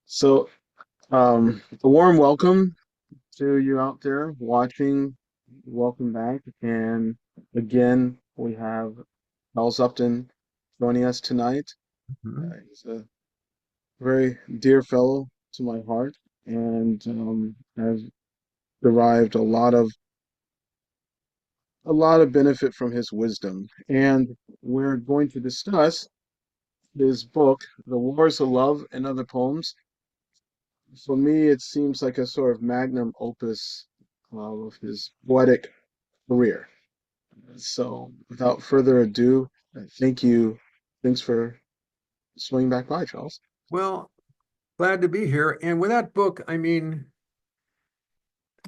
So, a warm welcome to you out there watching. Welcome back. And again, we have Charles Upton joining us tonight. Mhm. He's a very dear fellow to my heart and has derived a lot of benefit from his wisdom. And we're going to discuss his book, The Wars of Love and Other Poems. For me, it seems like a sort of magnum opus of his poetic career. So, without further ado, thank you. Thanks for swinging back by, Charles. Well, glad to be here. And with that book,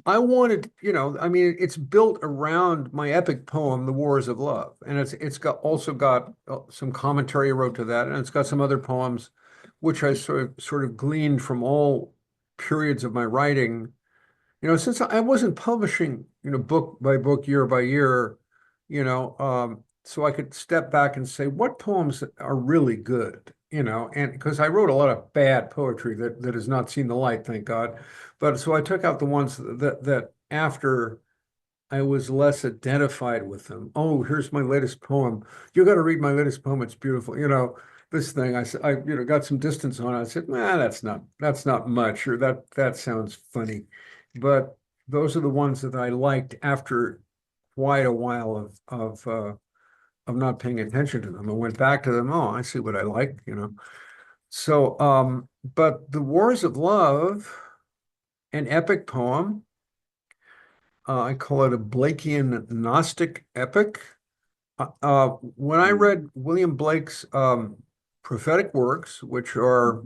I wanted, it's built around my epic poem, The Wars of Love. And it's got some commentary I wrote to that, and it's got some other poems which I sort of gleaned from all periods of my writing. Since I wasn't publishing, book by book, year by year, so I could step back and say what poems are really good, and because I wrote a lot of bad poetry that has not seen the light, thank God. But so I took out the ones that after I was less identified with them. Oh, here's my latest poem. You got to read my latest poem. It's beautiful. This thing I got some distance on it. I said, nah, that's not much, or that sounds funny. But those are the ones that I liked after quite a while of not paying attention to them. I went back to them. Oh, I see what I like. So, but The Wars of Love, an epic poem. I call it a Blakean Gnostic epic. When I Mm, read William Blake's prophetic works, which are,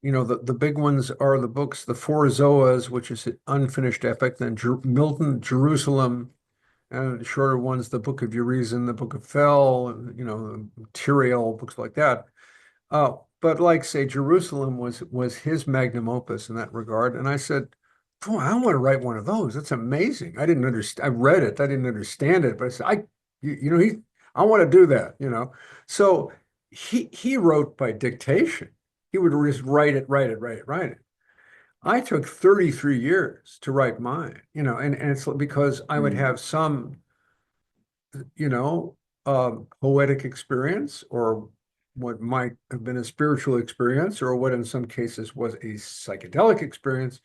the big ones are the books, The Four Zoas, which is an unfinished epic, then Milton, Jerusalem, and the shorter ones, the Book of Urizen, the Book of Fell, and, Tyrael, books like that. But like, say, Jerusalem was his magnum opus in that regard. And I said, boy, I want to write one of those. That's amazing. I didn't understand. I read it. I didn't understand it, but I said, I want to do that. So he wrote by dictation. He would just write it, write it, write it, write it. I took 33 years to write mine, and it's because I would mm, have some you know, poetic experience, or what might have been a spiritual experience, or what in some cases was a psychedelic experience.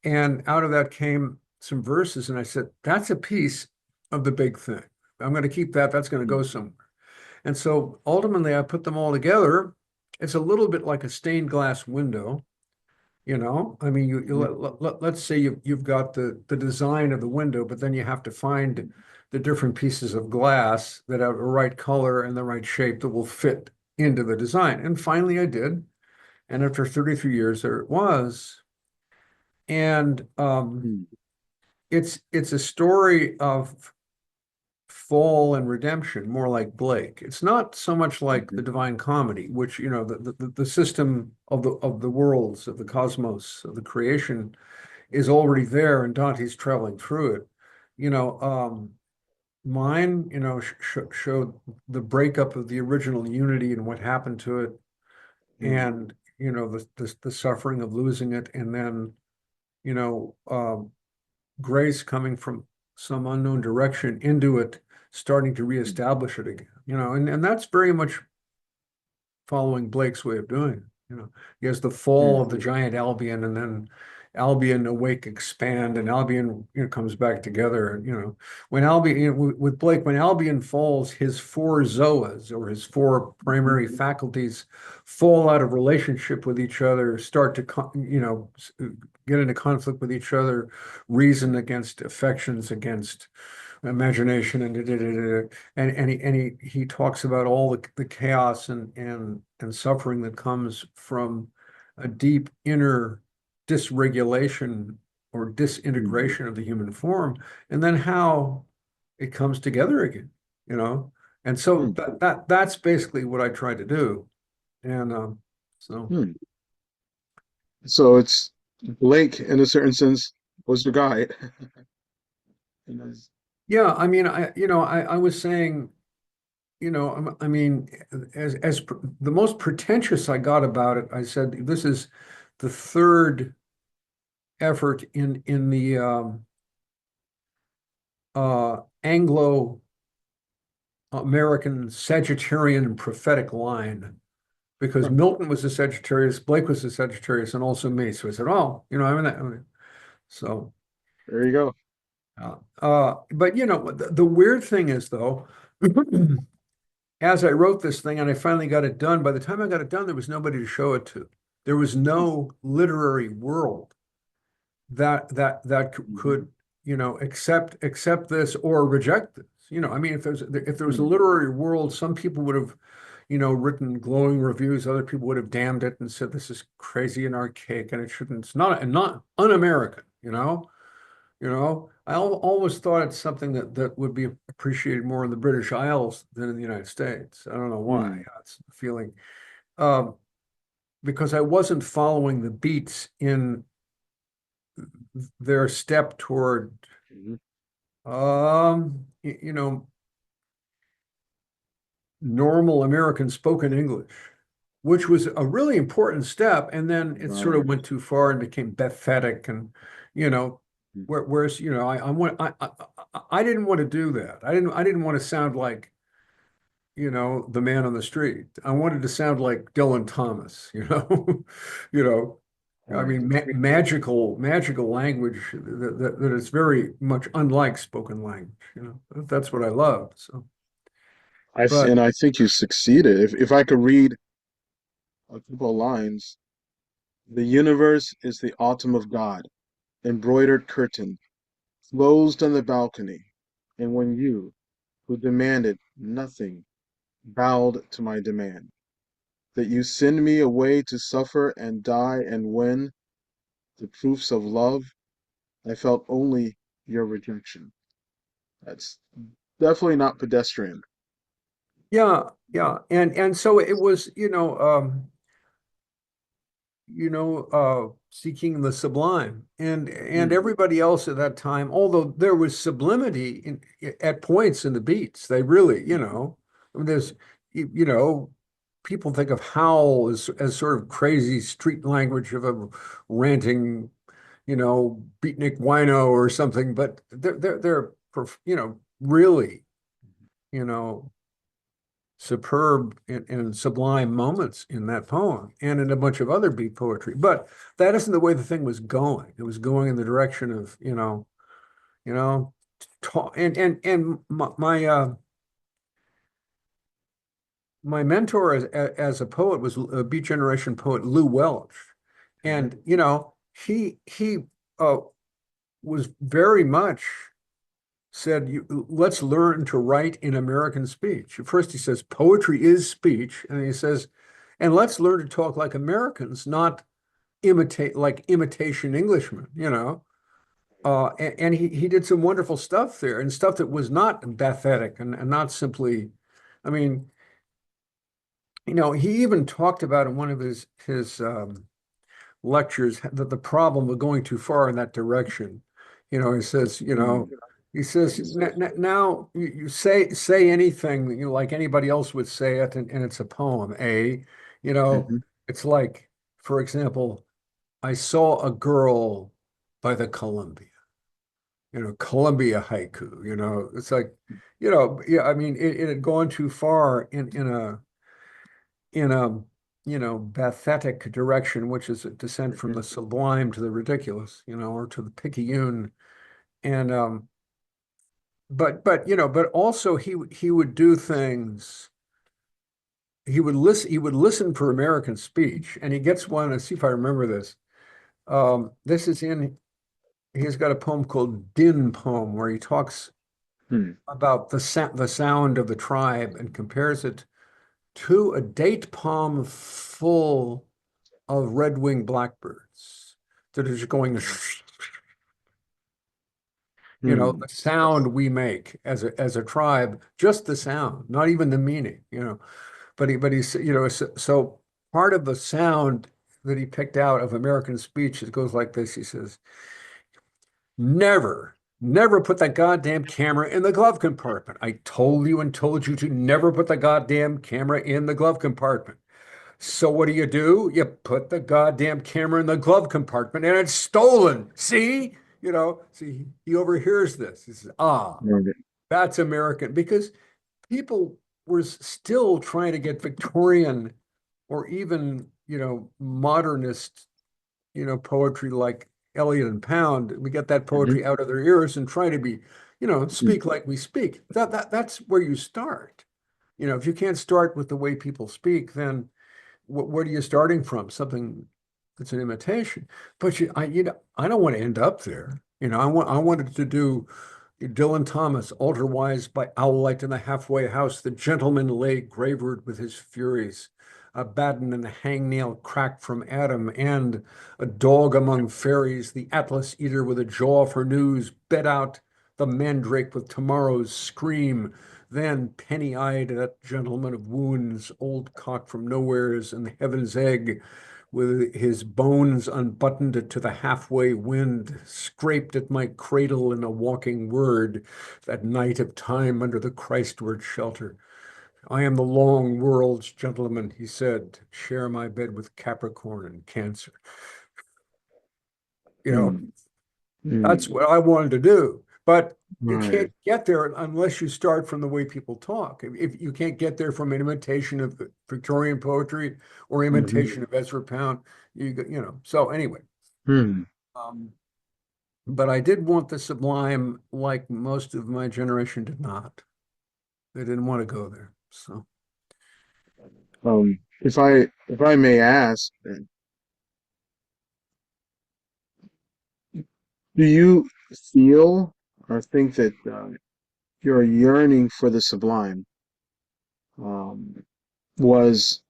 And out of that came some verses. And I said, that's a piece of the big thing. I'm going to keep that. That's going to mm, go somewhere. And so ultimately, I put them all together. It's a little bit like a stained glass window. I mean, mhm, let's say you've got the design of the window, but then you have to find the different pieces of glass that have the right color and the right shape that will fit into the design. And finally, I did. And after 33 years, there it was. And mm, it's a story of fall and redemption, more like Blake. It's not so much like the mhm, Divine Comedy, which, the system of the worlds, of the cosmos, of the creation is already there, and Dante's traveling through it. You know, um, Mine, showed the breakup of the original unity and what happened to it, mm, and the suffering of losing it, and then you know, um, grace coming from some unknown direction into it, starting to mm, reestablish it again. And that's very much following Blake's way of doing it. He has the fall of mm, the giant Albion, and then Albion awake, expand, and Albion, comes back together. And when Albion, with Blake, when Albion falls, his four zoas, or his four mhm, primary faculties, fall out of relationship with each other, start to get into conflict with each other, reason against affections, against imagination, and he talks about all the chaos and suffering that comes from a deep inner dysregulation or mm, disintegration of the human form, and then how it comes together again, you know. And so mm, that's basically what I try to do. And so mm. So it's Blake, in a certain sense, was the guy. And yeah, I mean, I was saying, I mean, the most pretentious I got about it, I said, this is the third effort in the Anglo-American Sagittarian prophetic line, because Huh. Milton was a Sagittarius, Blake was a Sagittarius, and also me. So I said, oh, so. There you go. But the weird thing is though, as I wrote this thing and I finally got it done, by the time I got it done, there was nobody to show it to. There was no literary world that Mhm. could, accept this or reject this. I mean, if there was a Hmm. literary world, some people would have, written glowing reviews. Other people would have damned it and said this is crazy and archaic and it shouldn't. It's not un-American. I always thought it's something that would be appreciated more in the British Isles than in the United States. I don't know why. Hmm. It's a feeling. Um, because I wasn't following the beats in their step toward, Mhm. you know, normal American spoken English, which was a really important step. And then it sort Right. of went too far and became pathetic and, you know, Hmm. whereas, I didn't want to do that. I didn't want to sound like, the man on the street. I wanted to sound like Dylan Thomas, you know, I Right. mean, magical language that is very much unlike spoken language, that's what I love. So, but And I think you succeeded. If I could read a couple of lines, the universe is the autumn of God, embroidered curtain, closed on the balcony, and when you, who demanded nothing, bowed to my demand, that you send me away to suffer and die and win the proofs of love, I felt only your rejection. That's definitely not pedestrian. yeah, yeah. And so it was, seeking the sublime. And Hmm. everybody else at that time, although there was sublimity at points in the beats, they really, I mean, people think of howl as sort of crazy street language of a ranting, beatnik wino or something, but they're, really, you know, superb and sublime moments in that poem and in a bunch of other beat poetry. But that isn't the way the thing was going. It was going in the direction of, you know, and my mentor as a poet was a Beat Generation poet, Lew Welch. Okay. And, he was very much said, let's learn to write in American speech. First, he says, poetry is speech. And he says, and let's learn to talk like Americans, not imitate like imitation Englishmen, and he did some wonderful stuff there and stuff that was not pathetic and not simply, I mean, he even talked about in one of his lectures that the problem of going too far in that direction. He says, Hmm. now you say anything, like anybody else would say it, and it's a poem. You know, Hmm. it's like, for example, I saw a girl by the Columbia, Columbia haiku, it's like, yeah, I mean, it had gone too far in a pathetic direction, which is a descent from Hmm. the sublime to the ridiculous, or to the picayune. And but also he would do things. He would listen for American speech, and he gets one. Let's see if I remember this. This is in. He's got a poem called Din Poem, where he talks Hmm. about the sound of the tribe and compares it to a date palm full of red-winged blackbirds that are just going, Hmm. the sound we make as a tribe, just the sound, not even the meaning, But he's, so part of the sound that he picked out of American speech, it goes like this. He says, never, never put that goddamn camera in the glove compartment. I told you and told you to never put the goddamn camera in the glove compartment. So what do? You put the goddamn camera in the glove compartment and it's stolen. See? See, he overhears this. He says, ah, Right. that's American. Because people were still trying to get Victorian or even, modernist, poetry like Eliot and Pound. We get that Mhm. poetry out of their ears and try to be, speak like we speak. That's where you start. If you can't start with the way people speak, then what are you starting from? Something that's an imitation. But I don't want to end up there. I wanted to do Dylan Thomas, Alter Wise by Owlite in the Halfway House. The gentleman lay gravered with his furies. A batten and a hangnail cracked from Adam, and a dog among fairies, the Atlas eater with a jaw for news, bed out the mandrake with tomorrow's scream. Then penny-eyed that gentleman of wounds, old cock from nowheres and the heaven's egg, with his bones unbuttoned to the halfway wind, scraped at my cradle in a walking word, that night of time under the Christward shelter. I am the long world's gentleman, he said, share my bed with Capricorn and Cancer. You know, Mm. that's Mm. what I wanted to do. But you Right. can't get there unless you start from the way people talk. If you can't get there from an imitation of Victorian poetry or Mhm. imitation of Ezra Pound, So anyway, Mm. um, but I did want the sublime, like most of my generation did not. They didn't want to go there. So If I may ask, do you feel or think that your yearning for the sublime um, was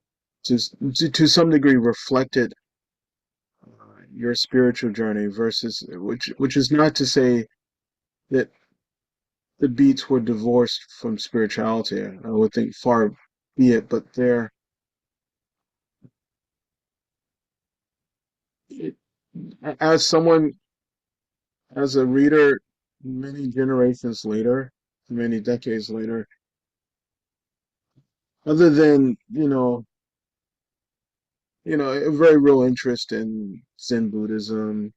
just to some degree reflected your spiritual journey versus which is not to say that the beats were divorced from spirituality. I would think far be it, but they're it, as someone as a reader many generations later, many decades later, other than a very real interest in Zen Buddhism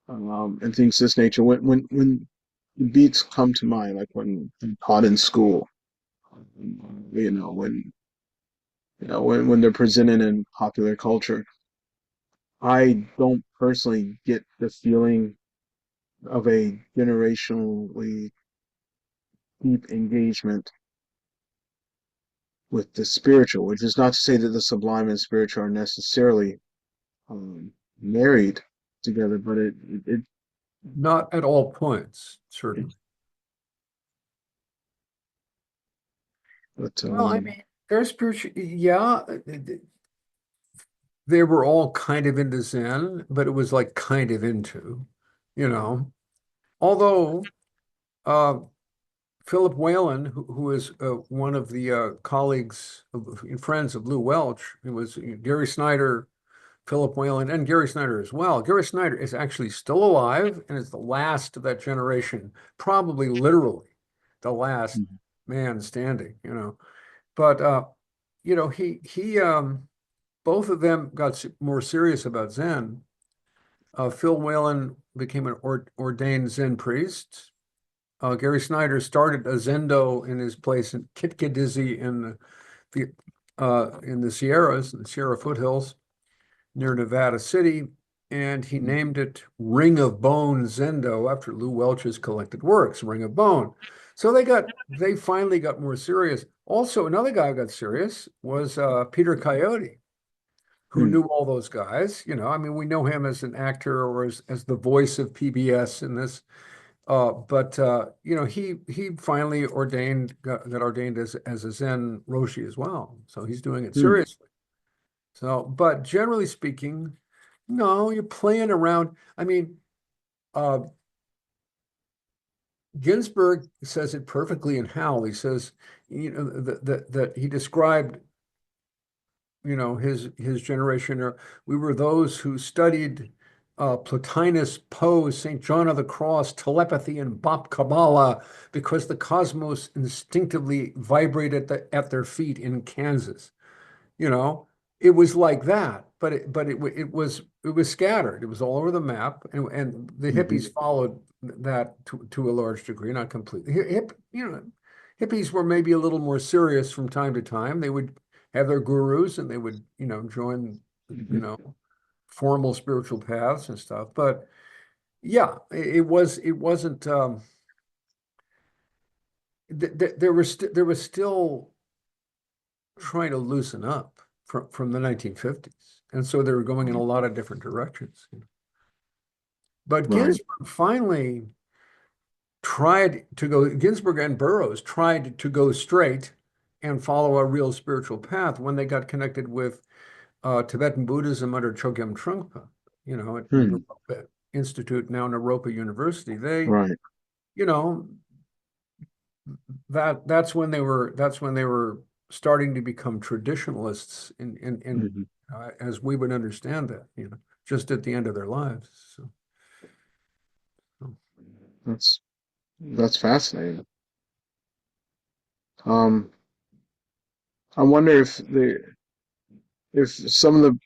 and things of this nature. When the beats come to mind, like when I'm taught in school, you know, when they're presented in popular culture, I don't personally get the feeling of a generationally deep engagement with the spiritual, which is not to say that the sublime and spiritual are necessarily um, married together, but it not at all points, certainly. but Well, I mean, their spiritual, yeah, they were all kind of into Zen, but it was like kind of into, you know. Although uh, Philip Whalen, who is one of the colleagues and friends of Lew Welch, it was Gary Snyder, Philip Whalen, and Gary Snyder as well. Gary Snyder is actually still alive and is the last of that generation, probably literally the last man standing. But he both of them got more serious about Zen. Phil Whalen became an ordained Zen priest. Gary Snyder started a Zendo in his place in Kitkadizzy in the Sierras, in the Sierra foothills near Nevada City, and he named it Ring of Bone Zendo after Lew Welch's collected works, Ring of Bone. So they finally got more serious. Also, another guy who got serious was Peter Coyote, who mm, knew all those guys. I mean, we know him as an actor or as the voice of PBS in this. But he finally got ordained as a Zen Roshi as well. So he's doing it mm, seriously. So, but generally speaking, no, you're playing around. I mean, uh, Ginsberg says it perfectly in Howl. He says, that he described, his generation, or we were those who studied Plotinus, Poe, St. John of the Cross, telepathy, and Bop Kabbalah because the cosmos instinctively vibrated at their feet in Kansas. You know, it was like that, but it was scattered. It was all over the map, and the Hmm. hippies followed that to a large degree, not completely. Hippies were maybe a little more serious from time to time. They would have their gurus, and they would join you Hmm. know formal spiritual paths and stuff. But yeah, it wasn't. There was still trying to loosen up from the 1950s. And so they were going in a lot of different directions. But Right. Ginsburg and Burroughs tried to go straight and follow a real spiritual path when they got connected with Tibetan Buddhism under Chogyam Trungpa, at Hmm. Naropa Institute, now Naropa University. They, Right. you know, that's when they were starting to become traditionalists in Hmm. as we would understand that, just at the end of their lives. So, That's fascinating. Um, I wonder if some of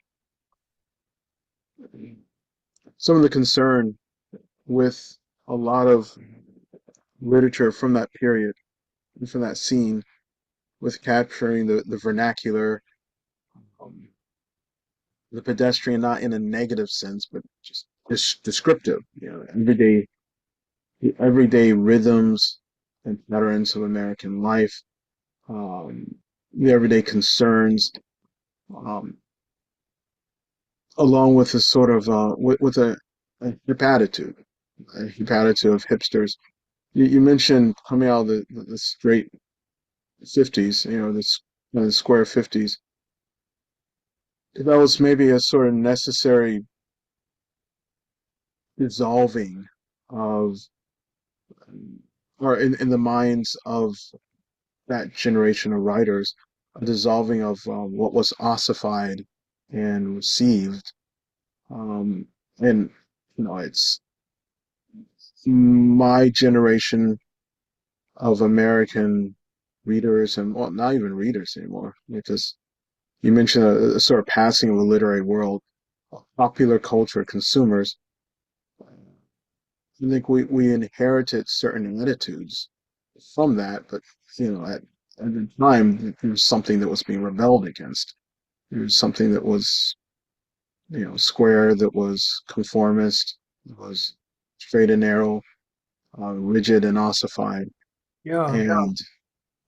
the concern with a lot of literature from that period, from that scene, with capturing the vernacular, um, the pedestrian, not in a negative sense, but just descriptive, the everyday rhythms and patterns of American life, um, the everyday concerns, um, along with a sort of with a hip attitude of hipsters. You mentioned coming out of the straight 50s, the square 50s. That was maybe a sort of necessary dissolving of, or in the minds of that generation of writers, a dissolving of what was ossified and received. Um, and, it's my generation of American readers, and well, not even readers anymore, because you mentioned a sort of passing of the literary world, popular culture consumers. I think we inherited certain attitudes from that, but at the time there was something that was being rebelled against. There was something that was square, that was conformist, that was straight and narrow, rigid and ossified, yeah, and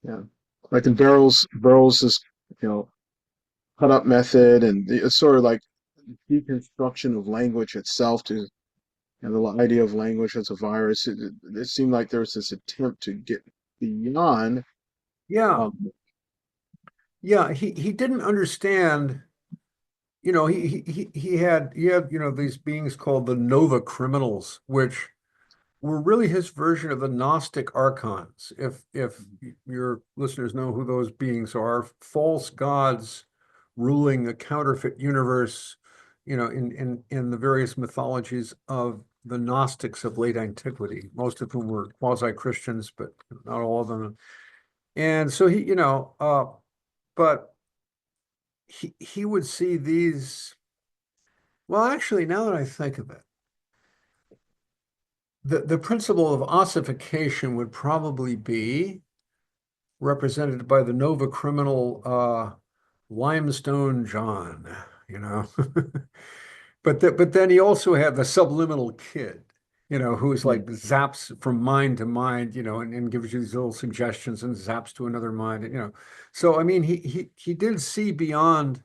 yeah, like the Burroughs's cut up method, and it's sort of like deconstruction of language itself to the idea of language as a virus. It seemed like there was this attempt to get beyond. yeah, Um, yeah. He didn't understand. He had these beings called the Nova Criminals, which were really his version of the Gnostic archons. If your listeners know who those beings are, false gods ruling a counterfeit universe, in the various mythologies of the Gnostics of late antiquity, most of whom were quasi-Christians, but not all of them. And so but he would see these. Well, actually, now that I think of it, the principle of ossification would probably be represented by the Nova criminal Limestone John, you know. But then he also had the subliminal kid, who's yeah. like zaps from mind to mind, and gives you these little suggestions and zaps to another mind, So I mean, he did see beyond,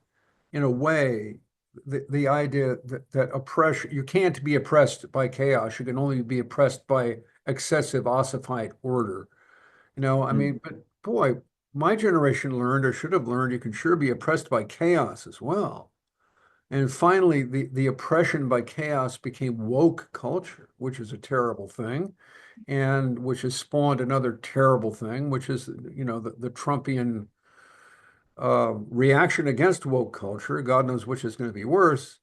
in a way, the idea that oppression, you can't be oppressed by chaos. You can only be oppressed by excessive ossified order. I Mm. mean, but boy, my generation learned, or should have learned, you can sure be oppressed by chaos as well. And finally, the oppression by chaos became woke culture, which is a terrible thing, and which has spawned another terrible thing, which is, the Trumpian reaction against woke culture. God knows which is going to be worse.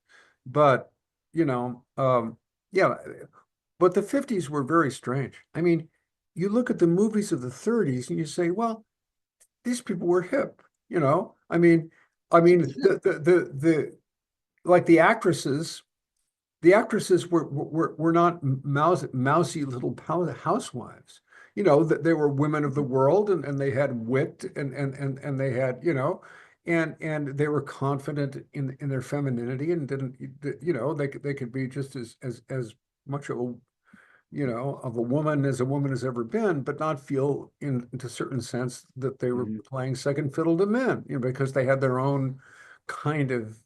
But, you know, um, yeah, but the 50s were very strange. I mean, you look at the movies of the 30s and you say, well, these people were hip. I mean, I mean, the like the actresses were not mousy little housewives. You know, that they were women of the world, and they had wit, and they had, you know, and they were confident in their femininity, and didn't, you know, they could be just as much of a, you know, of a woman as ever been, but not feel into a certain sense that they were Mhm, playing second fiddle to men, you know, because they had their own kind of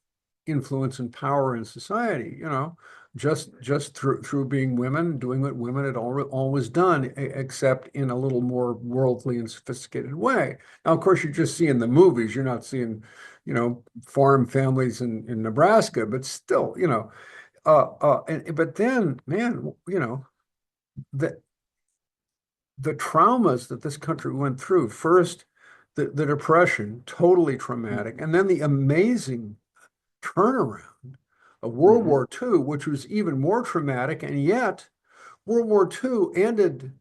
influence and power in society, you know, just through being women, doing what women had always done, except in a little more worldly and sophisticated way. Now, of course, you're just seeing the movies. You're not seeing, you know, farm families in Nebraska, but still, you know, but then, man, you know, the the traumas that this country went through, first the depression, totally traumatic, mhm, and then the amazing turnaround of World mhm, War II, which was even more traumatic, and yet World War II ended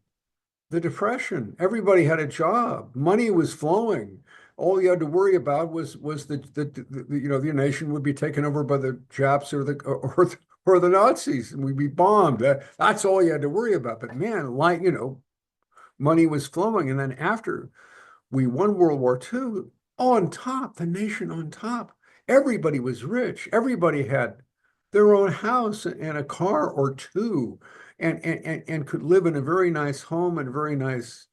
the depression. Everybody had a job, money was flowing. All you had to worry about was the you know, the nation would be taken over by the Japs or the Nazis, and we'd be bombed. That's all you had to worry about. But man, like, you know, money was flowing. And then after we won World War II, on top, the nation on top, everybody was rich. Everybody had their own house and a car or two, and could live in a very nice home and a very nice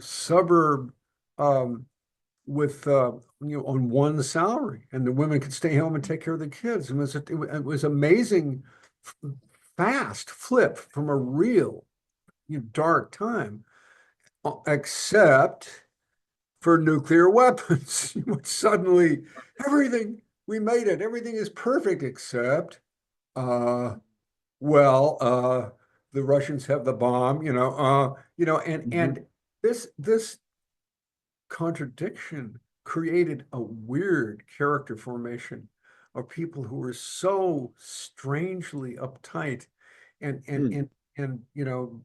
suburb, um, with, you know, on one salary, and the women could stay home and take care of the kids. It was amazing, fast flip from a real, you know, dark time, except for nuclear weapons. Suddenly, everything, we made it. Everything is perfect except, uh, well, the Russians have the bomb, you know, mhm, and this contradiction created a weird character formation of people who were so strangely uptight and and mhm, and and you know,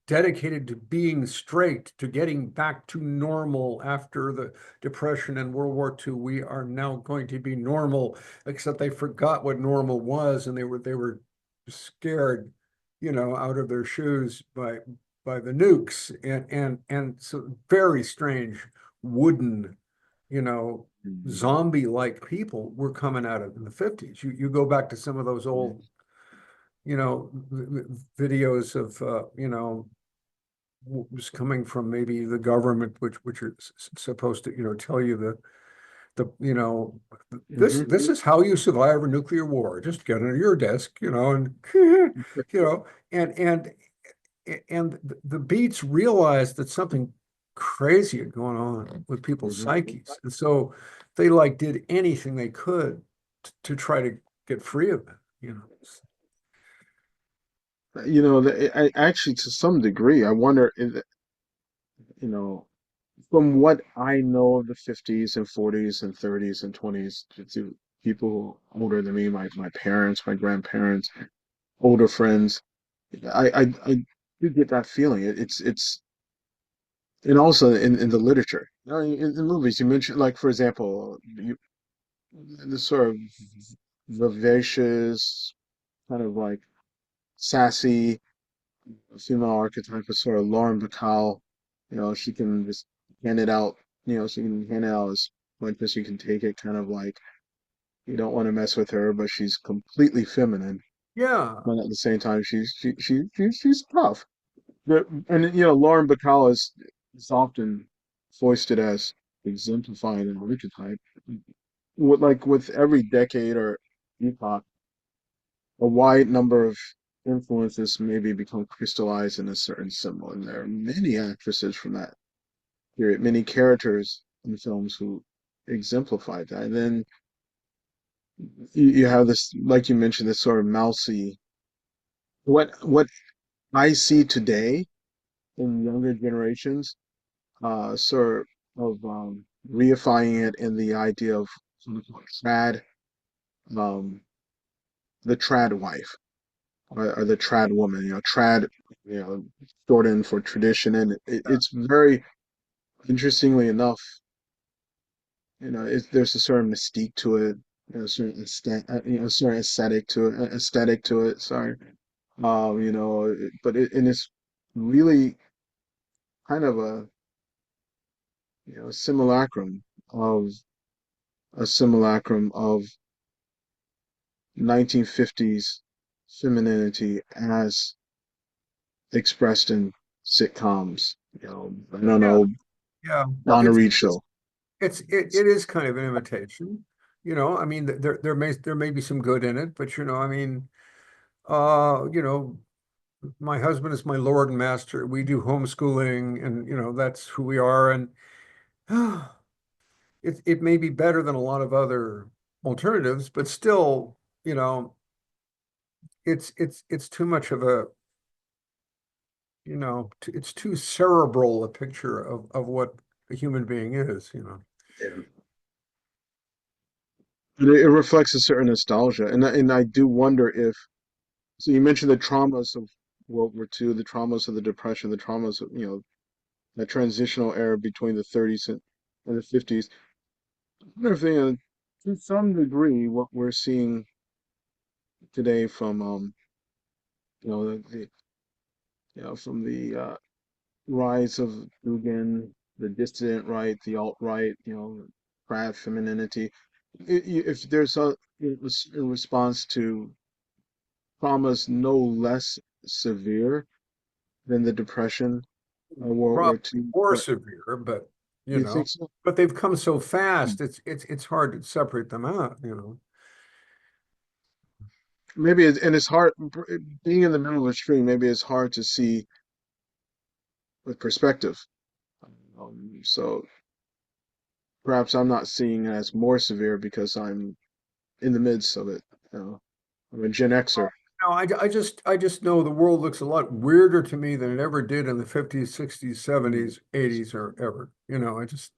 dedicated to being straight, to getting back to normal after the Depression and World War II. We are now going to be normal, except they forgot what normal was, and they were scared, you know, out of their shoes by the nukes, and so very strange wooden, you know, mhm, zombie-like people were coming out of in the 50s. You go back to some of those old, yes, you know, videos of, you know, was coming from maybe the government, which are supposed to, you know, tell you you know, this mhm, this is how you survive a nuclear war. Just get under your desk, you know, and you know, and and and the Beats realized that something crazy had gone on with people's mhm. psyches, and so they like did anything they could to try to get free of it, you know. You know, actually, to some degree, I wonder, you know, from what I know of the 50s and 40s and 30s and 20s, to people older than me, my parents, my grandparents, older friends, I do get that feeling. And also in the literature, you know, in the movies, you mentioned, like, for example, the sort of vivacious, kind of like sassy female archetype is sort of Lauren Bacall. You know, she can just hand it out, you know, she can hand it out as much as you can take it, kind of like you don't want to mess with her, but she's completely feminine. Yeah, But at the same time, she's tough. And you know, Lauren Bacall is often foisted as exemplifying an archetype. Like with every decade or epoch, a wide number of influences maybe become crystallized in a certain symbol. And there are many actresses from that period, many characters in films who exemplify that. And then you have this, like you mentioned, this sort of mousy. What I see today in younger generations, sort of reifying it in the idea of sort of trad, um, the trad wife or the trad woman, you know, trad, you know, shortened for tradition. And it's very, interestingly enough, there's a certain mystique to it, a certain a certain aesthetic to it. Sorry, but and it's really kind of a simulacrum of a simulacrum of 1950s femininity as expressed in sitcoms. I don't Yeah, know, yeah. Donna It's Reed show. it is kind of an imitation. I mean, there may be some good in it, but I mean, my husband is my Lord and Master. We do homeschooling, and that's who we are. And it may be better than a lot of other alternatives, but still, you know, it's too much of a, it's too cerebral a picture of what a human being is. Yeah. And it reflects a certain nostalgia, and I do wonder if. So you mentioned the traumas of World War II, the traumas of the Depression, the traumas of that transitional era between the 30s and the 50s. I wonder if to some degree, what we're seeing today from from the rise of Dugan, the dissident right, the alt right, craft femininity. If there's a response to traumas no less severe than the Depression or World War Probably II, more but severe, but you you know, think so? but they've come so fast. It's hard to separate them out. Maybe and it's hard being in the middle of a stream. Maybe it's hard to see with perspective. So perhaps I'm not seeing it as more severe because I'm in the midst of it. I'm a Gen Xer. No, I just know the world looks a lot weirder to me than it ever did in the 50s, 60s, Mm. 70s, 80s, or ever. I just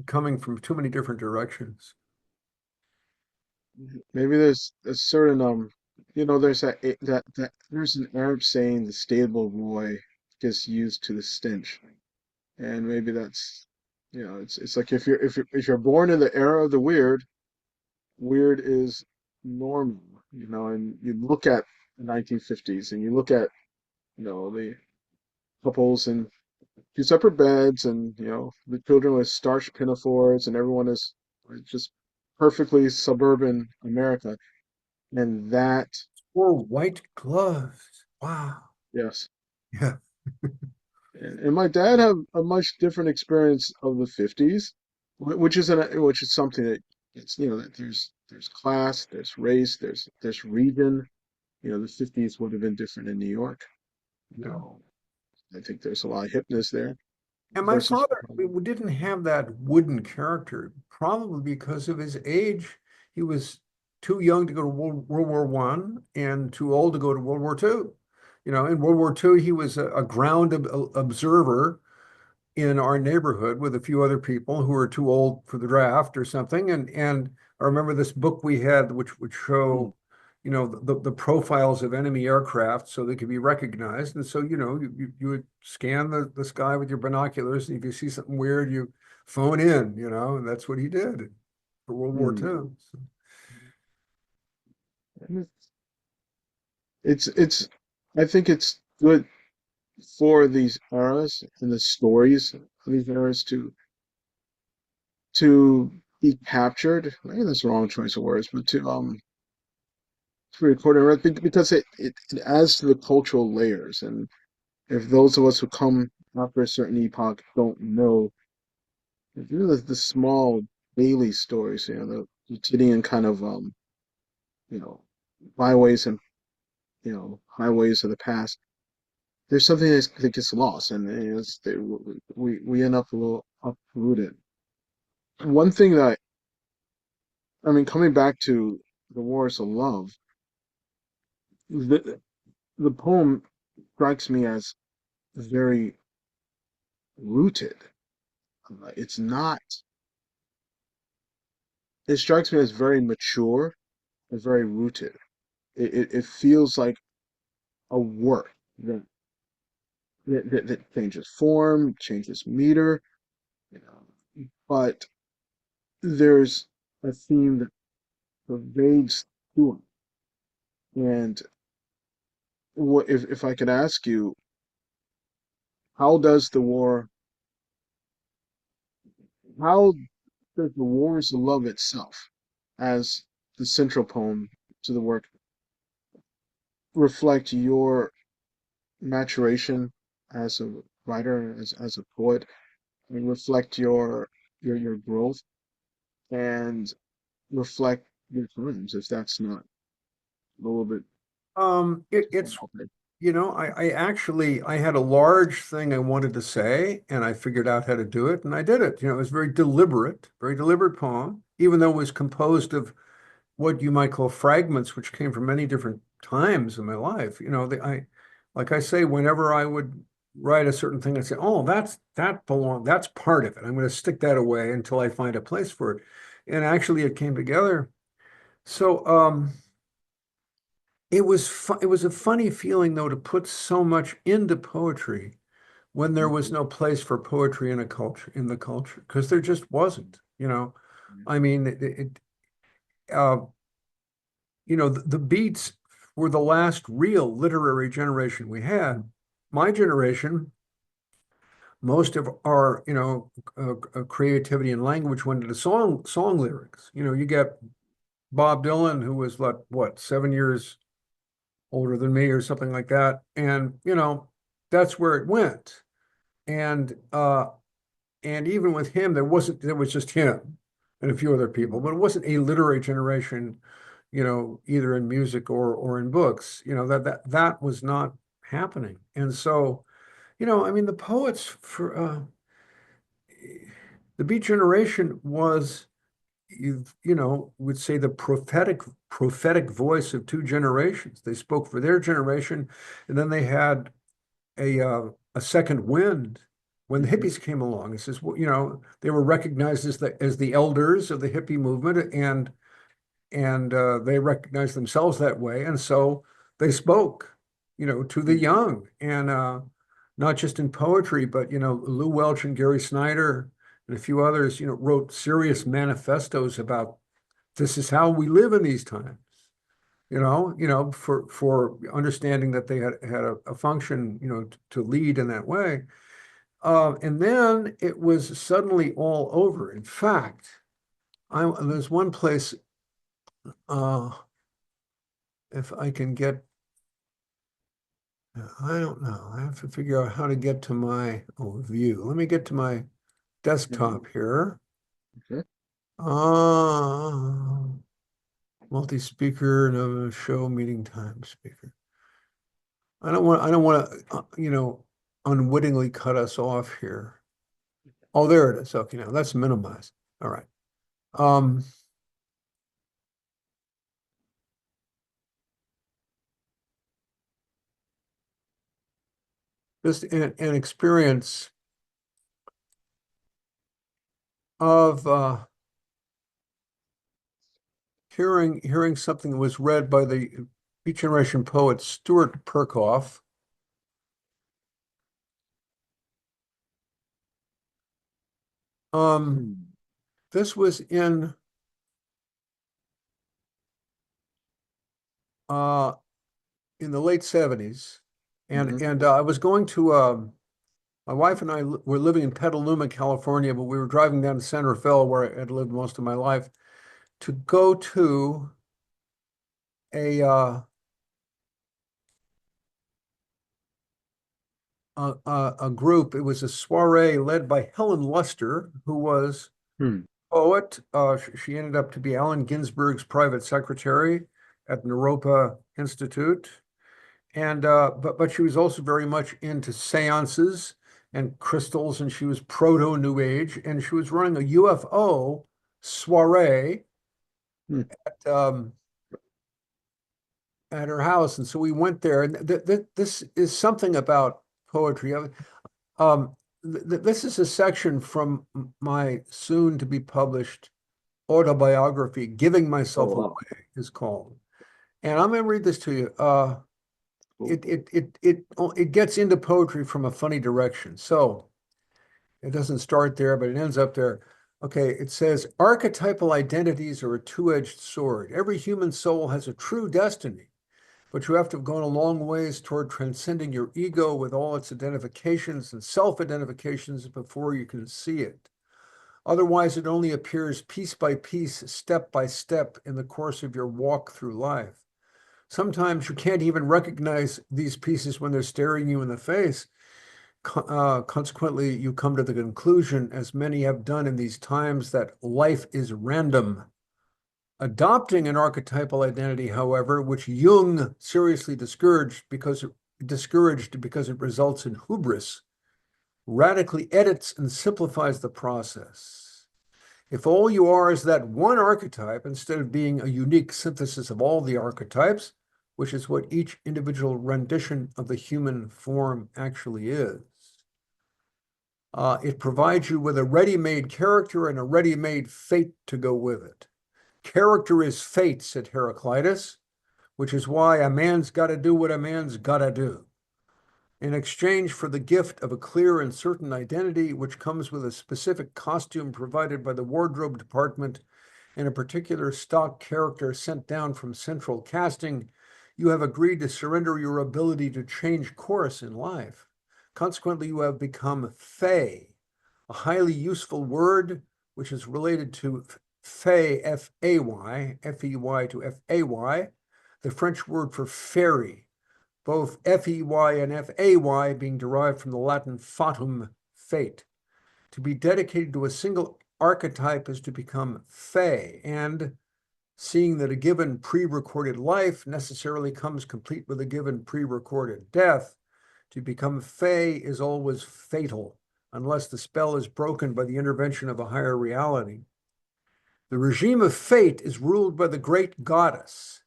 coming from too many different directions. Maybe there's a certain there's that there's an Arab saying the stable boy gets used to the stench, and maybe that's it's like if you're born in the era of the weird, weird is normal, and you look at the 1950s and you look at the couples in two separate beds, and the children with starched pinafores, and everyone is just perfectly suburban America, and that. Or white gloves. Wow. Yes. Yeah. And my dad had a much different experience of the 50s, which is something that it's that there's class, there's race, there's region. The 50s would have been different in New York. You Yeah. know, I think there's a lot of hipness there And my versus father didn't have that wooden character, probably because of his age. He was too young to go to World War One and too old to go to World War Two. In World War Two, he was a ground observer in our neighborhood with a few other people who were too old for the draft or something. And I remember this book we had which would Mm, show, the profiles of enemy aircraft so they could be recognized. And so, you would scan the sky with your binoculars, and if you see something weird, you phone in, and that's what he did for World War mm. II. So, And it's I think it's good for these eras and the stories of these eras to be captured. Maybe that's the wrong choice of words, but to record and because it adds to the cultural layers. And if those of us who come after a certain epoch don't know, the small daily stories, the quotidian kind of you know byways and highways of the past, there's something that gets lost, and we end up a little uprooted. One thing that I mean, coming back to the Wars of Love, the the poem strikes me as very rooted. It's not. It strikes me as very mature and very rooted. It feels like a work that changes form, changes meter. You know, but there's a theme that pervades through it. And what if I could ask you, how does the war, how does the Wars of Love itself, as the central poem to the work, reflect your maturation as a writer, as a poet, and reflect your growth and reflect your times, if that's not a little bit It's, I actually, I had a large thing I wanted to say and I figured out how to do it and I did it. It was very deliberate poem, even though it was composed of what you might call fragments, which came from many different times in my life. Like I say, whenever I would write a certain thing, I'd say, oh, that's part of it. I'm going to stick that away until I find a place for it. And actually it came together. So, it was a funny feeling though to put so much into poetry when there was Mhm. no place for poetry in the culture, because there just wasn't. I mean, uh, the Beats were the last real literary generation we had. My generation, most of our, creativity and language went into song lyrics. You get Bob Dylan, who was what, 7 years older than me or something like that. And, that's where it went. And even with him, there was just him and a few other people, but it wasn't a literary generation, either in music or in books, that was not happening. And so, I mean, the poets for the Beat generation was, would say the prophetic voice of two generations. They spoke for their generation, and then they had a second wind when the Mhm. hippies came along. It says, well, they were recognized as the elders of the hippie movement, and they recognized themselves that way, and so they spoke, to the Mhm. young, and not just in poetry, but Lew Welch and Gary Snyder and a few others, wrote serious manifestos about this is how we live in these times. For understanding that they had a function, to lead in that way. And then it was suddenly all over. In fact, there's one place, uh, if I can get, I don't know. I have to figure out how to get to my view. Let me get to my Mhm. desktop here. Okay. Uh, multi-speaker, no show meeting time speaker. I don't want to, unwittingly cut us off here. Oh, there it is. Okay, now that's minimized. All right. Um, just an experience of hearing something that was read by the Beat Generation poet Stuart Perkoff. Um, Hmm. this was uh, in the late 70s, and Mhm. and I was going to my wife and I were living in Petaluma, California, but we were driving down to Santa Fe, where I had lived most of my life, to go to a uh, a group. It was a soiree led by Helen Luster, who was Hmm. poet. She ended up to be Allen Ginsberg's private secretary at Naropa Institute. And but she was also very much into seances and crystals, and she was proto New Age, and she was running a UFO soiree Hmm. at, um, at her house. And so we went there, and this is something about poetry. Um, this is a section from my soon to be published autobiography, Giving Oh Myself wow. Away is called. And I'm going to read this to you. Cool. It gets into poetry from a funny direction. So it doesn't start there, but it ends up there. Okay, it says archetypal identities are a two-edged sword. Every human soul has a true destiny, but you have to have gone a long ways toward transcending your ego with all its identifications and self-identifications before you can see it. Otherwise, it only appears piece by piece, step by step in the course of your walk through life. Sometimes you can't even recognize these pieces when they're staring you in the face. Consequently, you come to the conclusion, as many have done in these times, that life is random. Adopting an archetypal identity, however, which Jung seriously discouraged because it results in hubris, radically edits and simplifies the process. If all you are is that one archetype, instead of being a unique synthesis of all the archetypes, which is what each individual rendition of the human form actually is, it provides you with a ready-made character and a ready-made fate to go with it. Character is fate, said Heraclitus, which is why a man's got to do what a man's got to do. In exchange for the gift of a clear and certain identity, which comes with a specific costume provided by the wardrobe department and a particular stock character sent down from central casting, you have agreed to surrender your ability to change course in life. Consequently, you have become fey, a highly useful word which is related to fey, F-A-Y, F-E-Y to F-A-Y, the French word for fairy, both F-E-Y and F-A-Y being derived from the Latin fatum, fate. To be dedicated to a single archetype is to become fey, and seeing that a given pre-recorded life necessarily comes complete with a given pre-recorded death, to become fey is always fatal, unless the spell is broken by the intervention of a higher reality. The regime of fate is ruled by the great goddess,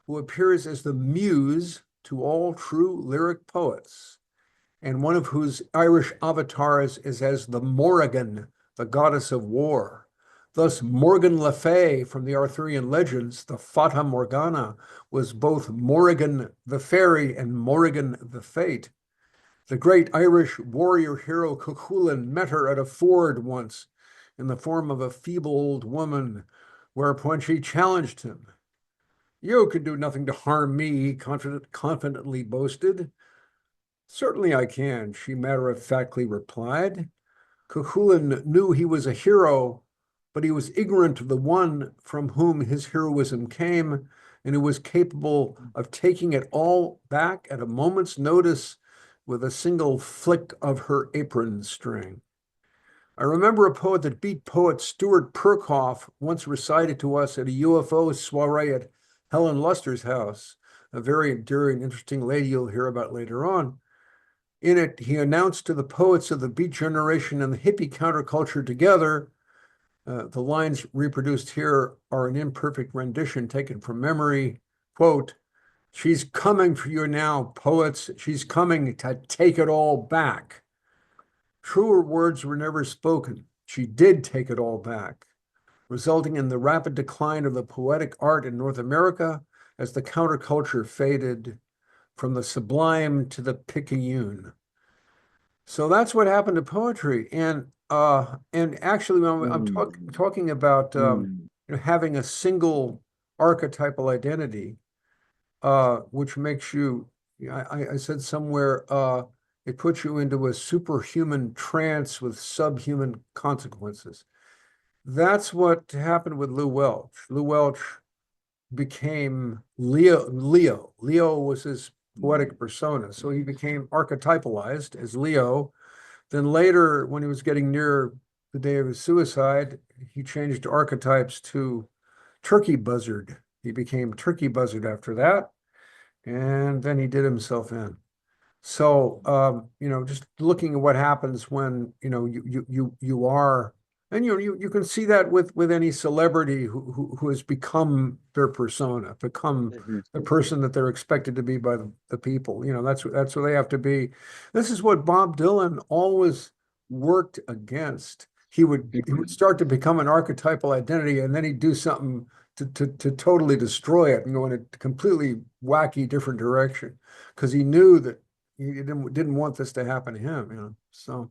who appears as the muse to all true lyric poets, and one of whose Irish avatars is as the Morrigan, the goddess of war. Thus, Morgan Le Fay from the Arthurian legends, the Fata Morgana, was both Morrigan the fairy and Morrigan the fate. The great Irish warrior hero Cuchulainn met her at a ford once in the form of a feeble old woman, whereupon she challenged him. You can do nothing to harm me, he confidently boasted. Certainly I can, she matter-of-factly replied. Cuchulainn knew he was a hero, but he was ignorant of the one from whom his heroism came, and who was capable of taking it all back at a moment's notice with a single flick of her apron string. I remember a poet that beat poet Stuart Perkoff once recited to us at a UFO soiree at Helen Luster's house, a very endearing, interesting lady you'll hear about later on. In it, he announced to the poets of the Beat Generation and the hippie counterculture together. The lines reproduced here are an imperfect rendition taken from memory. Quote, "She's coming for you now, poets. She's coming to take it all back." Truer words were never spoken. She did take it all back, resulting in the rapid decline of the poetic art in North America as the counterculture faded from the sublime to the picayune. So that's what happened to poetry. And actually, when I'm talking about having a single archetypal identity, which makes you, I said somewhere, it puts you into a superhuman trance with subhuman consequences. That's what happened with Lew Welch. Lew Welch became Leo. Leo was his poetic persona, so he became archetypalized as Leo. Then later, when he was getting near the day of his suicide, he changed archetypes to turkey buzzard. He became turkey buzzard after that, and then he did himself in. So, just looking at what happens when, you are, and you can see that with any celebrity who has become their persona, become the person that they're expected to be by the people. That's what they have to be. This is what Bob Dylan always worked against. He would start to become an archetypal identity, and then he'd do something to totally destroy it and go in a completely wacky different direction, because he knew that he didn't want this to happen to him, So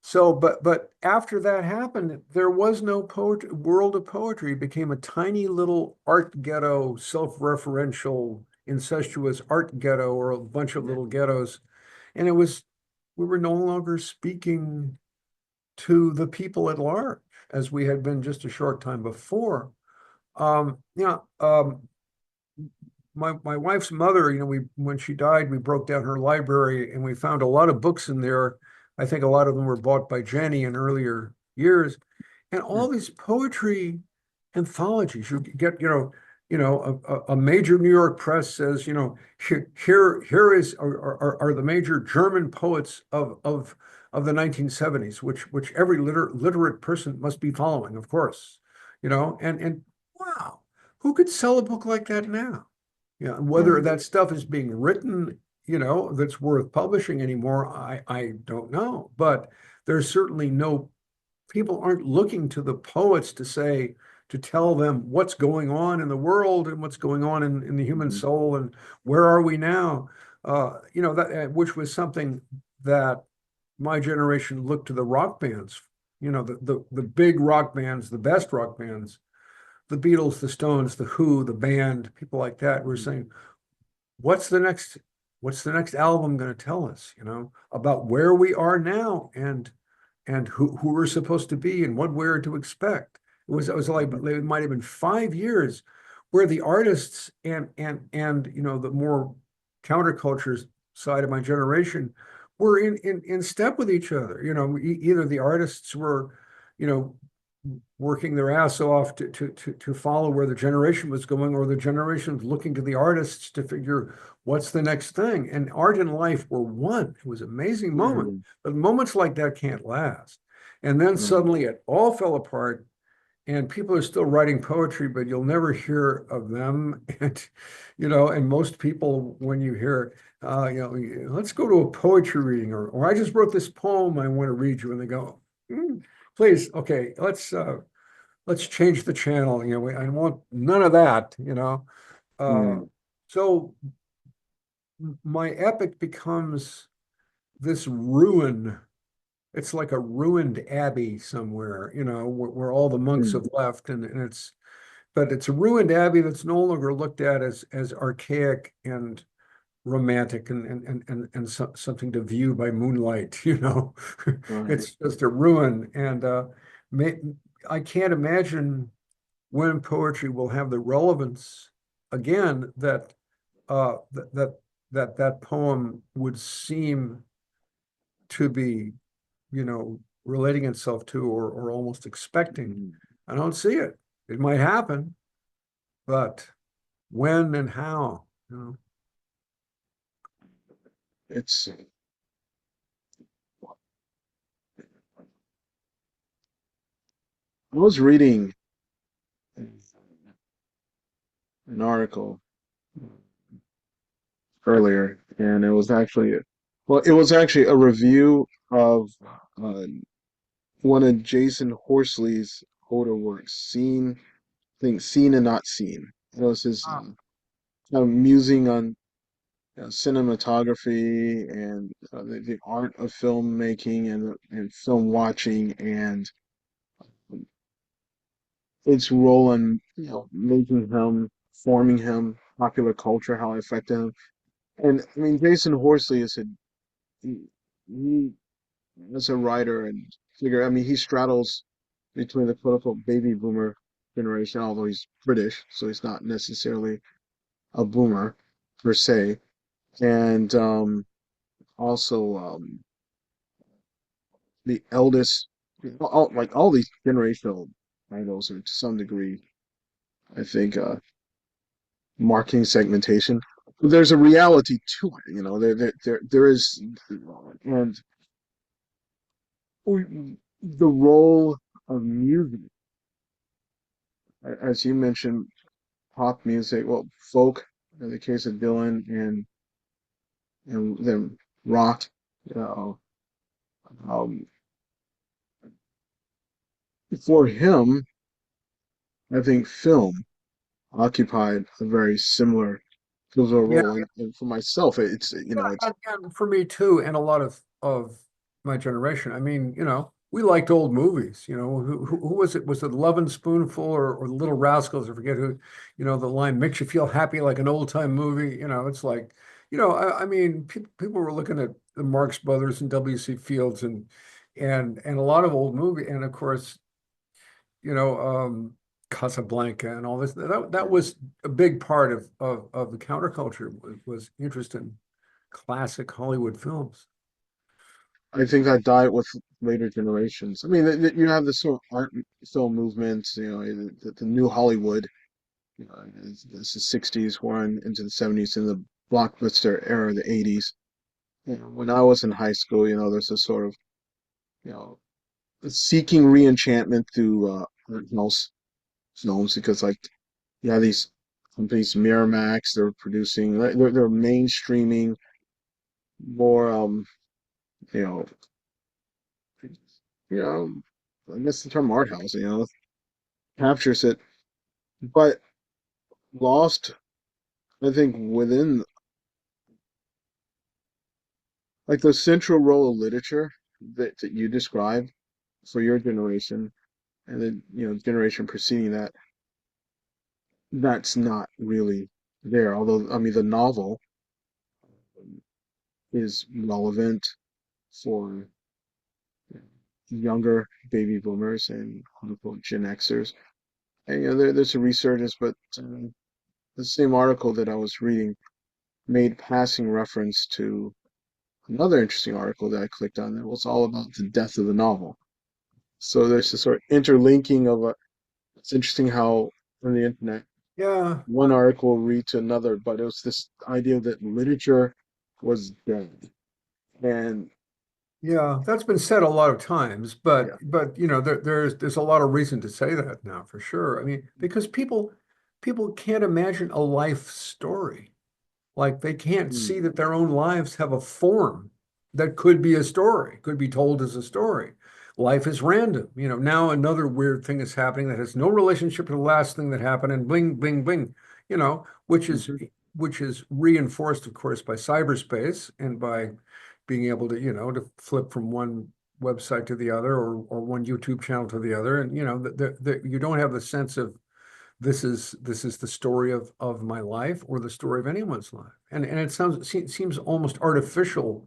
So, but after that happened, there was no poetry. World of poetry became a tiny little art ghetto, self-referential, incestuous art ghetto, or a bunch of little ghettos. And it was, we were no longer speaking to the people at large as we had been just a short time before. Yeah, my wife's mother, we when she died, we broke down her library and we found a lot of books in there. I think a lot of them were bought by Jenny in earlier years, and all these poetry anthologies. You get, a major New York press says, here is are the major German poets of the 1970s, which every literate person must be following, of course, and wow, who could sell a book like that now? Yeah, whether Right. that stuff is being written, that's worth publishing anymore, I don't know. But there's certainly no, people aren't looking to the poets to tell them what's going on in the world and what's going on in the human Mhm. soul and where are we now? That which was something that my generation looked to the rock bands, the big rock bands, the best rock bands, the Beatles, the Stones, the Who, the band, people like that were saying, what's the next what's the next album going to tell us, about where we are now and who we're supposed to be and what we're to expect. It was like Mhm. it might have been 5 years where the artists and the more counterculture side of my generation were in step with each other. Either the artists were, you know, working their ass off to follow where the generation was going, or the generation was looking to the artists to figure what's the next thing. And art and life were one. It was an amazing moment. Mhm. But moments like that can't last. And then Right. suddenly it all fell apart, and people are still writing poetry, but you'll never hear of them. And most people, when you hear, let's go to a poetry reading, or I just wrote this poem, I want to read you, and they go, please, okay, let's change the channel. I want none of that. Uh, Mm. so my epic becomes this ruin. It's like a ruined abbey somewhere, where all the monks Mm. have left, but it's a ruined abbey that's no longer looked at as archaic and romantic and something to view by moonlight. Right. It's just a ruin, and may, I can't imagine when poetry will have the relevance again that uh, that that that poem would seem to be, relating itself to, or almost expecting. Mhm. I don't see it. It might happen, but when and how? It's I was reading an article earlier, and it was actually a review of uh, one of Jason Horsley's older works, Seen and Not Seen. It was his kind of musing on cinematography and the art of filmmaking and film watching and its role in making him, forming him, popular culture, how it affected him. And I mean, Jason Horsley is he, he as a writer and figure. I mean, he straddles between the quote unquote baby boomer generation, although he's British, so he's not necessarily a boomer per se, and also the eldest, like all these generational titles are to some degree, I think, marketing segmentation. There's a reality to it, there is, and the role of music, as you mentioned, pop music, well, folk, in the case of Dylan, and then rock, you know, um, for him, I think film occupied a very similar pivotal Yeah, role. And for myself, it's, and for me too, and a lot of my generation. I mean, we liked old movies. Who was it? Was it Love and Spoonful or The Little Rascals? I forget who. The line makes you feel happy like an old time movie. It's like, I mean, people were looking at the Marx Brothers and W.C. Fields and a lot of old movie, and of course, you know, um, Casablanca and all this. That was a big part of the counterculture was interest in classic Hollywood films. I think that died with later generations. I mean, you have the sort of art film movement, the new Hollywood, it's the 60s, one into the 70s, and the blockbuster era, the 80s. When I was in high school, there's a sort of, you know, seeking re-enchantment through art house films because, like, yeah, these companies, Miramax, they're producing, they're mainstreaming more, you know, you know, I guess the term art house, captures it, but lost, I think, within like the central role of literature that you described for your generation and then, generation preceding that, that's not really there. Although, I mean, the novel is relevant for younger baby boomers and quote unquote Gen Xers. And, there's a resurgence, but the same article that I was reading made passing reference to another interesting article that I clicked on that was all about the death of the novel. So there's this sort of interlinking of it's interesting how on the internet Yeah, one article will read to another, but it was this idea that literature was dead. And yeah, that's been said a lot of times, but yeah. there's a lot of reason to say that now for sure. I mean, because people can't imagine a life story. Like they can't Hmm. see that their own lives have a form that could be a story, could be told as a story. Life is random. Now another weird thing is happening that has no relationship to the last thing that happened, and bling, bling, bling, which is Mhm. reinforced, of course, by cyberspace and by being able to flip from one website to the other or one YouTube channel to the other. And you don't have the sense of this is the story of my life or the story of anyone's life. And it seems almost artificial,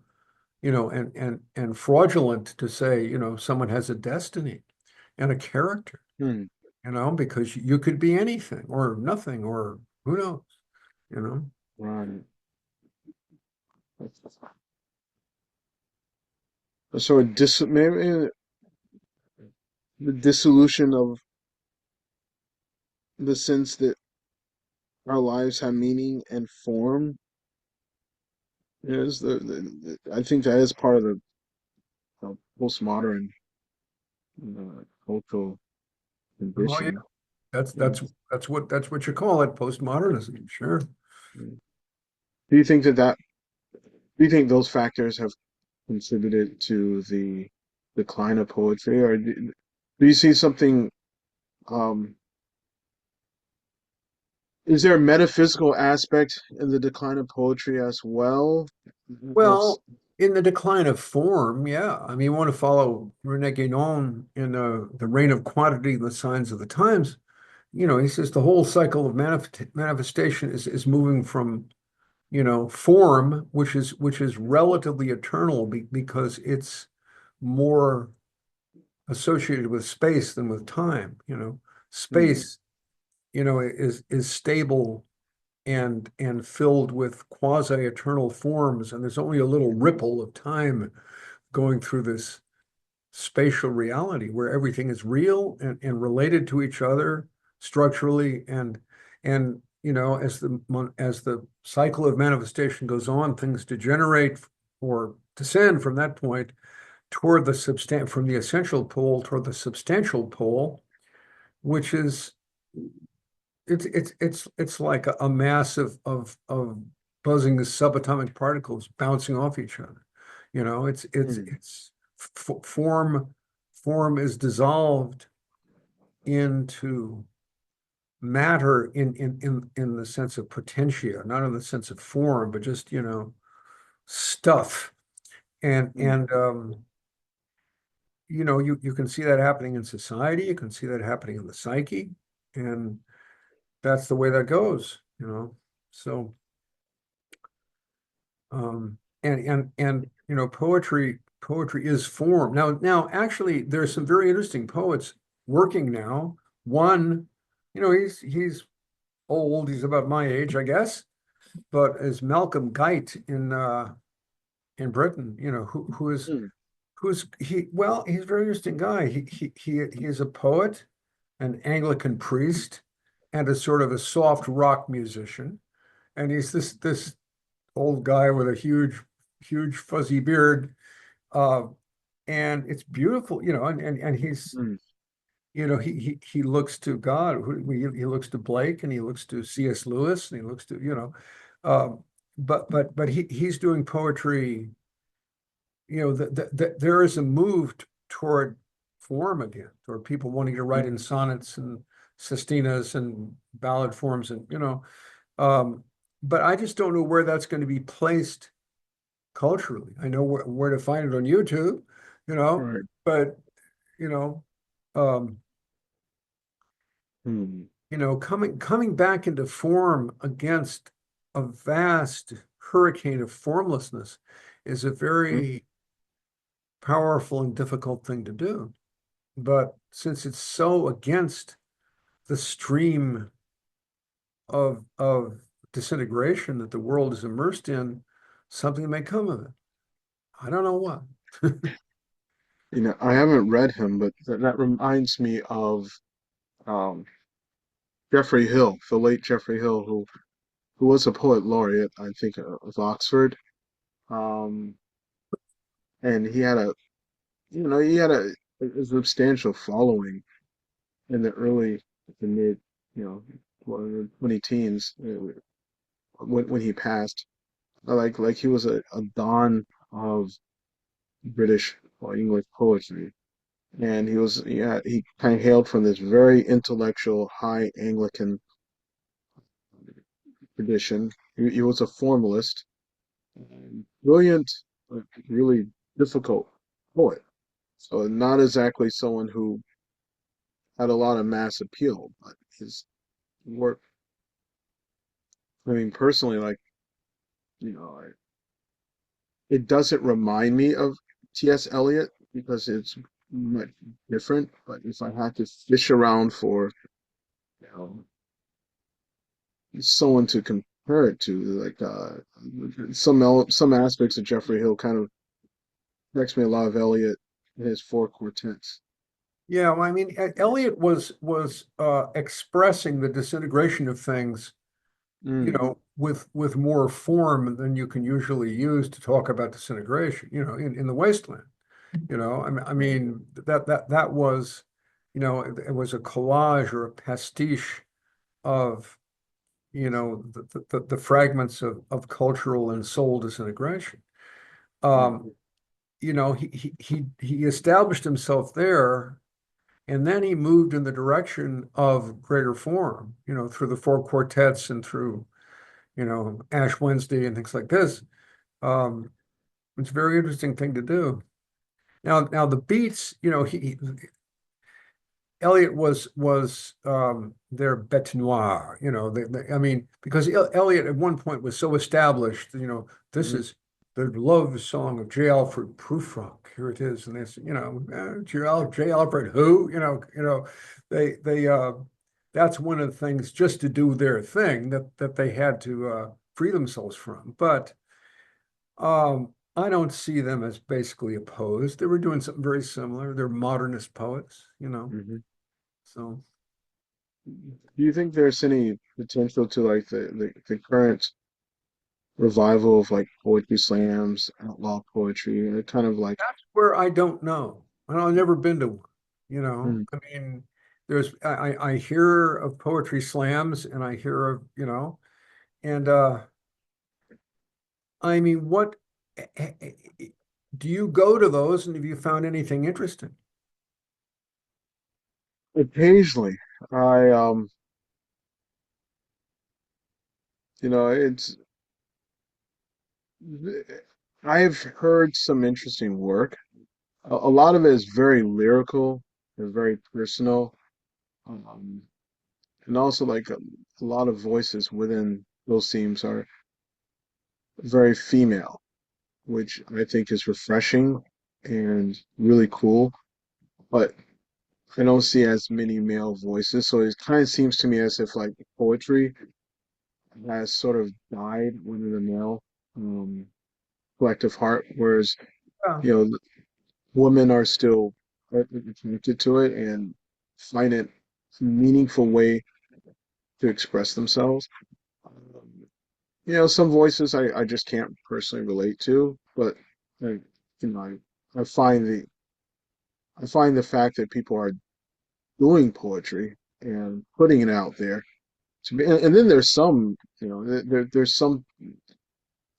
and fraudulent to say, someone has a destiny and a character, Hmm. because you could be anything or nothing or who knows, you know. Right. So maybe the dissolution of the sense that our lives have meaning and form is I think that is part of the postmodern cultural Oh yeah, condition. that's Mm, that's that's what you call it, postmodernism, sure. mm. Do you think do you think those factors have contributed to the decline of poetry, or do you see something? Um, is there a metaphysical aspect in the decline of poetry as well? That's Well, in the decline of form, yeah. I mean, you want to follow René Guénon in The Reign of Quantity and the Signs of the Times. He says the whole cycle of manifestation is moving from, form, which is relatively eternal because it's more associated with space than with time. mm, Space, is stable and filled with quasi-eternal forms, and there's only a little ripple of time going through this spatial reality where everything is real and related to each other structurally and as the cycle of manifestation goes on, things degenerate or descend from that point toward from the essential pole toward the substantial pole, which is it's like a mass of buzzing subatomic particles bouncing off each other. It's it's mm, it's form is dissolved into matter in the sense of potentia, not in the sense of form, but just stuff. And mm, and um you can see that happening in society, you can see that happening in the psyche, and that's the way that goes. So, poetry is form. Now, actually, there's some very interesting poets working now. One, he's old, he's about my age, I guess, but is Malcolm Guite in Britain, who is Hmm. who's he well, he's a very interesting guy. He is a poet, an Anglican priest, and a sort of a soft rock musician. And he's this old guy with a huge fuzzy beard. Uh, and it's beautiful, and he's, Hmm. he looks to God. He looks to Blake, and he looks to C.S. Lewis, and he looks to, um, but he's doing poetry. There is a move toward form again, toward people wanting to write in sonnets and sestinas and ballad forms, and um, but I just don't know where that's going to be placed culturally. I know where to find it on YouTube, you know, Right. but you know, um, Hmm. coming back into form against a vast hurricane of formlessness is a Hmm. very powerful and difficult thing to do. But since it's so against the stream of disintegration that the world is immersed in, something may come of it. I don't know what. I haven't read him, but that reminds me of um, Geoffrey Hill, the late Geoffrey Hill, who was a poet laureate, I think, of Oxford. Um, and he had a substantial following in the mid, you know, 20 teens when he passed. Like he was a dawn of British or English poetry. And he kind of hailed from this very intellectual, high Anglican tradition. He was a formalist, and brilliant, but really difficult poet. So not exactly someone who had a lot of mass appeal, but his work, I mean, personally, like, you know, it doesn't remind me of T.S. Eliot because it's much different. But if I had to fish around for, you know, someone to compare it to, like some aspects of Geoffrey Hill kind of makes me a lot of Eliot in his four quartets. Yeah, well, I mean, Eliot was expressing the disintegration of things, Mm, with more form than you can usually use to talk about disintegration, in the wasteland. That was, it was a collage or a pastiche of, the fragments of cultural and soul disintegration. Um, mm, he established himself there, and then he moved in the direction of greater form, through the four quartets and through, Ash Wednesday and things like this. Um, it's a very interesting thing to do. Now the beats, Eliot was their bête noire, I mean, because Eliot at one point was so established, this mm, is the love song of J. Alfred Prufrock. Here it is, and this, J. Alfred who, they that's one of the things just to do their thing that they had to free themselves from. But I don't see them as basically opposed. They were doing something very similar. They're modernist poets. mhm. So Do you think there's any potential to like the current revival of like poetry slams, outlaw poetry, and it kind of like that's where I don't know. I've never been to one. mm, I mean, I hear of poetry slams and I hear of, and I mean, what do you go to those and have you found anything interesting? occasionally I it's I've heard some interesting work. A lot of it is very lyrical and very personal, um, and also like a lot of voices within those themes are very female, which I think is refreshing and really cool. But I don't see as many male voices, so it kind of seems to me as if like poetry has sort of died within the male um, collective heart, whereas Yeah, you know women are still connected to it and find it a meaningful way to express themselves. Um, some voices I just can't personally relate to, but I, I find the fact that people are doing poetry and putting it out there to be, and then there's some, there's some,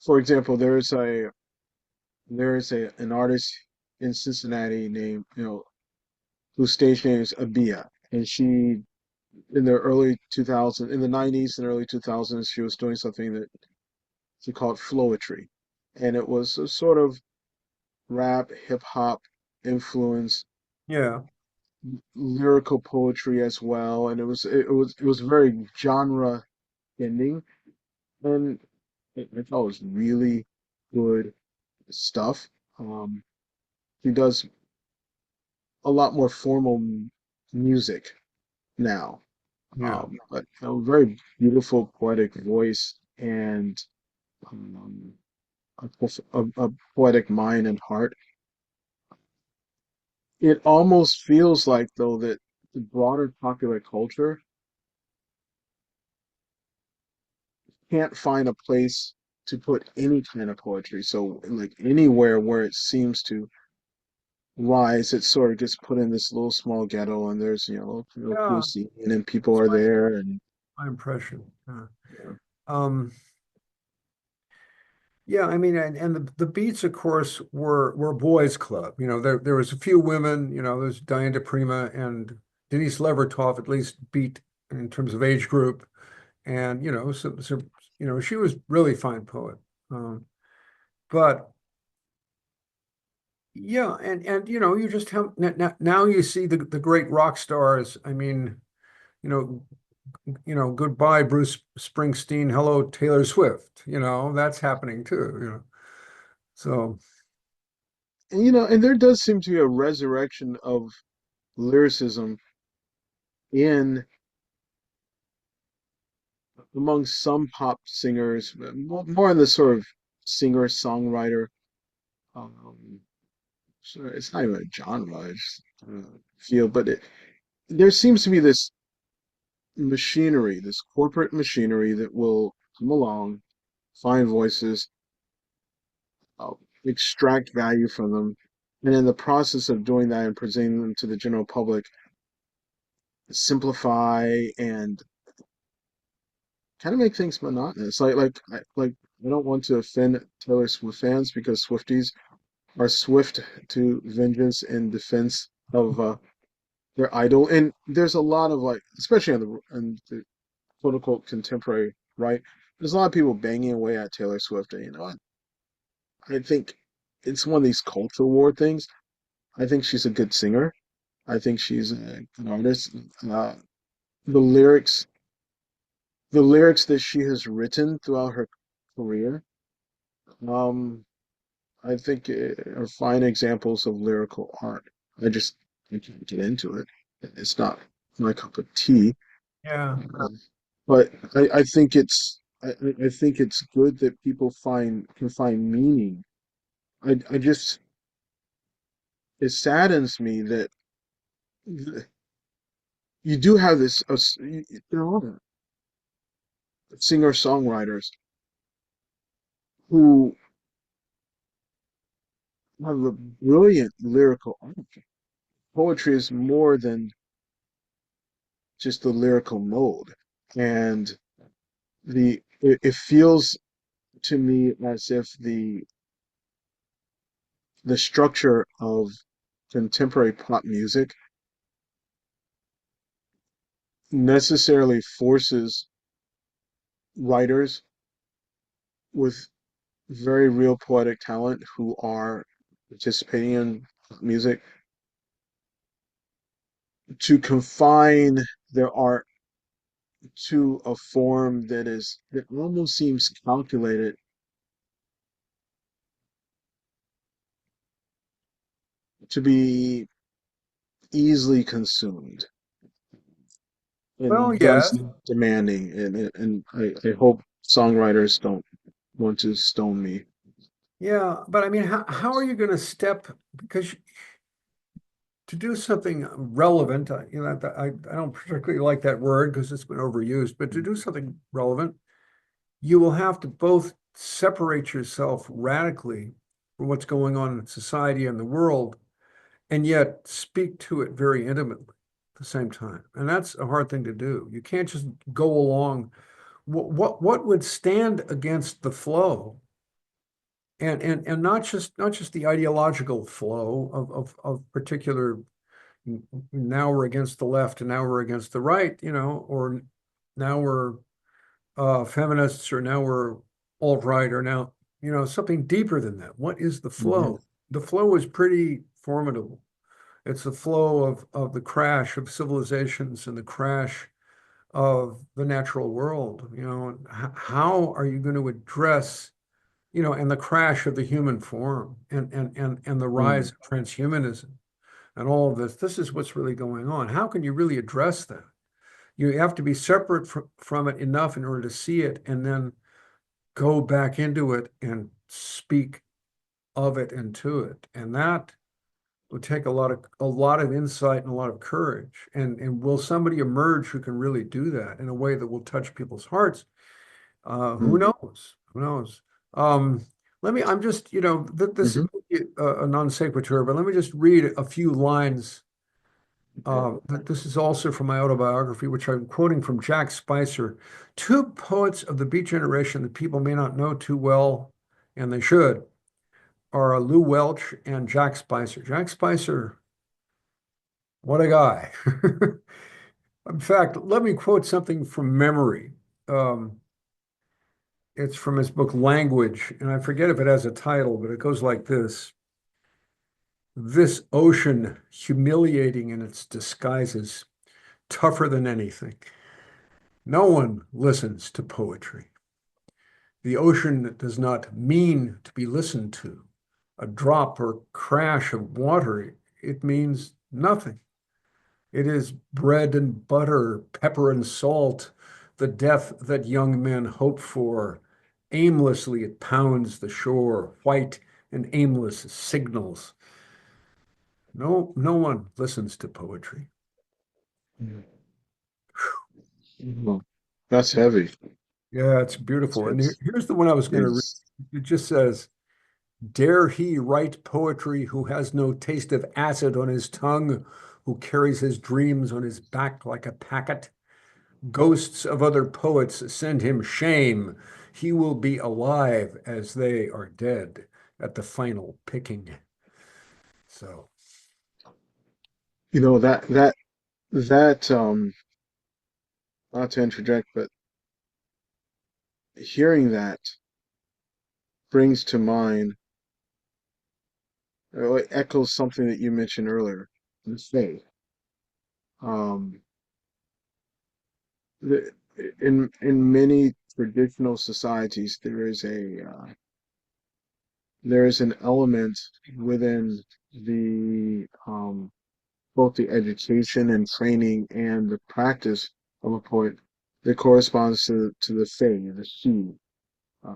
for example, there is an artist in Cincinnati named, whose stage name is Abia, and she in the early 2000s, in the 90s and early 2000s, she was doing something that she called flowetry, and it was a sort of rap, hip hop influence, yeah, lyrical poetry as well, and it was very genre bending, and I thought it was really good stuff. Um, he does a lot more formal music now, yeah, but a very beautiful poetic voice and um, a poetic mind and heart. It almost feels like, though, that the broader popular culture can't find a place to put any kind of poetry. So, like anywhere where it seems to rise, it sort of gets put in this little small ghetto, and there's cool yeah. scene, and people That's are there, and my impression. Yeah. yeah. Um, yeah, I mean, and the Beats, of course, were a boys' club. There was a few women. There's Diane de Prima and Denise Levertov, at least beat in terms of age group, and she was really fine poet. Um, but yeah, and you just have now you see the great rock stars. I mean, you know, goodbye Bruce Springsteen, hello Taylor Swift. That's happening too. So And there does seem to be a resurrection of lyricism in among some pop singers, more in the sort of singer-songwriter. Um, so it's not even a genre, it's feel, but there seems to be this machinery, this corporate machinery that will come along, find voices, uh, extract value from them, and in the process of doing that and presenting them to the general public, simplify and kind of make things monotonous. I don't want to offend Taylor Swift fans because Swifties are swift to vengeance in defense of their idol, and there's a lot of like, especially on the quote unquote contemporary right. There's a lot of people banging away at Taylor Swift, and I think it's one of these cultural war things. I think she's a good singer. I think she's a good artist. Uh, the lyrics, the lyrics that she has written throughout her career, um, I think are fine examples of lyrical art. I can't get into it. It's not my cup of tea. yeah, But I think it's good that people can find meaning. I just it saddens me that you do have this singer songwriters who have a brilliant lyrical art. Poetry is more than just the lyrical mode, and it feels to me as if the structure of contemporary pop music necessarily forces writers with very real poetic talent who are participating in music, to confine their art to a form that almost seems calculated to be easily consumed Well, and thus yes. demanding. And I hope songwriters don't want to stone me. Yeah, but I mean, how are you going to step, because to do something relevant, I don't particularly like that word because it's been overused, but to do something relevant, you will have to both separate yourself radically from what's going on in society and the world, and yet speak to it very intimately at the same time. And that's a hard thing to do. You can't just go along. What would stand against the flow, and not just the ideological flow of particular, now we're against the left and now we're against the right, or now we're feminists, or now we're alt-right, or now, something deeper than that. What is the Mhm. flow? The flow is pretty formidable. It's the flow of the crash of civilizations and the crash of the natural world. How are you going to address, and the crash of the human form, and the rise Mm. of transhumanism and all of this? This is what's really going on. How can you really address that? You have to be separate from it enough in order to see it, and then go back into it and speak of it and to it. And that would take a lot of insight and a lot of courage. And will somebody emerge who can really do that in a way that will touch people's hearts? Who Mm. knows? Who knows? Um, I'm just, this is Mhm. a non sequitur, but let me just read a few lines. This is also from my autobiography, which I'm quoting from Jack Spicer. Two poets of the Beat generation that people may not know too well, and they should, are Lew Welch and Jack Spicer. Jack Spicer, what a guy. In fact, let me quote something from memory. Um, it's from his book Language, and I forget if it has a title, but it goes like this: This ocean, humiliating in its disguises, tougher than anything. No one listens to poetry. The ocean does not mean to be listened to. A drop or crash of water, it means nothing. It is bread and butter, pepper and salt, the death that young men hope for. Aimlessly it pounds the shore, white and aimless signals. No one listens to poetry. Mhm. That's heavy. Yeah, it's beautiful. And It's here's the one I was going to read. it's It just says, dare he write poetry who has no taste of acid on his tongue, who carries his dreams on his back like a packet? Ghosts of other poets send him shame. He will be alive as they are dead at the final picking. So, that not to interject, but hearing that brings to mind, or it echoes something that you mentioned earlier, the faith. Um, the, in many traditional societies, there is an element within the both the education and training and the practice of a poet that corresponds to the faith, the she,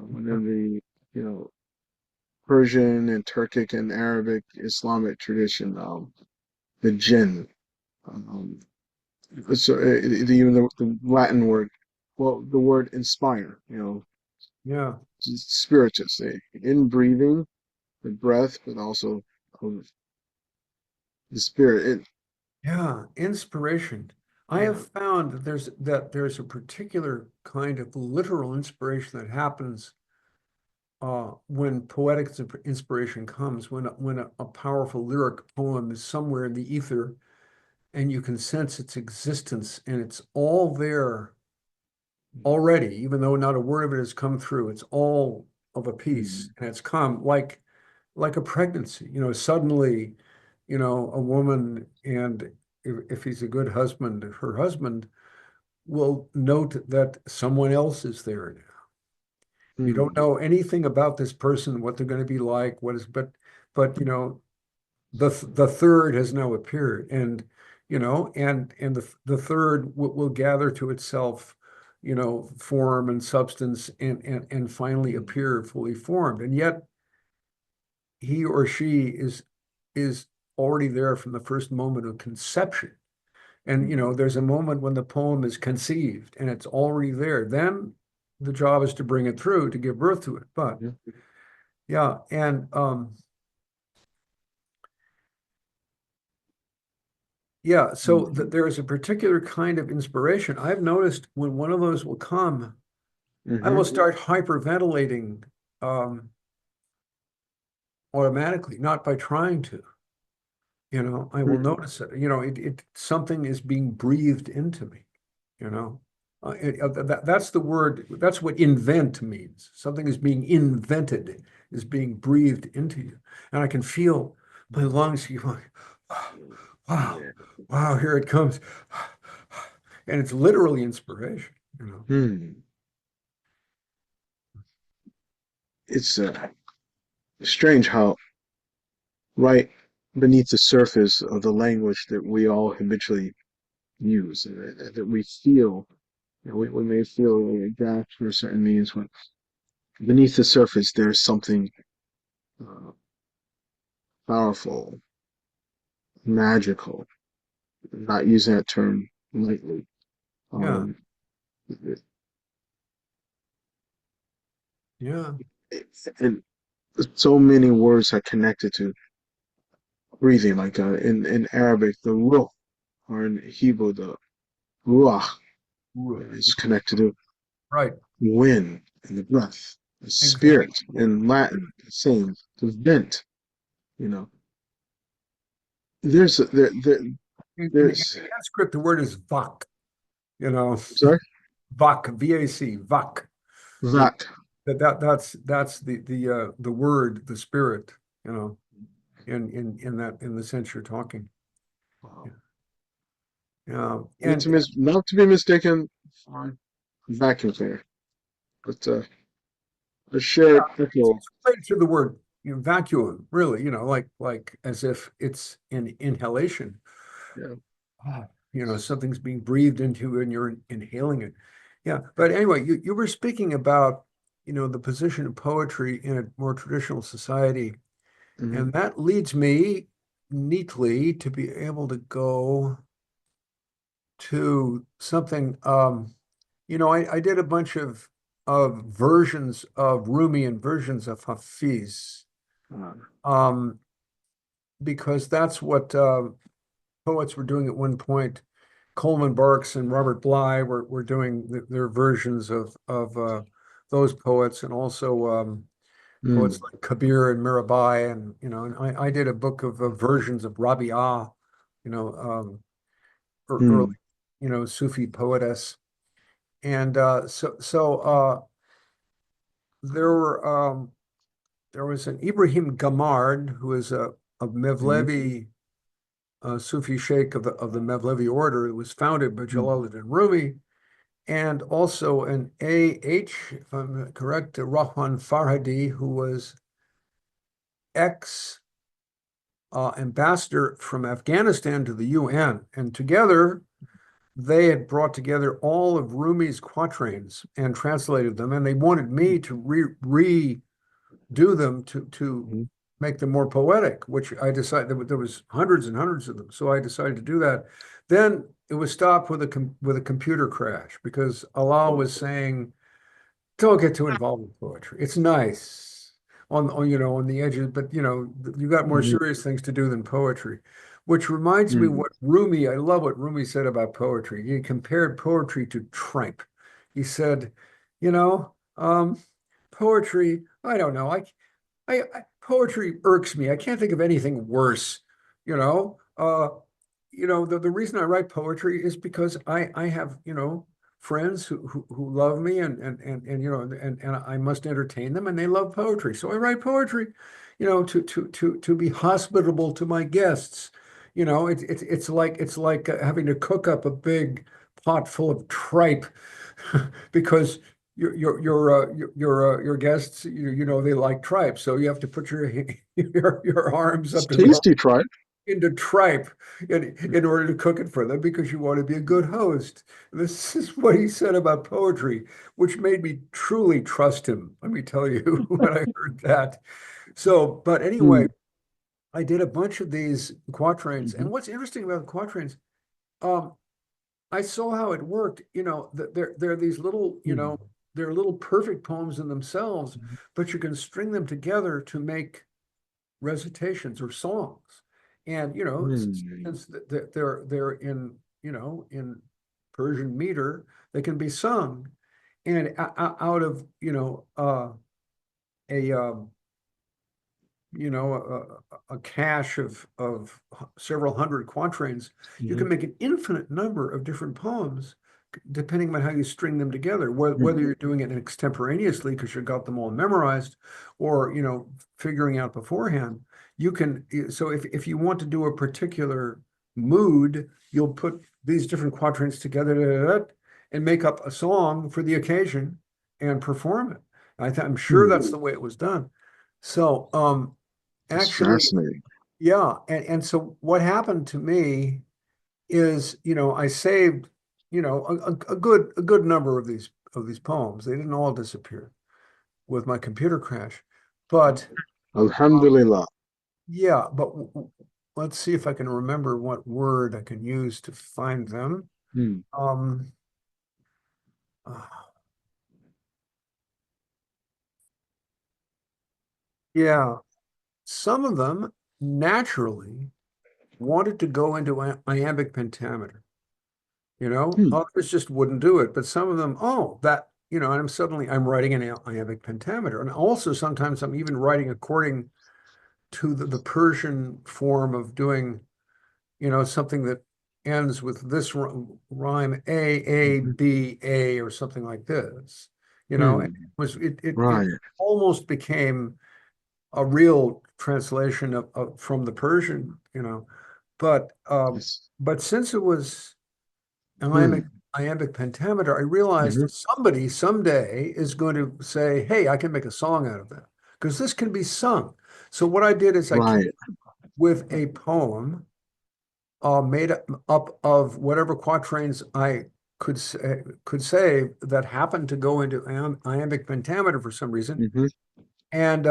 within the you know Persian and Turkic and Arabic Islamic tradition, the jinn. Um, even the Latin word, well, the word inspire, yeah, spiritus, in breathing, the breath, but also of the spirit. yeah, inspiration. I Yeah. have found that there's a particular kind of literal inspiration that happens when poetic inspiration comes, when a powerful lyric poem is somewhere in the ether, and you can sense its existence, and it's all there already, even though not a word of it has come through. It's all of a piece, Mm. and it's come like a pregnancy. Suddenly, a woman, and if he's a good husband, her husband will note that someone else is there now. You don't Hmm. know anything about this person, what they're going to be like, but the third has now appeared, and the third will gather to itself, form and substance, and finally appear fully formed. And yet he or she is already there from the first moment of conception. And there's a moment when the poem is conceived and it's already there. Then the job is to bring it through, to give birth to it. But Yeah. yeah, and yeah, so there is a particular kind of inspiration. I've noticed when one of those will come, I will Hmm. start hyperventilating um, automatically, not by trying to. I will Hmm. notice it. Something is being breathed into me. You know, that's the word. That's what invent means. Something is being invented, is being breathed into you, and I can feel my lungs going, wow, Yeah. wow, here it comes, and it's literally inspiration. Hmm. It's strange how right beneath the surface of the language that we all habitually use, that we feel, we may feel a grasp for certain means, but beneath the surface there's something uh, powerful, magical. Not using that term lightly. Yeah, Um, it- yeah, and so many words are connected to breathing, like in Arabic, the ruh, or in Hebrew, the ruach is connected to right, wind and the breath. The exactly. spirit in Latin, the same, the vent. You know, there's In there's Sanskrit, the word is vak. You know, sorry, vak, V-A-C, vak. The that. that's the word, the spirit. You know, in the sense you're talking. Wow. Yeah, Not and not to be mistaken for vacuum cleaner, but a yeah, shared echo. it's related to the word, vacuum, really, like as if it's an inhalation. Yeah. Ah, something's being breathed into and you're inhaling it. Yeah, but anyway, you were speaking about, the position of poetry in a more traditional society, Hmm. and that leads me neatly to be able to go to something. I did a bunch of versions of Rumi and versions of Hafiz, um, because that's what poets were doing at one point. Coleman Barks and Robert Bly were doing their versions of those poets, and also poets Mm. like Kabir and Mirabai, and I did a book of versions of Rabia, you know, early, Mm. Sufi poetess, and there were there was an Ibrahim Gamard who is a Hmm. Mevlevi Sufi sheikh of the Mevlevi order. It was founded by Mm. Jalaluddin Rumi, and also an A.H., if I'm correct, Rahman Farhadi, who was ex ambassador from Afghanistan to the UN. And together, they had brought together all of Rumi's quatrains and translated them. And they wanted me to redo them to Mm. make them more poetic, which I decided there was hundreds and hundreds of them. So I decided to do that. Then it was stopped with a computer crash because Allah was saying, don't get too involved with poetry. It's nice on the edges, but you got more Mhm. serious things to do than poetry. Which reminds me Mm. what Rumi, I love what Rumi said about poetry. He compared poetry to tripe. He said, you know, poetry, I don't know. Poetry irks me. I can't think of anything worse. You know, the reason I write poetry is because I have, friends who love me and you know and I must entertain them and they love poetry. So I write poetry, you know, to be hospitable to my guests. You know, it's like having to cook up a big pot full of tripe because your guests you know they like tripe, so you have to put your arms It's up in the tasty, try it. into tripe in order to cook it for them because you want to be a good host. This is what he said about poetry, which made me truly trust him. Let me tell you when I heard that. So, but anyway, Mm, I did a bunch of these quatrains, and mhm, what's interesting about the quatrains, um, I saw how it worked. You know, they're these little, you know, mm, they're little perfect poems in themselves, mhm, but you can string them together to make recitations or songs. And, you know, mm, since they're in, you know, in Persian meter, they can be sung. And out of, you know, a you know, a cache of several hundred quatrains, you mhm, can make an infinite number of different poems depending on how you string them together, whether mm, you're doing it extemporaneously because you got them all memorized, or you know, figuring out beforehand. You can so if you want to do a particular mood, you'll put these different quatrains together and make up a song for the occasion and perform it. I'm sure mm. that's the way it was done. So It's actually, fascinating. yeah, and so what happened to me is, you know, I saved, you know, a good number of these poems. They didn't all disappear with my computer crash, but Alhamdulillah. yeah, but let's see if I can remember what word I can use to find them. Mm, Um, uh, yeah, some of them naturally wanted to go into iambic pentameter. You know, mm, others just wouldn't do it. But some of them, oh, that, you know, and I'm writing an iambic pentameter. And also sometimes I'm even writing according to the Persian form of doing, you know, something that ends with this rhyme mhm, B, A, or something like this. You know, and mm. it Right. almost became a real translation from the Persian, you know. But Yes. but since it was iambic Mm, iambic pentameter, I realized mhm, that somebody someday is going to say, "Hey, I can make a song out of that because this can be sung." So what I did is I came right. with a poem made up of whatever quatrains I could say that happened to go into iambic pentameter for some reason, Mhm, and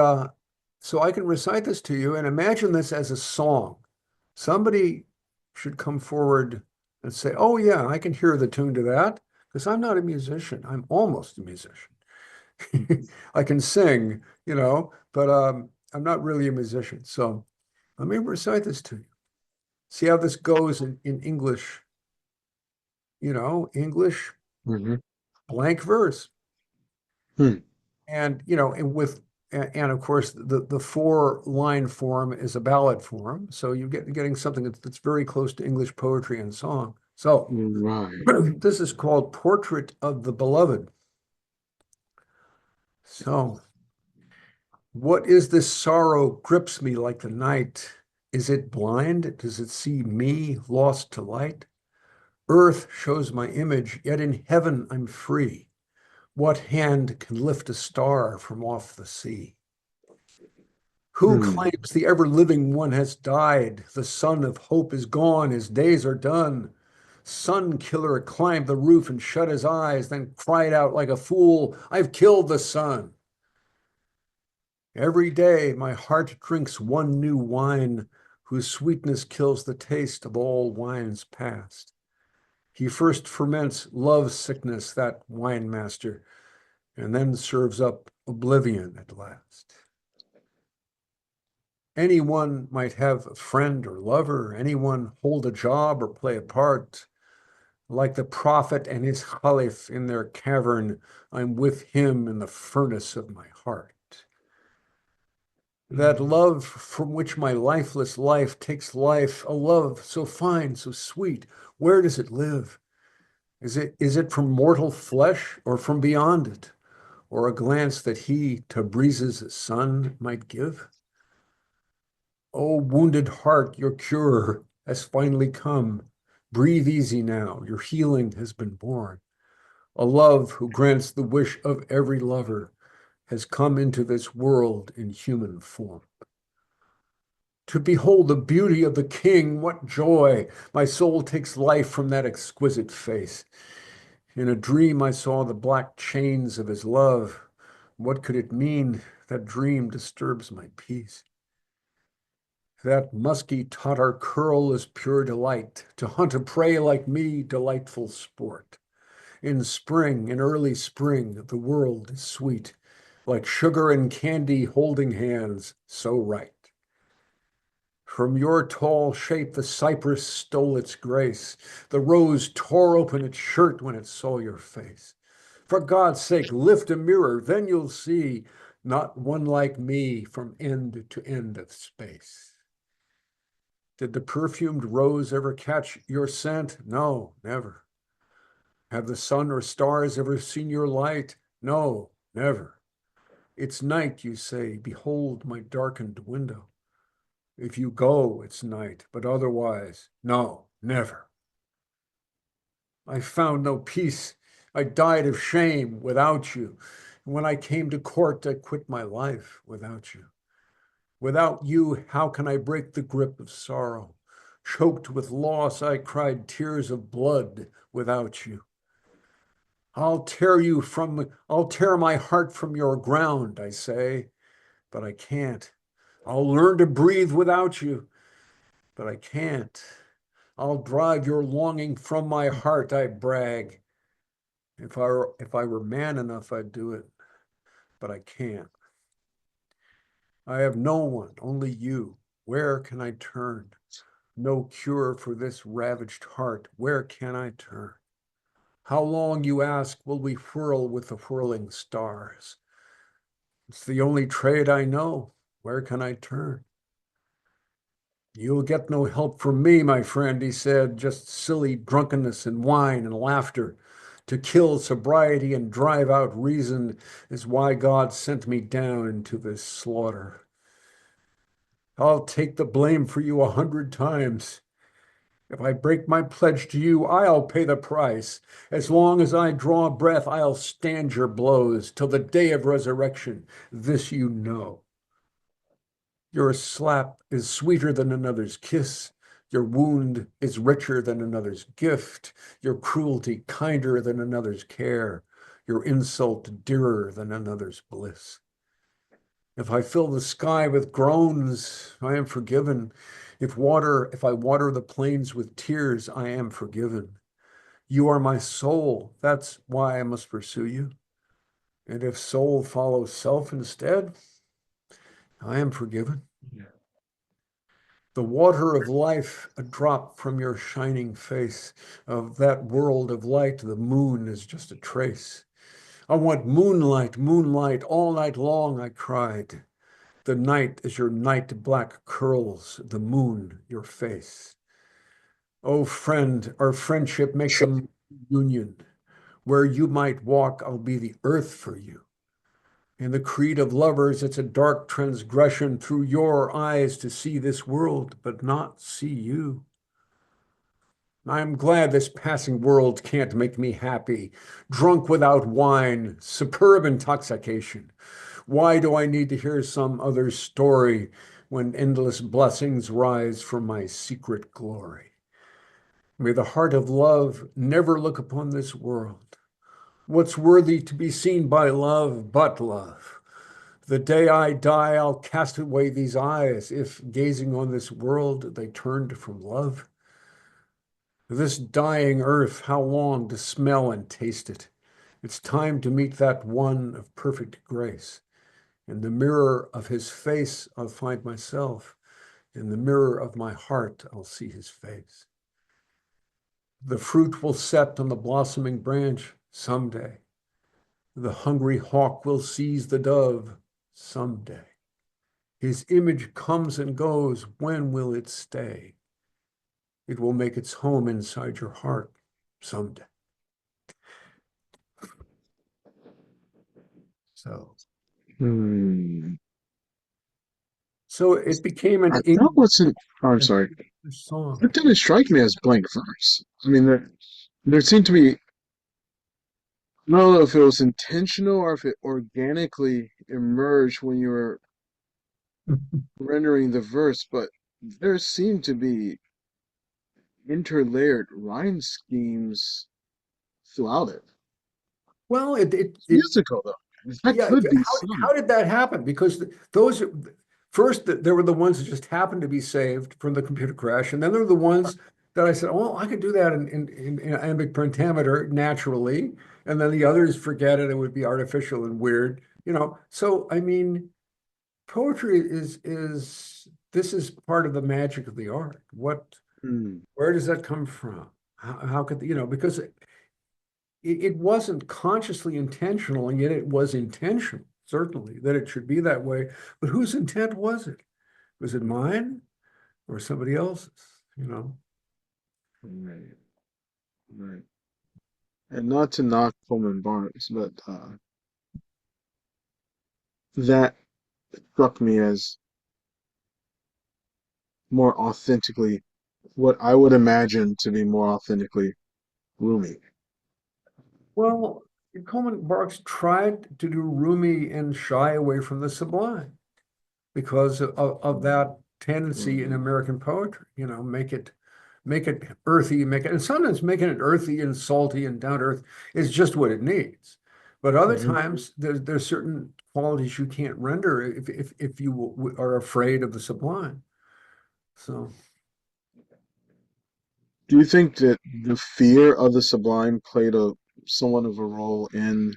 so I can recite this to you and imagine this as a song. Somebody should come forward and say, "Oh, yeah, I can hear the tune to that," because I'm not a musician. I'm almost a musician. I can sing, you know, but I'm not really a musician. So let me recite this to you. See how this goes in English, you know, English mhm, blank verse. mm, And, you know, and of course, the four line form is a ballad form. So you get getting something that's very close to English poetry and song. So right. this is called Portrait of the Beloved. So, what is this sorrow grips me like the night? Is it blind? Does it see me lost to light? Earth shows my image, yet in heaven I'm free. What hand can lift a star from off the sea? Who Mm, claims the ever living one has died? The sun of hope is gone, his days are done. Sun killer climbed the roof and shut his eyes, then cried out like a fool, I've killed the sun. Every day my heart drinks one new wine, whose sweetness kills the taste of all wines past. He first ferments love sickness, that wine master, and then serves up oblivion at last. Anyone might have a friend or lover, anyone hold a job or play a part. Like the prophet and his caliph in their cavern, I'm with him in the furnace of my heart. That love from which my lifeless life takes life, a love so fine, so sweet, where does it live? Is it from mortal flesh or from beyond it, or a glance that he, Tabriz's son, might give? Oh, wounded heart, your cure has finally come. Breathe easy now, your healing has been born. A love who grants the wish of every lover has come into this world in human form. To behold the beauty of the king, what joy! My soul takes life from that exquisite face. In a dream, I saw the black chains of his love. What could it mean? That dream disturbs my peace. That musky Tatar curl is pure delight. To hunt a prey like me, delightful sport. In spring, in early spring, the world is sweet, like sugar and candy holding hands, so right. From your tall shape, the cypress stole its grace. The rose tore open its shirt when it saw your face. For God's sake, lift a mirror, then you'll see not one like me from end to end of space. Did the perfumed rose ever catch your scent? No, never. Have the sun or stars ever seen your light? No, never. It's night, you say, behold my darkened window. If you go, it's night, but otherwise, no, never. I found no peace. I died of shame without you. When I came to court, I quit my life without you. Without you, how can I break the grip of sorrow? Choked with loss, I cried tears of blood without you. I'll tear my heart from your ground, I say, but I can't. I'll learn to breathe without you, but I can't. I'll drive your longing from my heart, I brag. If I were man enough, I'd do it, but I can't. I have no one, only you. Where can I turn? No cure for this ravaged heart. Where can I turn? How long, you ask, will we whirl with the whirling stars? It's the only trade I know. Where can I turn? You'll get no help from me, my friend, he said, just silly drunkenness and wine and laughter. To kill sobriety and drive out reason is why God sent me down into this slaughter. I'll take the blame for you 100 times. If I break my pledge to you, I'll pay the price. As long as I draw breath, I'll stand your blows till the day of resurrection. This you know. Your slap is sweeter than another's kiss. Your wound is richer than another's gift. Your cruelty kinder than another's care. Your insult dearer than another's bliss. If I fill the sky with groans, I am forgiven. If I water the plains with tears, I am forgiven. You are my soul. That's why I must pursue you. And if soul follows self instead, I am forgiven. The water of life, a drop from your shining face. Of that world of light, the moon is just a trace. I want moonlight, moonlight, all night long, I cried. The night is your night black curls, the moon your face. Oh, friend, our friendship makes a union. Where you might walk, I'll be the earth for you. In the creed of lovers, it's a dark transgression through your eyes to see this world, but not see you. I am glad this passing world can't make me happy. Drunk without wine, superb intoxication. Why do I need to hear some other story when endless blessings rise from my secret glory? May the heart of love never look upon this world. What's worthy to be seen by love but love? The day I die, I'll cast away these eyes, if gazing on this world they turned from love. This dying earth, how long to smell and taste it? It's time to meet that one of perfect grace. In the mirror of his face, I'll find myself. In the mirror of my heart, I'll see his face. The fruit will set on the blossoming branch someday. The hungry hawk will seize the dove someday. His image comes and goes. When will it stay? It will make its home inside your heart someday. So, Hmm. so it became an That English, wasn't. Oh, I'm an sorry. English song. That didn't strike me as blank verse. I mean, there seemed to be. I don't know if it was intentional or if it organically emerged when you were rendering the verse, but there seemed to be interlayered rhyme schemes throughout it. Well, It's musical though. That yeah, could be how sung. did that happen? Because those first there were the ones that just happened to be saved from the computer crash, and then there were the ones that I said, "Oh, I could do that in iambic pentameter naturally," and then the others forget it; it would be artificial and weird, you know. So I mean, poetry is this is part of the magic of the art. Hmm. Where does that come from? How could you know? Because it wasn't consciously intentional, and yet it was intentional, certainly, that it should be that way. But whose intent was it? Was it mine or somebody else's? You know? Right, right. And not to knock Pullman Barnes, but that struck me as more authentically what I would imagine to be more authentically Rumi. Well, Coleman Barks tried to do roomy and shy away from the sublime because of that tendency in Mm-hmm. American poetry, you know, make it earthy, make it, and sometimes making it earthy and salty and down to earth is just what it needs. But other times there's certain qualities you can't render if you are afraid of the sublime. So, Do you think that the fear of the sublime played a somewhat of a role in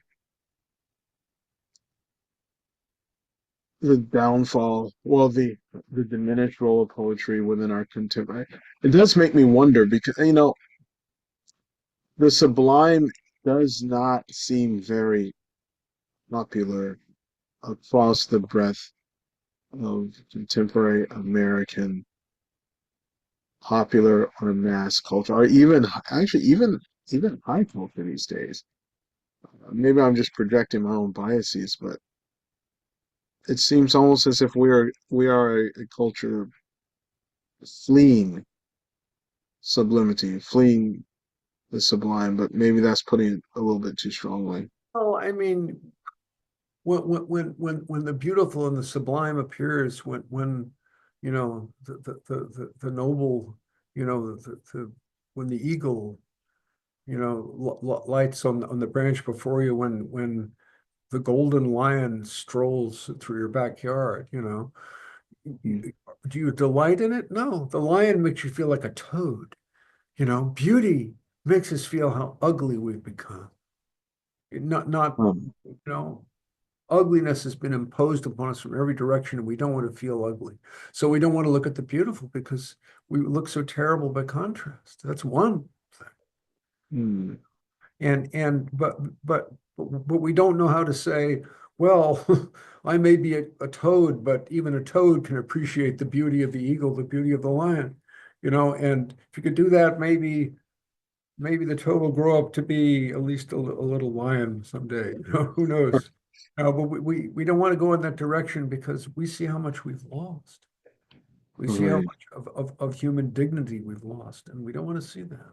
the downfall, well, the diminished role of poetry within our contemporary? It does make me wonder because the sublime does not seem very popular across the breadth of contemporary American popular or mass culture, or even actually even high culture these days. Maybe I'm just projecting my own biases, but it seems almost as if we are a culture fleeing sublimity, fleeing the sublime, but maybe that's putting it a little bit too strongly. well, I mean, when the beautiful and the sublime appears, when you know the noble, you know when the eagle, you know, lights on the branch before you, when the golden lion strolls through your backyard, you know, Mm. do you delight in it? No, the lion makes you feel like a toad. You know, beauty makes us feel how ugly we've become. Not, Um, you know, ugliness has been imposed upon us from every direction, and we don't want to feel ugly. So we don't want to look at the beautiful because we look so terrible by contrast. That's one thing. mm, And but we don't know how to say, well, I may be a toad, but even a toad can appreciate the beauty of the eagle, the beauty of the lion, you know. And if you could do that, maybe the toad will grow up to be at least a little lion someday. You know, who knows? But we don't want to go in that direction because we see how much we've lost. We see how right. much of human dignity we've lost, and we don't want to see that.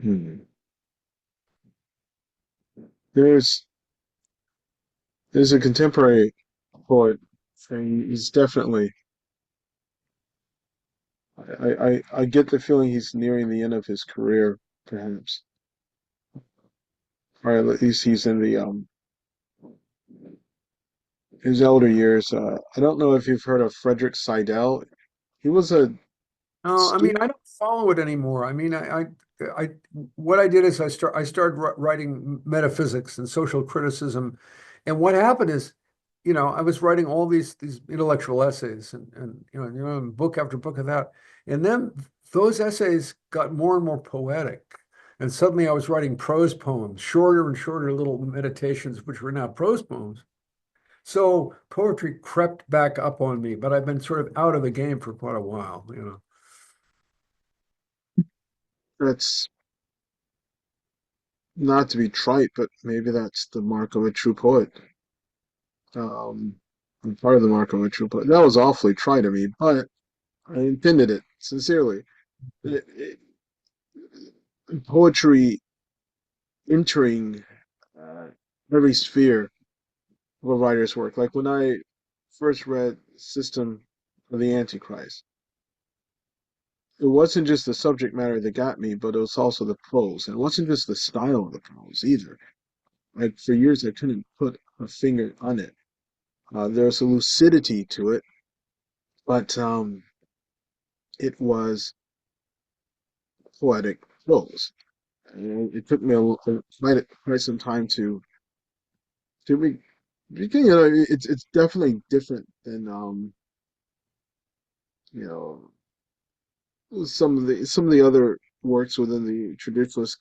Mm. There's there's a contemporary poet, and he's definitely. I get the feeling he's nearing the end of his career, perhaps, or at least he's in the his elder years. I don't know if you've heard of Frederick Seidel. He was a I mean, I student. don't follow it anymore. I mean, I what I did is I started writing metaphysics and social criticism, and what happened is, you know, I was writing all these intellectual essays book after book of that, and then those essays got more and more poetic, and suddenly I was writing prose poems, shorter and shorter little meditations, which were now prose poems. So poetry crept back up on me, but I've been sort of out of the game for quite a while, you know. That's not to be trite, but maybe that's the mark of a true poet. um, and part of the mark of a true poet. That was awfully trite of me, but I intended it sincerely. It, poetry entering uh, every sphere of a writer's work. Like when I first read System of the Antichrist, it wasn't just the subject matter that got me, but it was also the prose. And it wasn't just the style of the prose either. Like for years, I couldn't put a finger on it. There's a lucidity to it, but it was poetic prose. And it took me quite some time to be, it's definitely different than you know, some of the other works within the traditionalist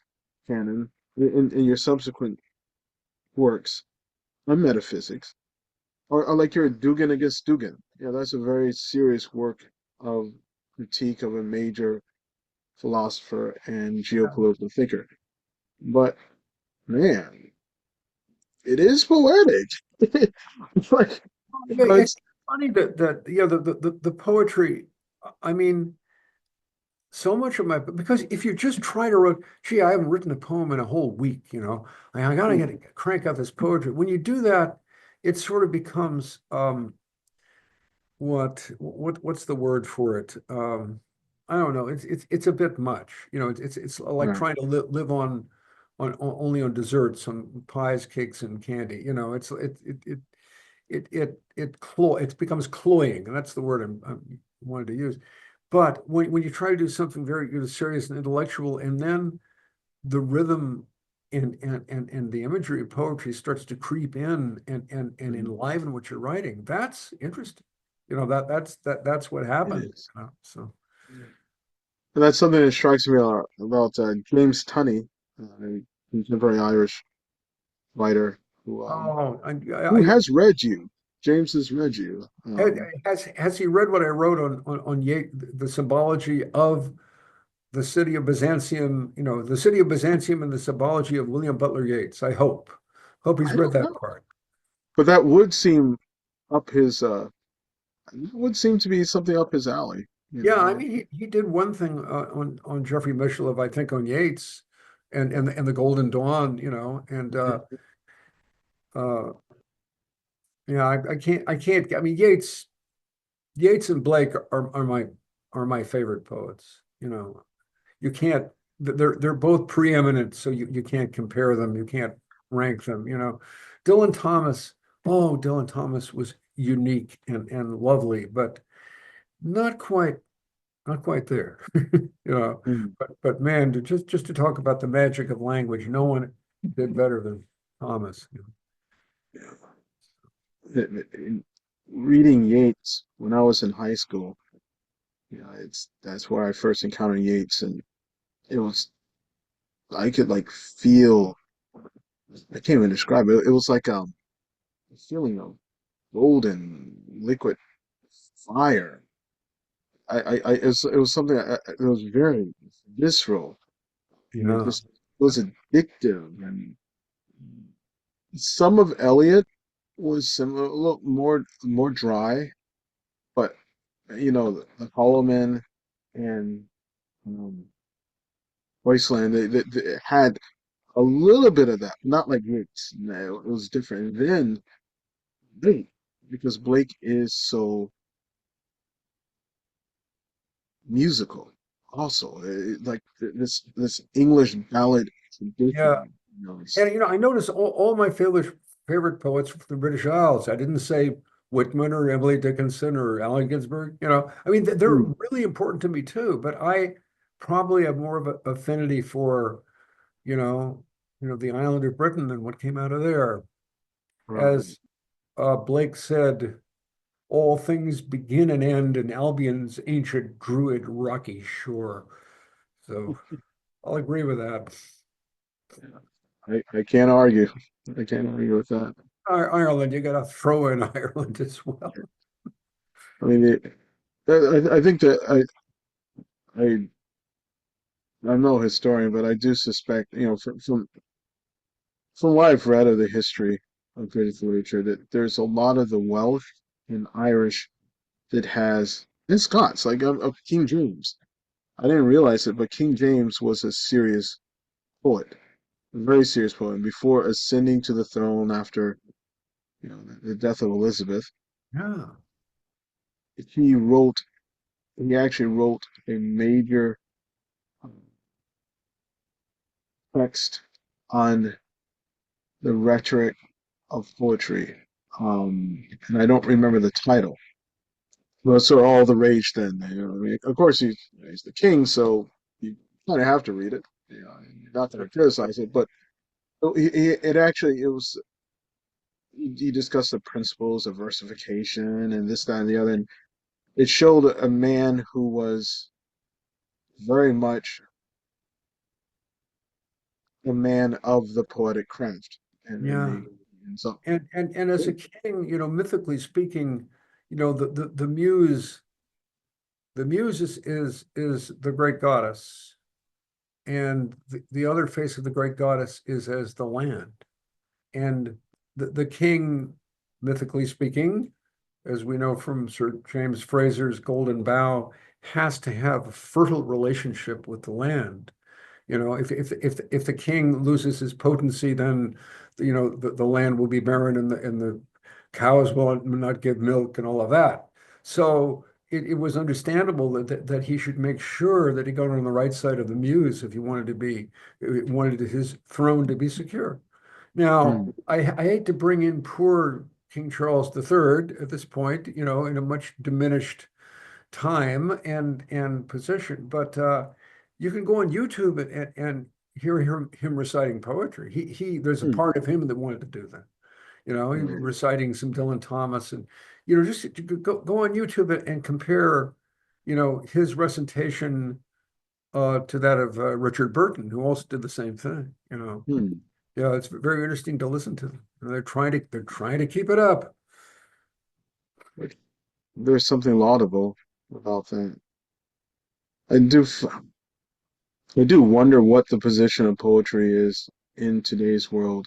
canon in your subsequent works on metaphysics, or like your Dugan against Dugan. Yeah, that's a very serious work of critique of a major philosopher and geopolitical thinker. But man, it is poetic. It's like, Yeah, it's it's funny that yeah, the poetry. I mean, so much of my because if you just try to write, gee, I haven't written a poem in a whole week, I gotta mm, get crank out this poetry. When you do that, it sort of becomes what's the word for it? I don't know. It's a bit much. It's like right. trying to live only on desserts, on pies, cakes, and candy. It becomes cloying, and that's the word I wanted to use. But when you try to do something very serious and intellectual, and then the rhythm and the imagery of poetry starts to creep in and Mhm. enliven what you're writing, that's interesting. That's what It happens. is. So And that's something that strikes me about James Tunney, a contemporary Irish writer oh, who has read you. James has read you. has he read what I wrote on the symbology of the city of Byzantium, the city of Byzantium and the symbology of William Butler Yeats? I hope he's I read don't that know, part. but that would seem up his. Would seem to be something up his alley. You Yeah, I know. mean, he did one thing on Jeffrey Mishlove, I think, on Yeats and the Golden Dawn, and uh, yeah, I can't. I mean, Yeats and Blake are my favorite poets. You can't. They're both preeminent, so you can't compare them. You can't rank them. Dylan Thomas. Oh, Dylan Thomas was unique and lovely, but not quite not quite there. Mm. But man, just to talk about the magic of language, no one did better than Thomas. Reading Yeats when I was in high school, it's that's where I first encountered Yeats, and it was I could like feel. I can't even describe it. It was like a feeling of golden liquid fire. It was something. It was very visceral, and it Yeah, just was addictive. And some of Eliot was similar, a little more dry, but the Hollow Men and um, Wasteland, they had a little bit of that, not like Roots. No, it was different. And then Blake, because Blake is so musical, also like this English ballad yeah. tradition. And I noticed all my favorite poets from the British Isles. I didn't say Whitman or Emily Dickinson or Allen Ginsberg. I mean, they're Hmm, really important to me too. But I probably have more of an affinity for you know the island of Britain and what came out of there. right. As Blake said, all things begin and end in Albion's ancient Druid rocky shore. So I'll agree with that. Yeah. I can't argue. I can't argue with that. Ireland, you got to throw in Ireland as well. I mean, I think that I I'm no historian, but I do suspect, from what I've read of the history. of British literature that there's a lot of the Welsh and Irish that has, and Scots, like of King James. I didn't realize it, but King James was a serious poet, a very serious poet. Before ascending to the throne after, the death of Elizabeth, Yeah. he wrote, he actually wrote a major um, text on the rhetoric of poetry. And I don't remember the title. Well, so all the rage then. I mean, of course, he's the king, so you kind of have to read it. You're not going to criticize it, but it actually it was he discussed the principles of versification and this, that, and the other, and it showed a man who was very much a man of the poetic craft, Yeah. and so. And as a king, mythically speaking, the muse is the great goddess, and the other face of the great goddess is as the land. And the king, mythically speaking, as we know from Sir James Fraser's Golden Bough, has to have a fertile relationship with the land. If the king loses his potency, then the land will be barren and the cows will not give milk and all of that. So it was understandable that he should make sure that he got on the right side of the muse if he wanted his throne to be secure. Now, Hmm. I hate to bring in poor King Charles III at this point, in a much diminished time and position. But you can go on YouTube and hear him reciting poetry. He there's a Hmm. part of him that wanted to do that. He was Right. reciting some Dylan Thomas and just to go on YouTube and compare, his recitation to that of Richard Burton, who also did the same thing. Hmm. Yeah, it's very interesting to listen to them. They're trying to keep it up. Like, there's something laudable about that. I do, I do wonder what the position of poetry is in today's world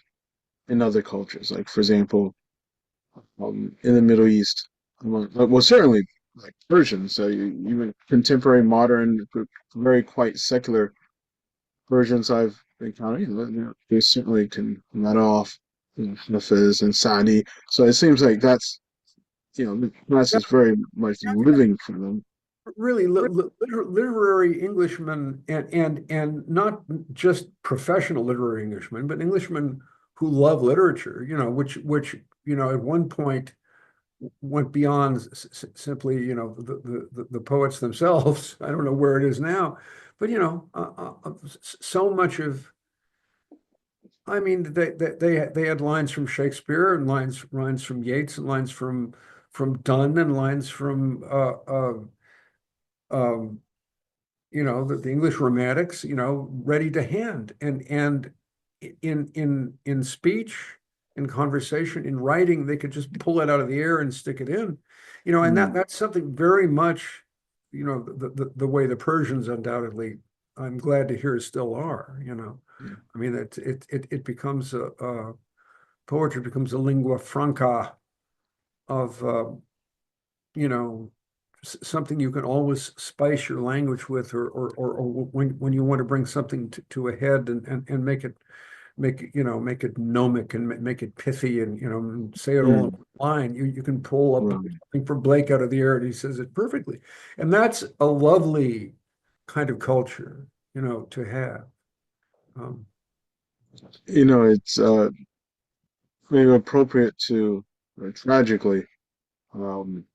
in other cultures. Like, for example, in the Middle East, well, certainly like Persians, so even contemporary, modern, very quite secular Persians I've encountered, they certainly can let off, Hafiz and Sadi. So it seems like that's, the class is very much living for them. Really, literary Englishmen and not just professional literary Englishmen, but Englishmen who love literature, which at one point went beyond simply the poets themselves. I don't know where it is now, but so much of, I mean, they had lines from Shakespeare and lines from Yeats and lines from Donne and lines from um, the English romantics, ready to hand. And in speech, in conversation, in writing, they could just pull it out of the air and stick it in. And Hmm. that's something very much, the way the Persians undoubtedly, I'm glad to hear, still are. Yeah. I mean, it becomes poetry becomes a lingua franca of you know, something you can always spice your language with, or when you want to bring something to a head and make it gnomic and make it pithy and say it all in Hmm. one line. You can pull up Right. something from Blake out of the air and he says it perfectly, and that's a lovely kind of culture, to have. Um, It's maybe appropriate to, tragically, um,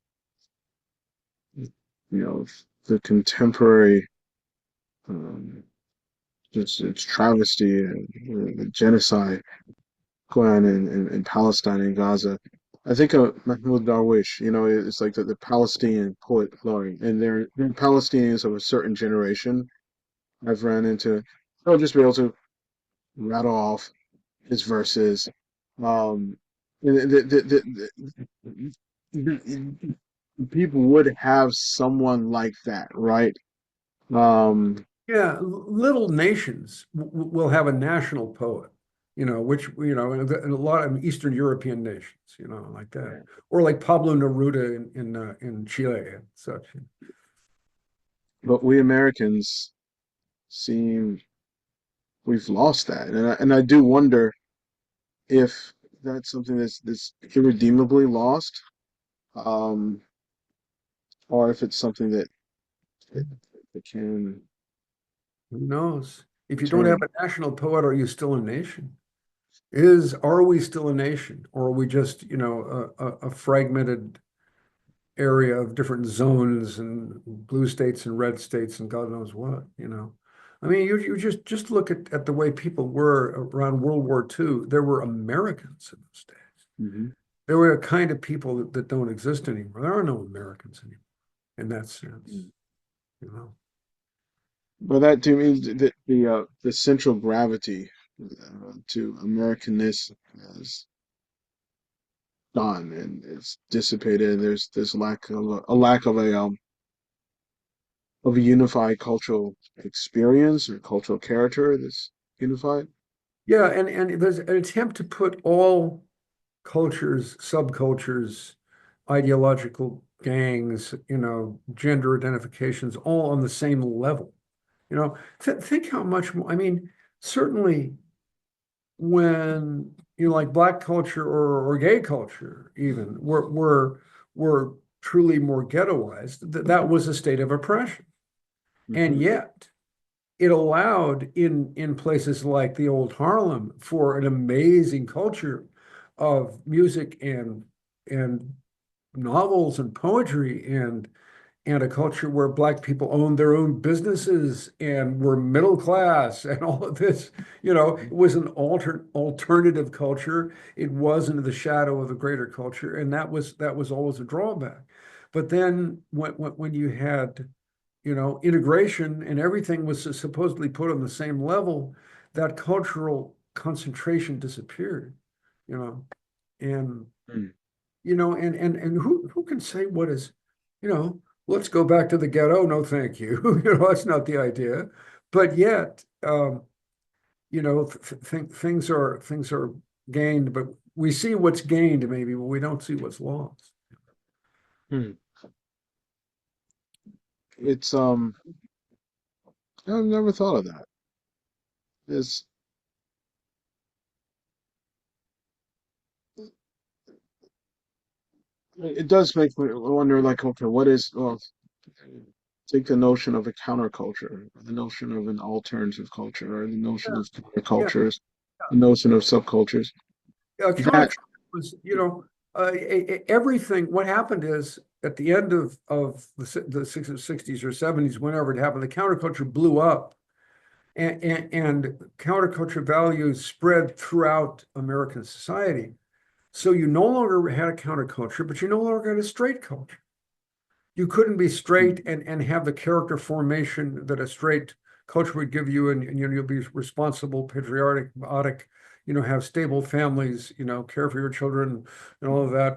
you know, the contemporary, um, just its travesty and, the genocide going on in Palestine and Gaza. I think of Mahmoud Darwish, it's like the Palestinian poet laureate, and they're Palestinians of a certain generation. I've ran into, I'll just be able to rattle off his verses. Um, people would have someone like that, right? Um, yeah, little nations will have a national poet. which, and a lot of Eastern European nations, like that, or like Pablo Neruda in Chile and such. But we Americans seem we've lost that, and I do wonder if that's something that's irredeemably lost, um, or if it's something that, that can Who knows? If you don't have return. a national poet, are you still a nation? Are we still a nation, or are we just, a fragmented area of different zones and blue states and red states and God knows what? I mean, you just look at the way people were around World War II. There were Americans in those days. Hmm. There were a kind of people that don't exist anymore. There are no Americans anymore in that sense, you know. But that to me, the central gravity to Americanness has gone and it's dissipated. And there's this lack of a lack of a unified cultural experience or cultural character that's unified. Yeah, and there's an attempt to put all cultures, subcultures, ideological gangs, gender identifications all on the same level. Think how much more, I mean, certainly when like black culture or gay culture even were truly more ghettoized, that was a state of oppression. And Hmm. yet it allowed in places like the old Harlem for an amazing culture of music and novels and poetry and a culture where Black people owned their own businesses and were middle class and all of this. It was an alternative culture. It was into the shadow of the greater culture, and that was always a drawback. But then when you had, integration and everything was supposedly put on the same level, that cultural concentration disappeared, you know, and Mm. and who can say what is, you know, let's go back to the ghetto. No, thank you. That's not the idea. But yet, things are gained, but we see what's gained maybe, but we don't see what's lost. Hmm. It's I've never thought of that. It's it does make me wonder, like, okay, what is, well, take the notion of a counterculture, or the notion of an alternative culture, or the notion of Yeah, countercultures, the notion of subcultures. That counterculture was, everything. What happened is at the end of the 60s or 70s, whenever it happened, the counterculture blew up, and counterculture values spread throughout American society. So you no longer had a counterculture, but you no longer had a straight culture. You couldn't be straight and have the character formation that a straight culture would give you, and you'll be responsible, patriotic, have stable families, care for your children and all of that.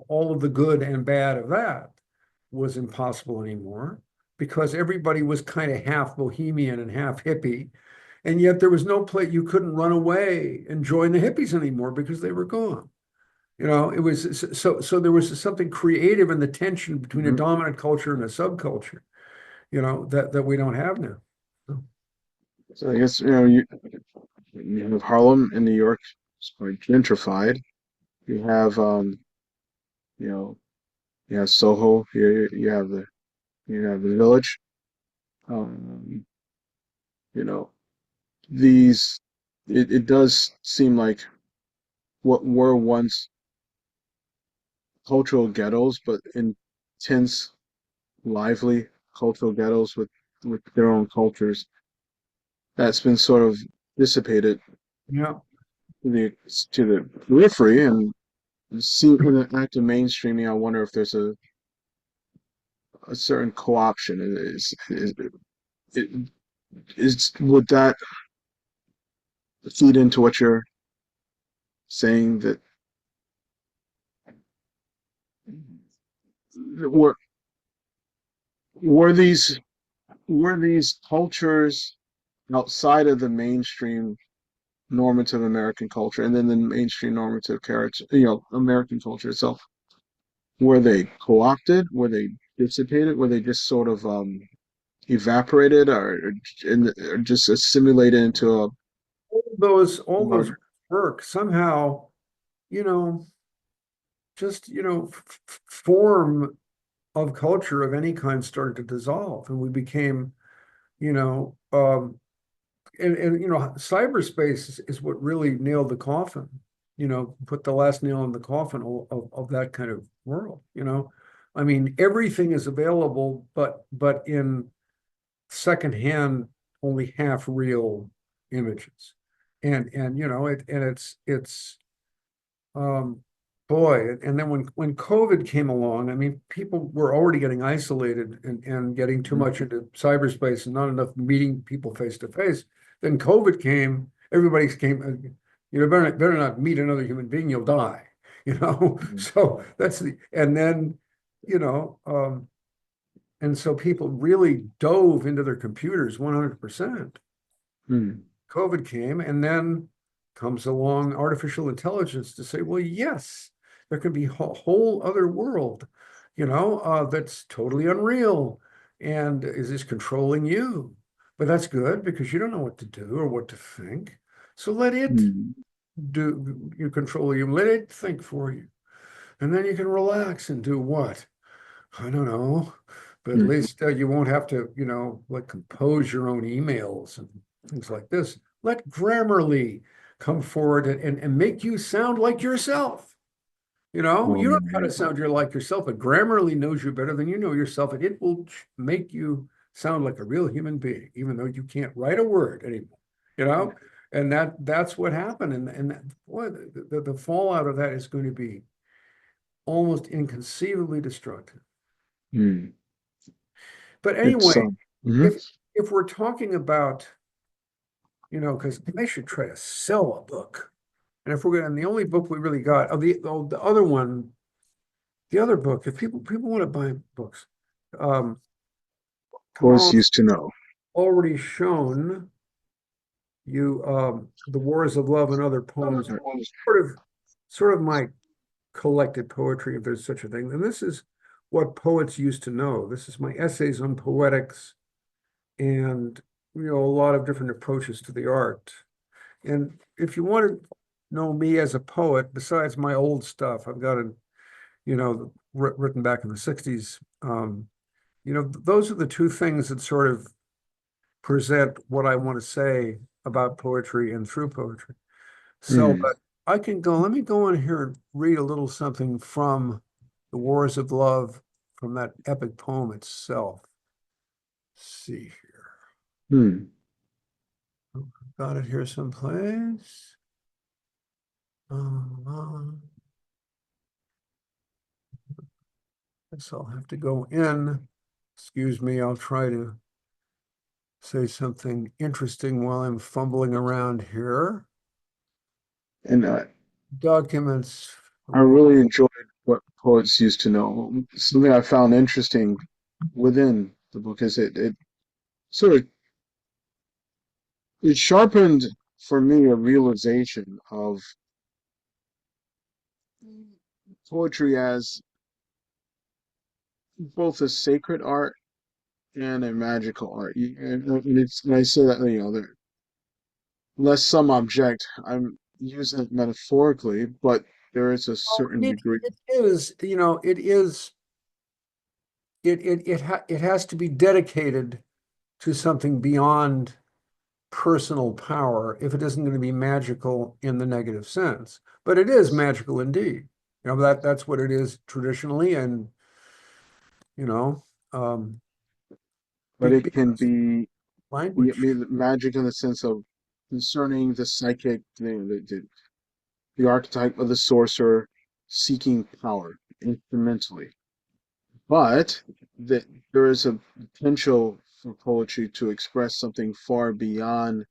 All of the good and bad of that was impossible anymore because everybody was kind of half bohemian and half hippie. And yet there was no place you couldn't run away and join the hippies anymore because they were gone. It was so there was something creative in the tension between a Mhm. dominant culture and a subculture, that we don't have now. So I guess you have Harlem in New York. It's quite gentrified. You have you know you have Soho here. You have the Village. Um, you know these. It does seem like what were once cultural ghettos, but intense, lively cultural ghettos with their own cultures. That's been sort of dissipated Yeah, to the periphery, and see in the act of mainstreaming. I wonder if there's a certain co-option. It is would that feed into what you're saying, that were were these were these cultures outside of the mainstream normative American culture and then the mainstream normative character, American culture itself. Were they co-opted? Were they dissipated? Were they just sort of evaporated or just assimilated into a All those larger? work somehow, you know, just, form of culture of any kind started to dissolve, and we became, you know, cyberspace is what really nailed the coffin, put the last nail in the coffin of that kind of world, I mean, everything is available, but in secondhand, only half real images. And it's um boy, and then when COVID came along, I mean, people were already getting isolated and getting too much into cyberspace and not enough meeting people face to face. Then COVID came, everybody came, better not meet another human being, you'll die, Mhm. So that's and then, you know, and so people really dove into their computers 100%. Hmm. COVID came, and then comes along artificial intelligence to say, well, yes, there can be a whole other world, that's totally unreal. And is this controlling you? But that's good because you don't know what to do or what to think. So let it Hmm. do you control you, let it think for you. And then you can relax and do what? I don't know, but at Hmm. least you won't have to, like compose your own emails and things like this. Let Grammarly come forward and make you sound like yourself. You don't know how to Um, sound like yourself, but Grammarly knows you better than you know yourself, and it will make you sound like a real human being, even though you can't write a word anymore. You know, and that's what happened, boy, the fallout of that is going to be almost inconceivably destructive. hmm. But It's anyway, mhm. if if we're talking about, because I should try to sell a book, and if we're going, and the only book we really got, the other one, the other book, if people want to buy books, um, Poets Kamal's used to know. already shown you the Wars of Love and Other Poems, sort of sort of my collected poetry, if there's such a thing. And this is what poets used to know. This is my essays on poetics and a lot of different approaches to the art. And if you want to know me as a poet, besides my old stuff, I've got it, written back in the 60s. Those are the two things that sort of present what I want to say about poetry and through poetry. So, Hmm. but let me go in here and read a little something from The Wars of Love, from that epic poem itself. Let's see here. Hmm. Got it here someplace. Um, guess I'll have to go in. Excuse me, I'll try to say something interesting while I'm fumbling around here. And Documents I from all, really enjoyed what poets used to know. Something I found interesting within the book is it sort of it sharpened for me a realization of poetry as both a sacred art and a magical art. And I say that, lest some object, I'm using it metaphorically, but there is a certain degree. it is, it is, it has to be dedicated to something beyond personal power if it isn't going to be magical in the negative sense. But it is magical indeed. That's what it is traditionally, and you know, um, But it can because be language. magic in the sense of concerning the psychic, the archetype of the sorcerer seeking power instrumentally. But that there is a potential for poetry to express something far beyond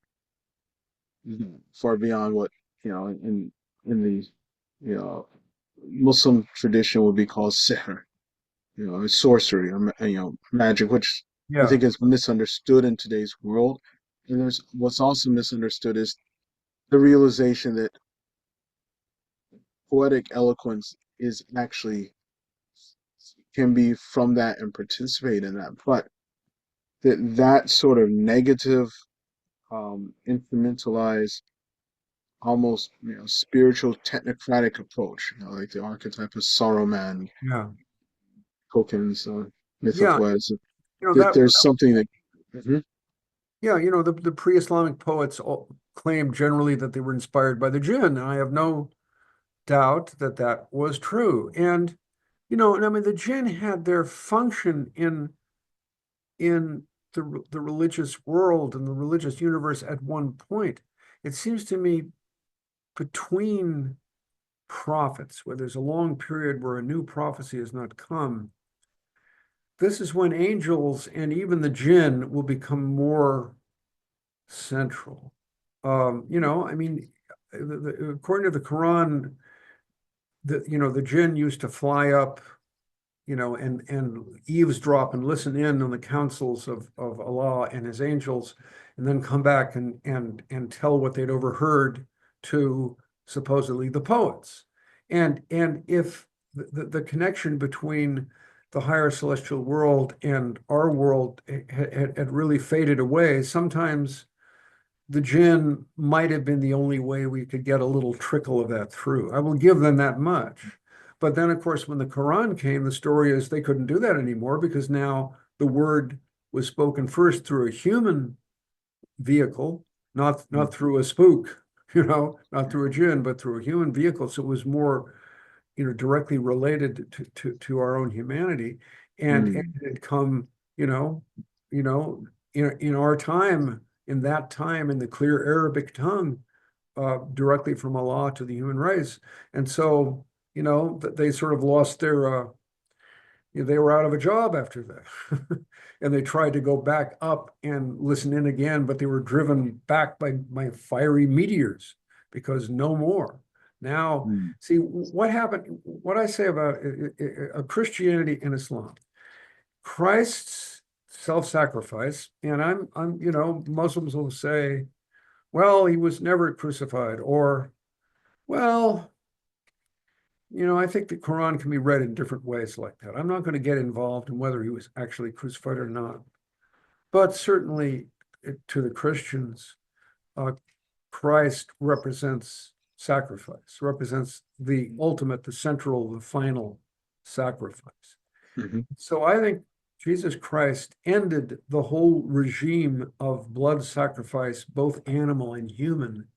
what in the you know Muslim tradition would be called sihr, sorcery or magic, which I Yeah. think is misunderstood in today's world. And there's what's also misunderstood is the realization that poetic eloquence is actually can be from that and participate in that, but that sort of negative, instrumentalized, almost spiritual technocratic approach, like the archetype of Saruman, Yeah. Tolkien's Yeah. Mythopoesis. That, There's something that. Mhm. yeah, the pre-Islamic poets all claimed generally that they were inspired by the jinn, and I have no doubt that that was true. And I mean, the jinn had their function in the religious world and the religious universe at one point. It seems to me between prophets, where there's a long period where a new prophecy has not come, this is when angels and even the jinn will become more central. I mean, according to the Quran, the jinn used to fly up, and eavesdrop and listen in on the counsels of Allah and his angels, and then come back and tell what they'd overheard to supposedly the poets. And if the connection between the higher celestial world and our world had really faded away, sometimes the jinn might have been the only way we could get a little trickle of that through. I will give them that much. But then, of course, when the Quran came, the story is they couldn't do that anymore because now the word was spoken first through a human vehicle, not through a spook, not through a jinn, but through a human vehicle. So it was more, directly related to our own humanity, and it Mm. had come, in our time, in that time, in the clear Arabic tongue, directly from Allah to the human race. And so, they sort of lost their, they were out of a job after that. And they tried to go back up and listen in again, but they were driven back by fiery meteors because no more. Now, Mm. see what happened, what I say about Christianity and Islam. Christ's self-sacrifice, and Muslims will say, well, he was never crucified, or, well, I think the Quran can be read in different ways like that. I'm not going to get involved in whether he was actually crucified or not. But certainly to the Christians, uh, Christ represents sacrifice, represents the ultimate, the central, the final sacrifice. Mhm. So I think Jesus Christ ended the whole regime of blood sacrifice, both animal and human,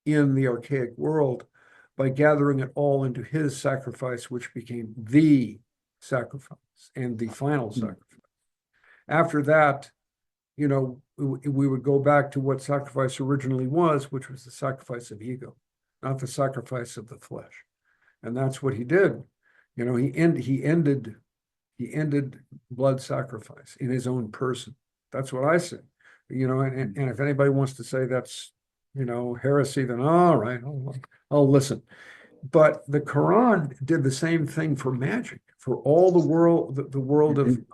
in the archaic world by gathering it all into his sacrifice, which became the sacrifice and the final Mm. sacrifice. After that, we would go back to what sacrifice originally was, which was the sacrifice of ego, not the sacrifice of the flesh. And that's what he did. He ended blood sacrifice in his own person. That's what I say. And if anybody wants to say that's, heresy, then all right, I'll listen. But the Quran did the same thing for magic, for all the world, the world Mhm.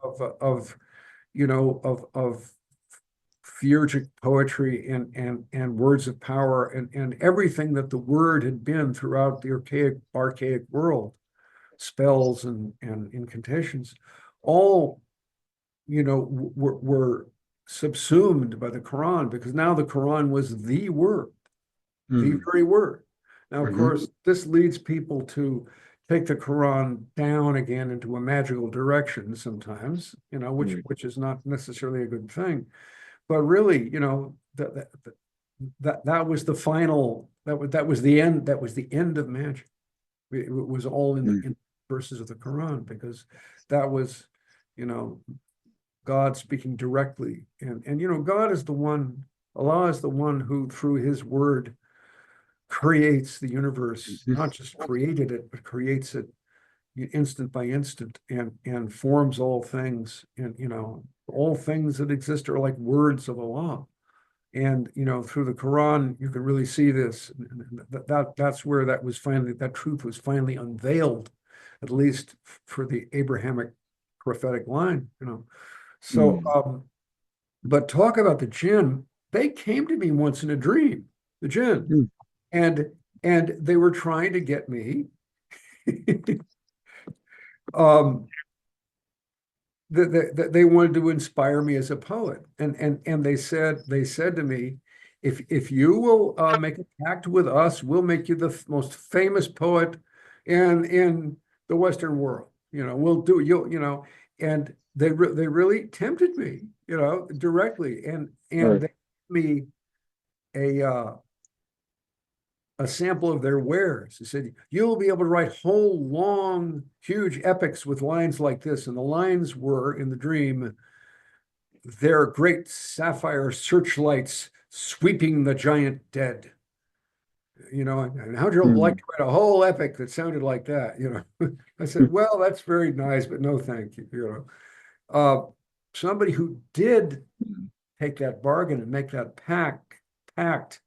of theurgic poetry and words of power and everything that the word had been throughout the archaic world, spells and incantations, all were subsumed by the Quran, because now the Quran was the word, the Mm. very word. Now, of Mhm. course, this leads people to take the Quran down again into a magical direction sometimes, which Mm. which is not necessarily a good thing. But really, that was the final, that was the end, that was the end of magic. It was all Mm. in verses of the Quran, because that was, you know, God speaking directly. And God is the one, Allah is the one who, through his word, creates the universe, Mhm. not just created it, but creates it instant by instant, and forms all things. And all things that exist are like words of Allah. And through the Quran, you can really see this. That's where that truth was finally unveiled, at least for the Abrahamic prophetic line. So, Mm. but talk about the jinn. They came to me once in a dream. the jinn. Mm. And they were trying to get me um they wanted to inspire me as a poet. And they said to me, if you will make a pact with us, we'll make you the most famous poet in the Western world. We'll do and they really tempted me, directly. And Right. they gave me a sample of their wares. He said, you'll be able to write whole, long, huge epics with lines like this. And the lines were, in the dream, their great sapphire searchlights sweeping the giant dead. And how'd you like Mm. to write a whole epic that sounded like that? I said, well, that's very nice, but no thank you. Somebody who did take that bargain and make that pact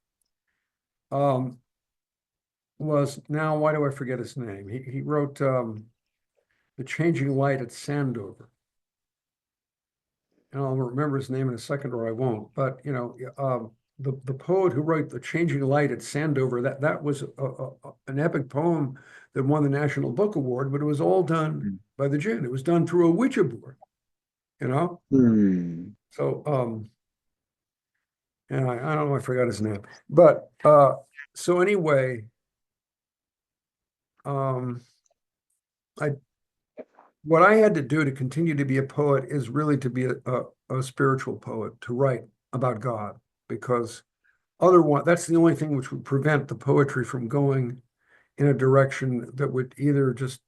was, now why do I forget his name? He wrote The Changing Light at Sandover. And I'll remember his name in a second, or I won't. But the poet who wrote The Changing Light at Sandover, that was an epic poem that won the National Book Award, but it was all done by the jinn. It was done through a Ouija board, you know. Mm. So and I don't know, I forgot his name, but so anyway, I what I had to do to continue to be a poet is really to be a spiritual poet, to write about God, because otherwise, that's the only thing which would prevent the poetry from going in a direction that would either just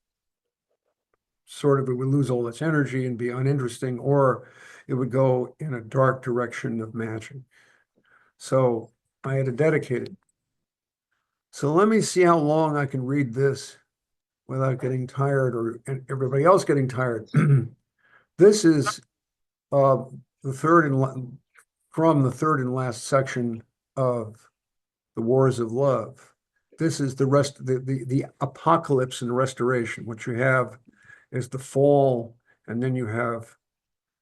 it would lose all its energy and be uninteresting, or it would go in a dark direction of magic. So I had to dedicate it. So let me see how long I can read this without getting tired or everybody else getting tired. This is the from the third and last section of the Wars of Love. This is the apocalypse and restoration. What you have is the fall, and then you have,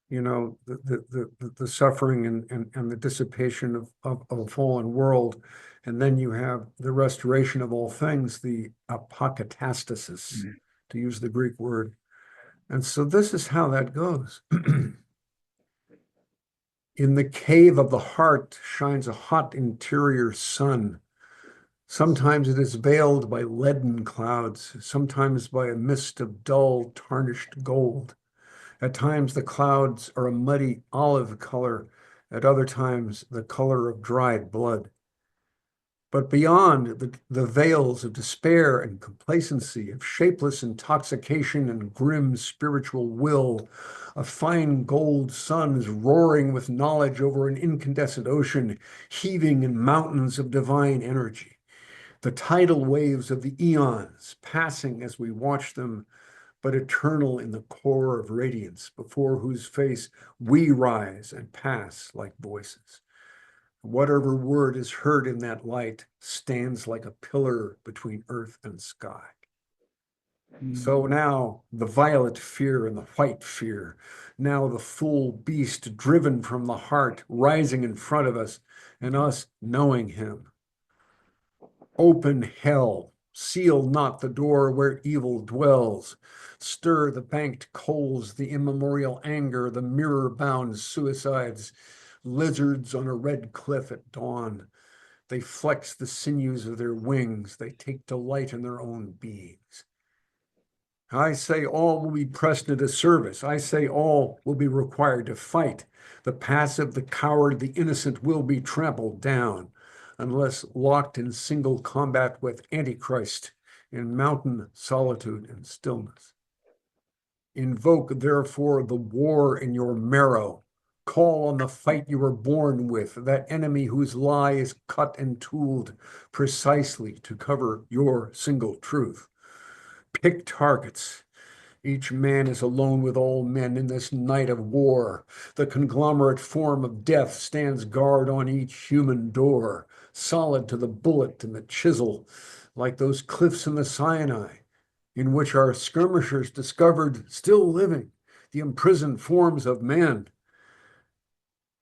the suffering and the dissipation of a fallen world, and then you have the restoration of all things, the apokatastasis, to use the Greek word. And so this is how that goes. In the cave of the heart shines a hot interior sun. Sometimes it is veiled by leaden clouds, sometimes by a mist of dull, tarnished gold. At times the clouds are a muddy olive color, at other times the color of dried blood. But beyond the veils of despair and complacency, of shapeless intoxication and grim spiritual will, a fine gold sun is roaring with knowledge over an incandescent ocean, heaving in mountains of divine energy. The tidal waves of the eons passing as we watch them, but eternal in the core of radiance, before whose face we rise and pass like voices. Whatever word is heard in that light stands like a pillar between earth and sky. So now the violet fear and the white fear, now the full beast driven from the heart, rising in front of us, and us knowing him. Open hell, seal not the door where evil dwells. Stir the banked coals, the immemorial anger, the mirror-bound suicides, lizards on a red cliff at dawn. They flex the sinews of their wings. They take delight in their own beings. I say all will be pressed into service. I say all will be required to fight. The passive, the coward, the innocent will be trampled down unless locked in single combat with Antichrist in mountain solitude and stillness. Invoke, therefore, the war in your marrow. Call on the fight you were born with, that enemy whose lie is cut and tooled precisely to cover your single truth. Pick targets. Each man is alone with all men in this night of war. The conglomerate form of death stands guard on each human door, solid to the bullet and the chisel, like those cliffs in the Sinai, in which our skirmishers discovered, still living, the imprisoned forms of men.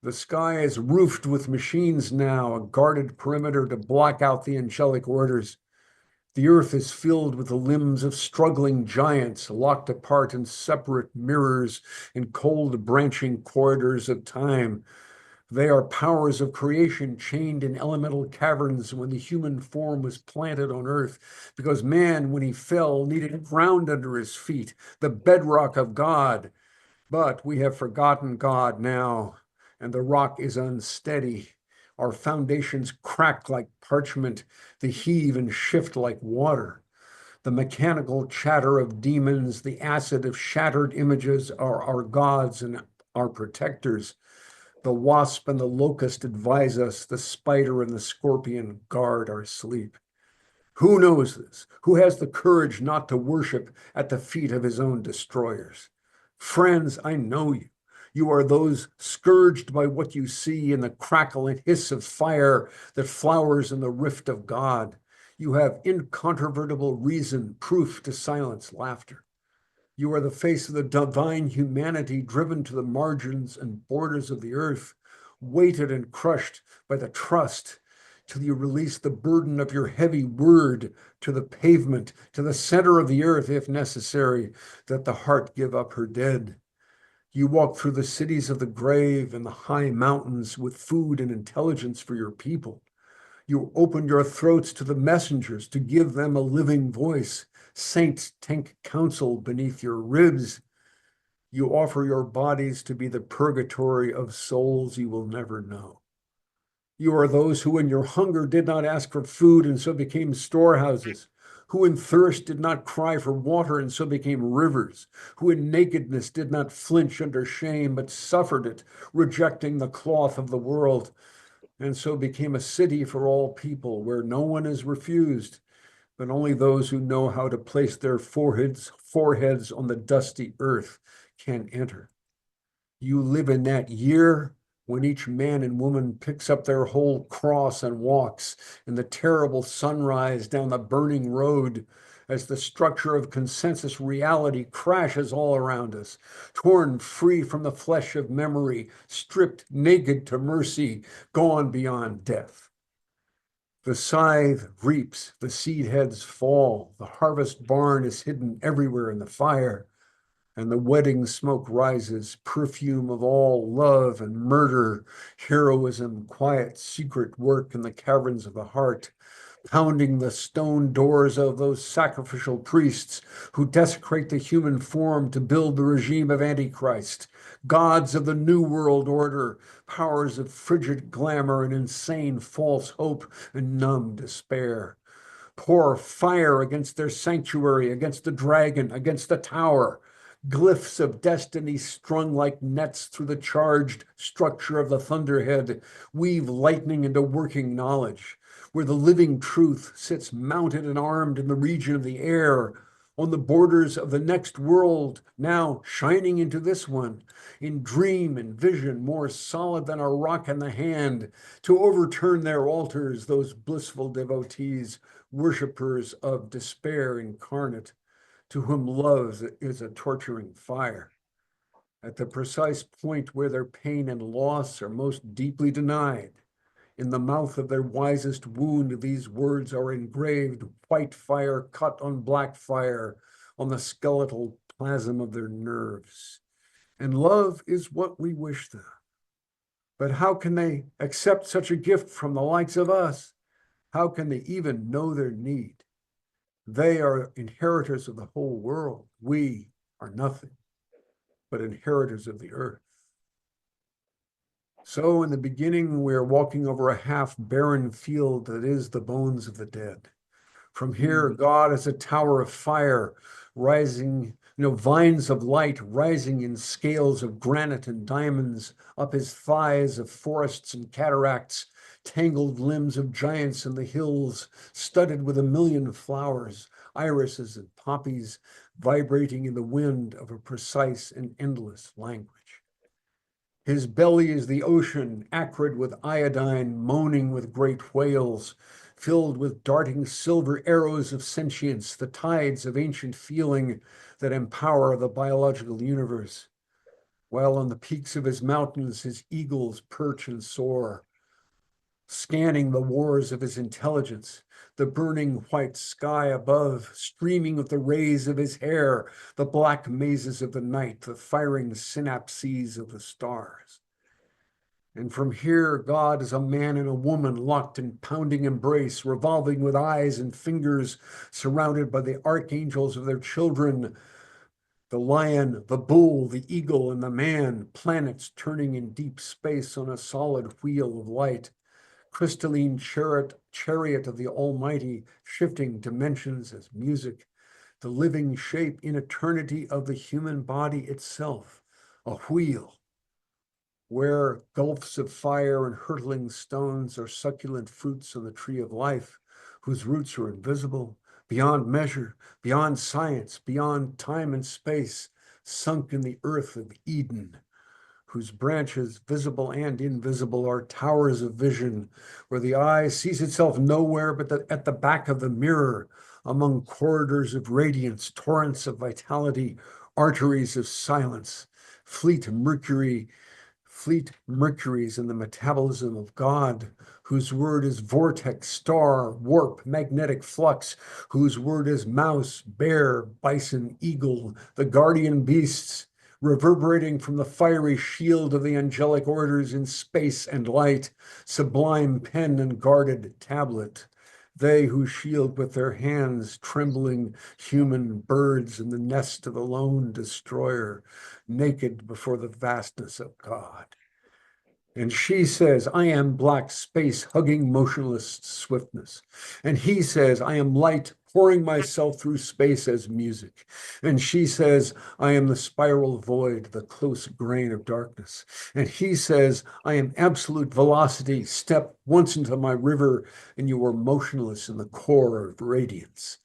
The sky is roofed with machines now, a guarded perimeter to block out the angelic orders. The earth is filled with the limbs of struggling giants, locked apart in separate mirrors in cold branching corridors of time. They are powers of creation chained in elemental caverns when the human form was planted on earth, because man, when he fell, needed ground under his feet, the bedrock of God. But we have forgotten God now, and the rock is unsteady. Our foundations crack like parchment, they heave and shift like water. The mechanical chatter of demons, the acid of shattered images are our gods and our protectors. The wasp and the locust advise us, the spider and the scorpion guard our sleep. Who knows this? Who has the courage not to worship at the feet of his own destroyers? Friends, I know you. You are those scourged by what you see in the crackle and hiss of fire that flowers in the rift of God. You have incontrovertible reason, proof to silence laughter. You are the face of the divine humanity driven to the margins and borders of the earth, weighted and crushed by the trust till you release the burden of your heavy word to the pavement, to the center of the earth, if necessary, that the heart give up her dead. You walk through the cities of the grave and the high mountains with food and intelligence for your people. You open your throats to the messengers to give them a living voice. Saints take counsel beneath your ribs. You offer your bodies to be the purgatory of souls you will never know. You are those who in your hunger did not ask for food and so became storehouses, who in thirst did not cry for water and so became rivers, who in nakedness did not flinch under shame but suffered it, rejecting the cloth of the world, and so became a city for all people where no one is refused, but only those who know how to place their foreheads on the dusty earth can enter. You live in that year when each man and woman picks up their whole cross and walks in the terrible sunrise down the burning road as the structure of consensus reality crashes all around us, torn free from the flesh of memory, stripped naked to mercy, gone beyond death. The scythe reaps, the seed heads fall, the harvest barn is hidden everywhere in the fire, and the wedding smoke rises, perfume of all love and murder, heroism, quiet, secret work in the caverns of the heart, pounding the stone doors of those sacrificial priests who desecrate the human form to build the regime of Antichrist, gods of the New World Order, powers of frigid glamour and insane false hope and numb despair. Pour fire against their sanctuary, against the dragon, against the tower. Glyphs of destiny strung like nets through the charged structure of the thunderhead weave lightning into working knowledge, where the living truth sits mounted and armed in the region of the air, on the borders of the next world, now shining into this one, in dream and vision more solid than a rock in the hand, to overturn their altars, those blissful devotees, worshippers of despair incarnate, to whom love is a torturing fire. At the precise point where their pain and loss are most deeply denied, in the mouth of their wisest wound, these words are engraved, white fire cut on black fire, on the skeletal plasm of their nerves. And love is what we wish them. But how can they accept such a gift from the likes of us? How can they even know their need? They are inheritors of the whole world. We are nothing but inheritors of the earth. So in the beginning, we are walking over a half barren field that is the bones of the dead. From here, God is a tower of fire rising, vines of light rising in scales of granite and diamonds up his thighs of forests and cataracts, tangled limbs of giants in the hills, studded with a million flowers, irises and poppies, vibrating in the wind of a precise and endless language. His belly is the ocean, acrid with iodine, moaning with great whales, filled with darting silver arrows of sentience, the tides of ancient feeling that empower the biological universe. while on the peaks of his mountains his eagles perch and soar, scanning the wars of his intelligence, the burning white sky above, streaming with the rays of his hair, the black mazes of the night, the firing synapses of the stars. And from here, God is a man and a woman locked in pounding embrace, revolving with eyes and fingers, surrounded by the archangels of their children, the lion, the bull, the eagle, and the man, planets turning in deep space on a solid wheel of light, crystalline chariot of the Almighty, shifting dimensions as music, the living shape in eternity of the human body itself, a wheel, where gulfs of fire and hurtling stones are succulent fruits on the tree of life, whose roots are invisible, beyond measure, beyond science, beyond time and space, sunk in the earth of Eden, whose branches, visible and invisible, are towers of vision, where the eye sees itself nowhere but at the back of the mirror, among corridors of radiance, torrents of vitality, arteries of silence, fleet mercuries in the metabolism of God, whose word is vortex, star, warp, magnetic flux, whose word is mouse, bear, bison, eagle, the guardian beasts, reverberating from the fiery shield of the angelic orders in space and light, sublime pen and guarded tablet. They who shield with their hands trembling human birds in the nest of the lone destroyer, naked before the vastness of God. And she says, I am black space hugging motionless swiftness. And he says, I am light pouring myself through space as music. And she says, I am the spiral void, the close grain of darkness. And he says, I am absolute velocity. Step once into my river, and you are motionless in the core of radiance.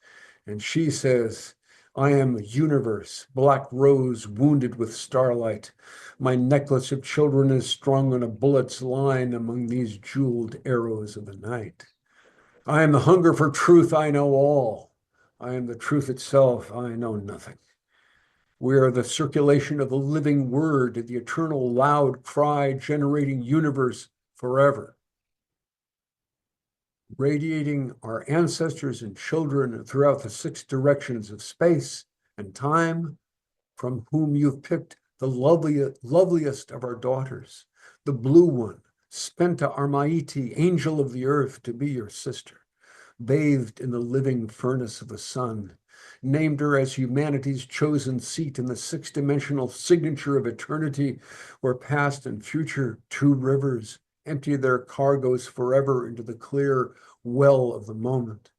And she says, I am universe, black rose wounded with starlight. My necklace of children is strung on a bullet's line among these jeweled arrows of the night. I am the hunger for truth, I know all. I am the truth itself, I know nothing. We are the circulation of the living word, the eternal loud cry generating universe forever, radiating our ancestors and children throughout the six directions of space and time, from whom you've picked the loveliest of our daughters, the blue one, Spenta Armaiti, angel of the earth, to be your sister, bathed in the living furnace of the sun, named her as humanity's chosen seat in the six-dimensional signature of eternity, where past and future, two rivers, empty their cargoes forever into the clear well of the moment,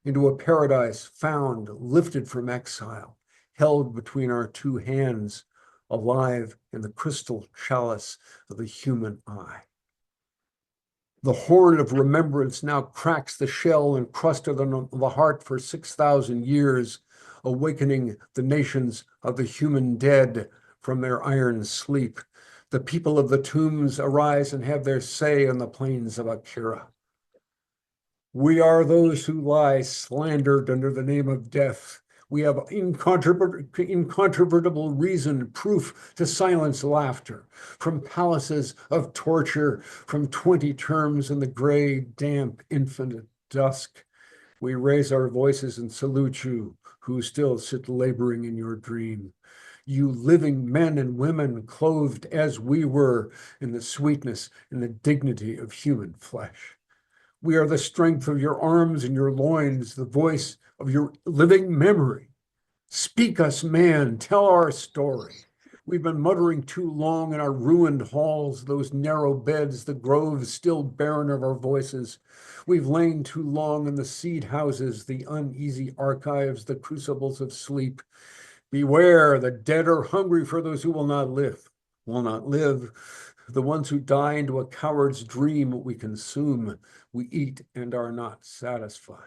into a paradise found, lifted from exile, held between our two hands, alive in the crystal chalice of the human eye. The horn of remembrance now cracks the shell encrusted on the heart for 6,000 years, awakening the nations of the human dead from their iron sleep. The people of the tombs arise and have their say on the plains of Akira. We are those who lie slandered under the name of death. We have incontrovertible reason, proof to silence laughter, from palaces of torture, from 20 terms in the gray, damp, infinite dusk. We raise our voices and salute you, who still sit laboring in your dream. You living men and women, clothed as we were in the sweetness and the dignity of human flesh. We are the strength of your arms and your loins, the voice of your living memory. Speak us, man, tell our story. We've been muttering too long in our ruined halls, those narrow beds, the groves still barren of our voices. We've lain too long in the seed houses, the uneasy archives, the crucibles of sleep. Beware, the dead are hungry for those who will not live. The ones who die into a coward's dream we consume, we eat and are not satisfied.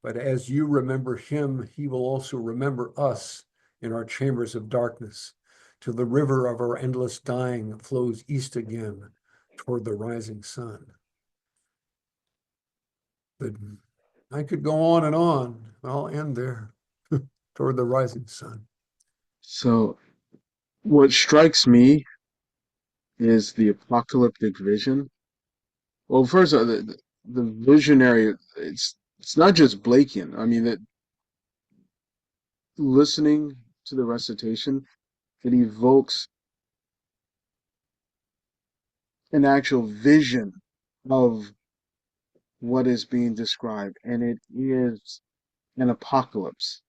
But as you remember him, he will also remember us in our chambers of darkness, till the river of our endless dying flows east again toward the rising sun. But I could go on and on. I'll end there toward the rising sun. So what strikes me is the apocalyptic vision. Well, first, the visionary, it's not just Blakean. I mean, that listening to the recitation, it evokes an actual vision of what is being described, and it is an apocalypse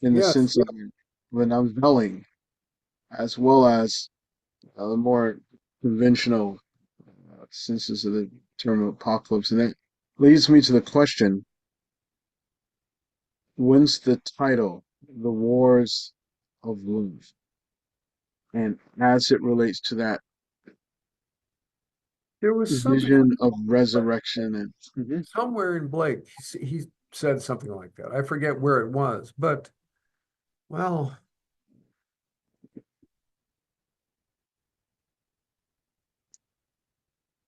in the Yes. sense of an unveiling, as well as more conventional senses of the term apocalypse. And that leads me to the question, when's the title, The Wars of Love? And as it relates to that There was something vision of resurrection and Mhm. somewhere in Blake, he said something like that. I forget where it was, but well,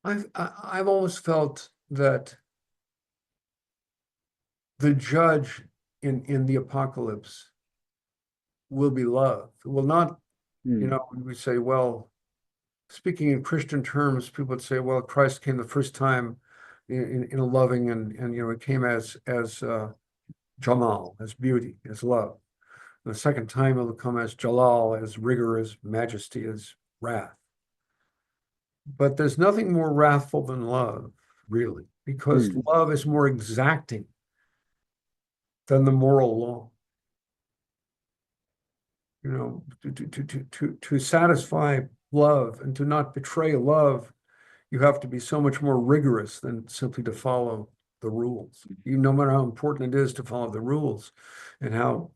I've always felt that the judge in the apocalypse will be love. It will not, Hmm. we say, well, speaking in Christian terms, people would say, well, Christ came the first time in a loving and it came as Jamal, as beauty, as love. The second time it'll come as Jalal, as rigor, as majesty, as wrath. But there's nothing more wrathful than love, really, because Hmm. love is more exacting than the moral law. To satisfy love and to not betray love, you have to be so much more rigorous than simply to follow the rules. No matter how important it is to follow the rules and how,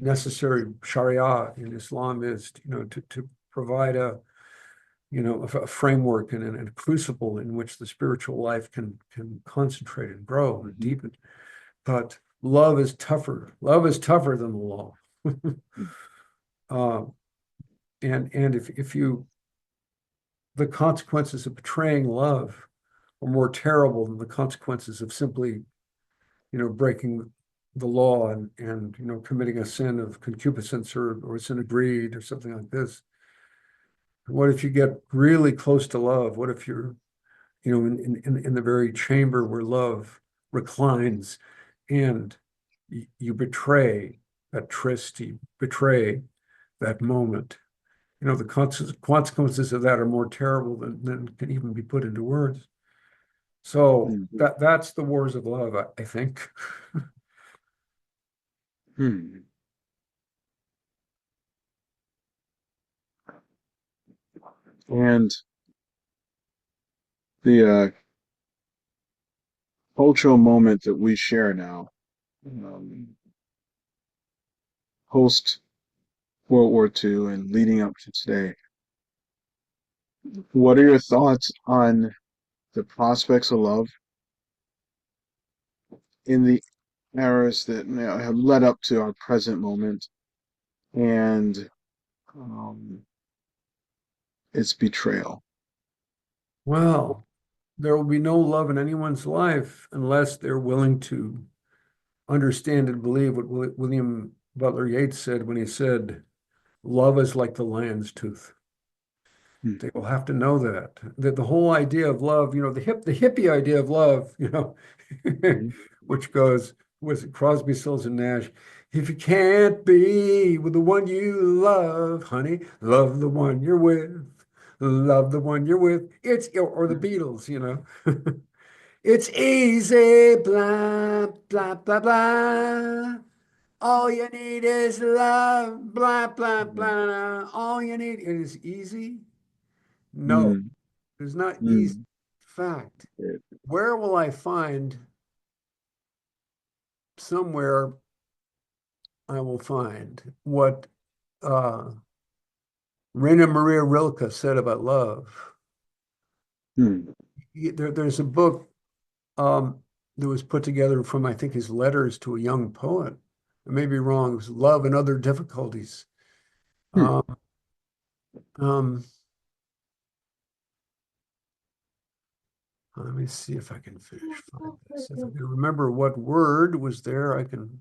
necessary Sharia in Islam is, to provide a framework and a crucible in which the spiritual life can concentrate and grow and Mhm. deepen. But love is tougher. Love is tougher than the law. uh, and if you the consequences of betraying love are more terrible than the consequences of simply, breaking the law and committing a sin of concupiscence or sin of greed or something like this. What if you get really close to love? What if you're, in the very chamber where love reclines and you betray that tryst, you betray that moment? The consequences of that are more terrible than can even be put into words. So Mhm. that's the wars of love, I think. Hmm. And the cultural moment that we share now, post World War II and leading up to today, what are your thoughts on the prospects of love in the eras that have led up to our present moment and um, its betrayal? Well, there will be no love in anyone's life unless they're willing to understand and believe what William Butler Yeats said when he said, love is like the lion's tooth. Hmm. They will have to know that the whole idea of love, the hippie idea of love, Mhm. which goes with Crosby, Stills and Nash. If you can't be with the one you love, honey, love the one you're with. Love the one you're with. Or the Beatles, It's easy, blah, blah, blah, blah. All you need is love, blah, blah, Mhm. blah. All you need is easy. No, Hmm. it's not easy. Hmm. Fact. Where will I find somewhere I will find what Rainer Maria Rilke said about love? Hmm. There's a book um, that was put together from, I think, his letters to a young poet. I may be wrong. It was Love and Other Difficulties. Hmm. Um, um, Let me see if I can find this. If I can remember what word was there, I can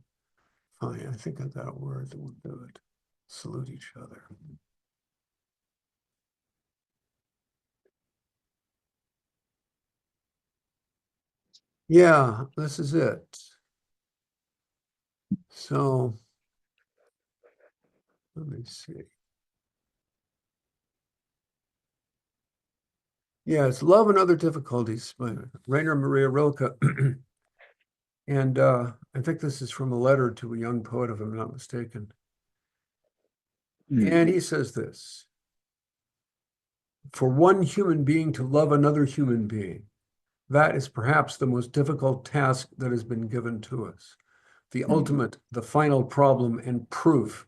find. I think I got a word that will do it. Salute each other. Yeah, this is it. So let me see. Yeah, it's Love and Other Difficulties by Rainer Maria Rilke. And I think this is from a letter to a young poet, if I'm not mistaken. Mm, And he says this: for one human being to love another human being, that is perhaps the most difficult task that has been given to us. The mm, ultimate, the final problem and proof,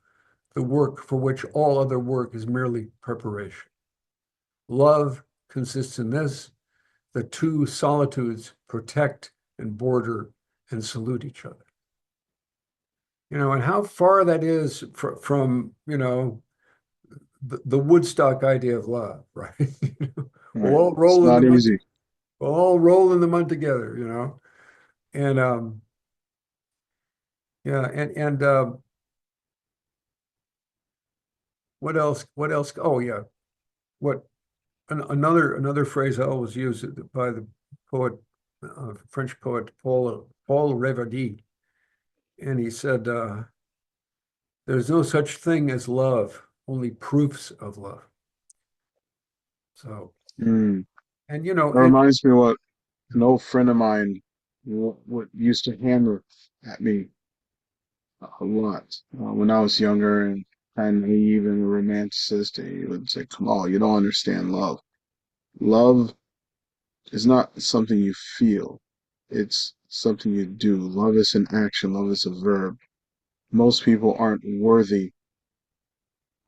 the work for which all other work is merely preparation. Love consists in this: the two solitudes protect and border and salute each other. And how far that is from, the Woodstock idea of love, right? We'll right. all It's roll in the not mud, easy. we'll all roll in the mud together, And yeah, and what else? What else? Oh yeah, what another phrase I always use by the poet, French poet Paul Revadi, and he said, "There's no such thing as love, only proofs of love." So, Mm. and That reminds me of what an old friend of mine what used to hammer at me a lot when I was younger and kind of naive and a romanticist. He would say, "Come on, you don't understand love. Love is not something you feel. It's something you do. Love is an action. Love is a verb. Most people aren't worthy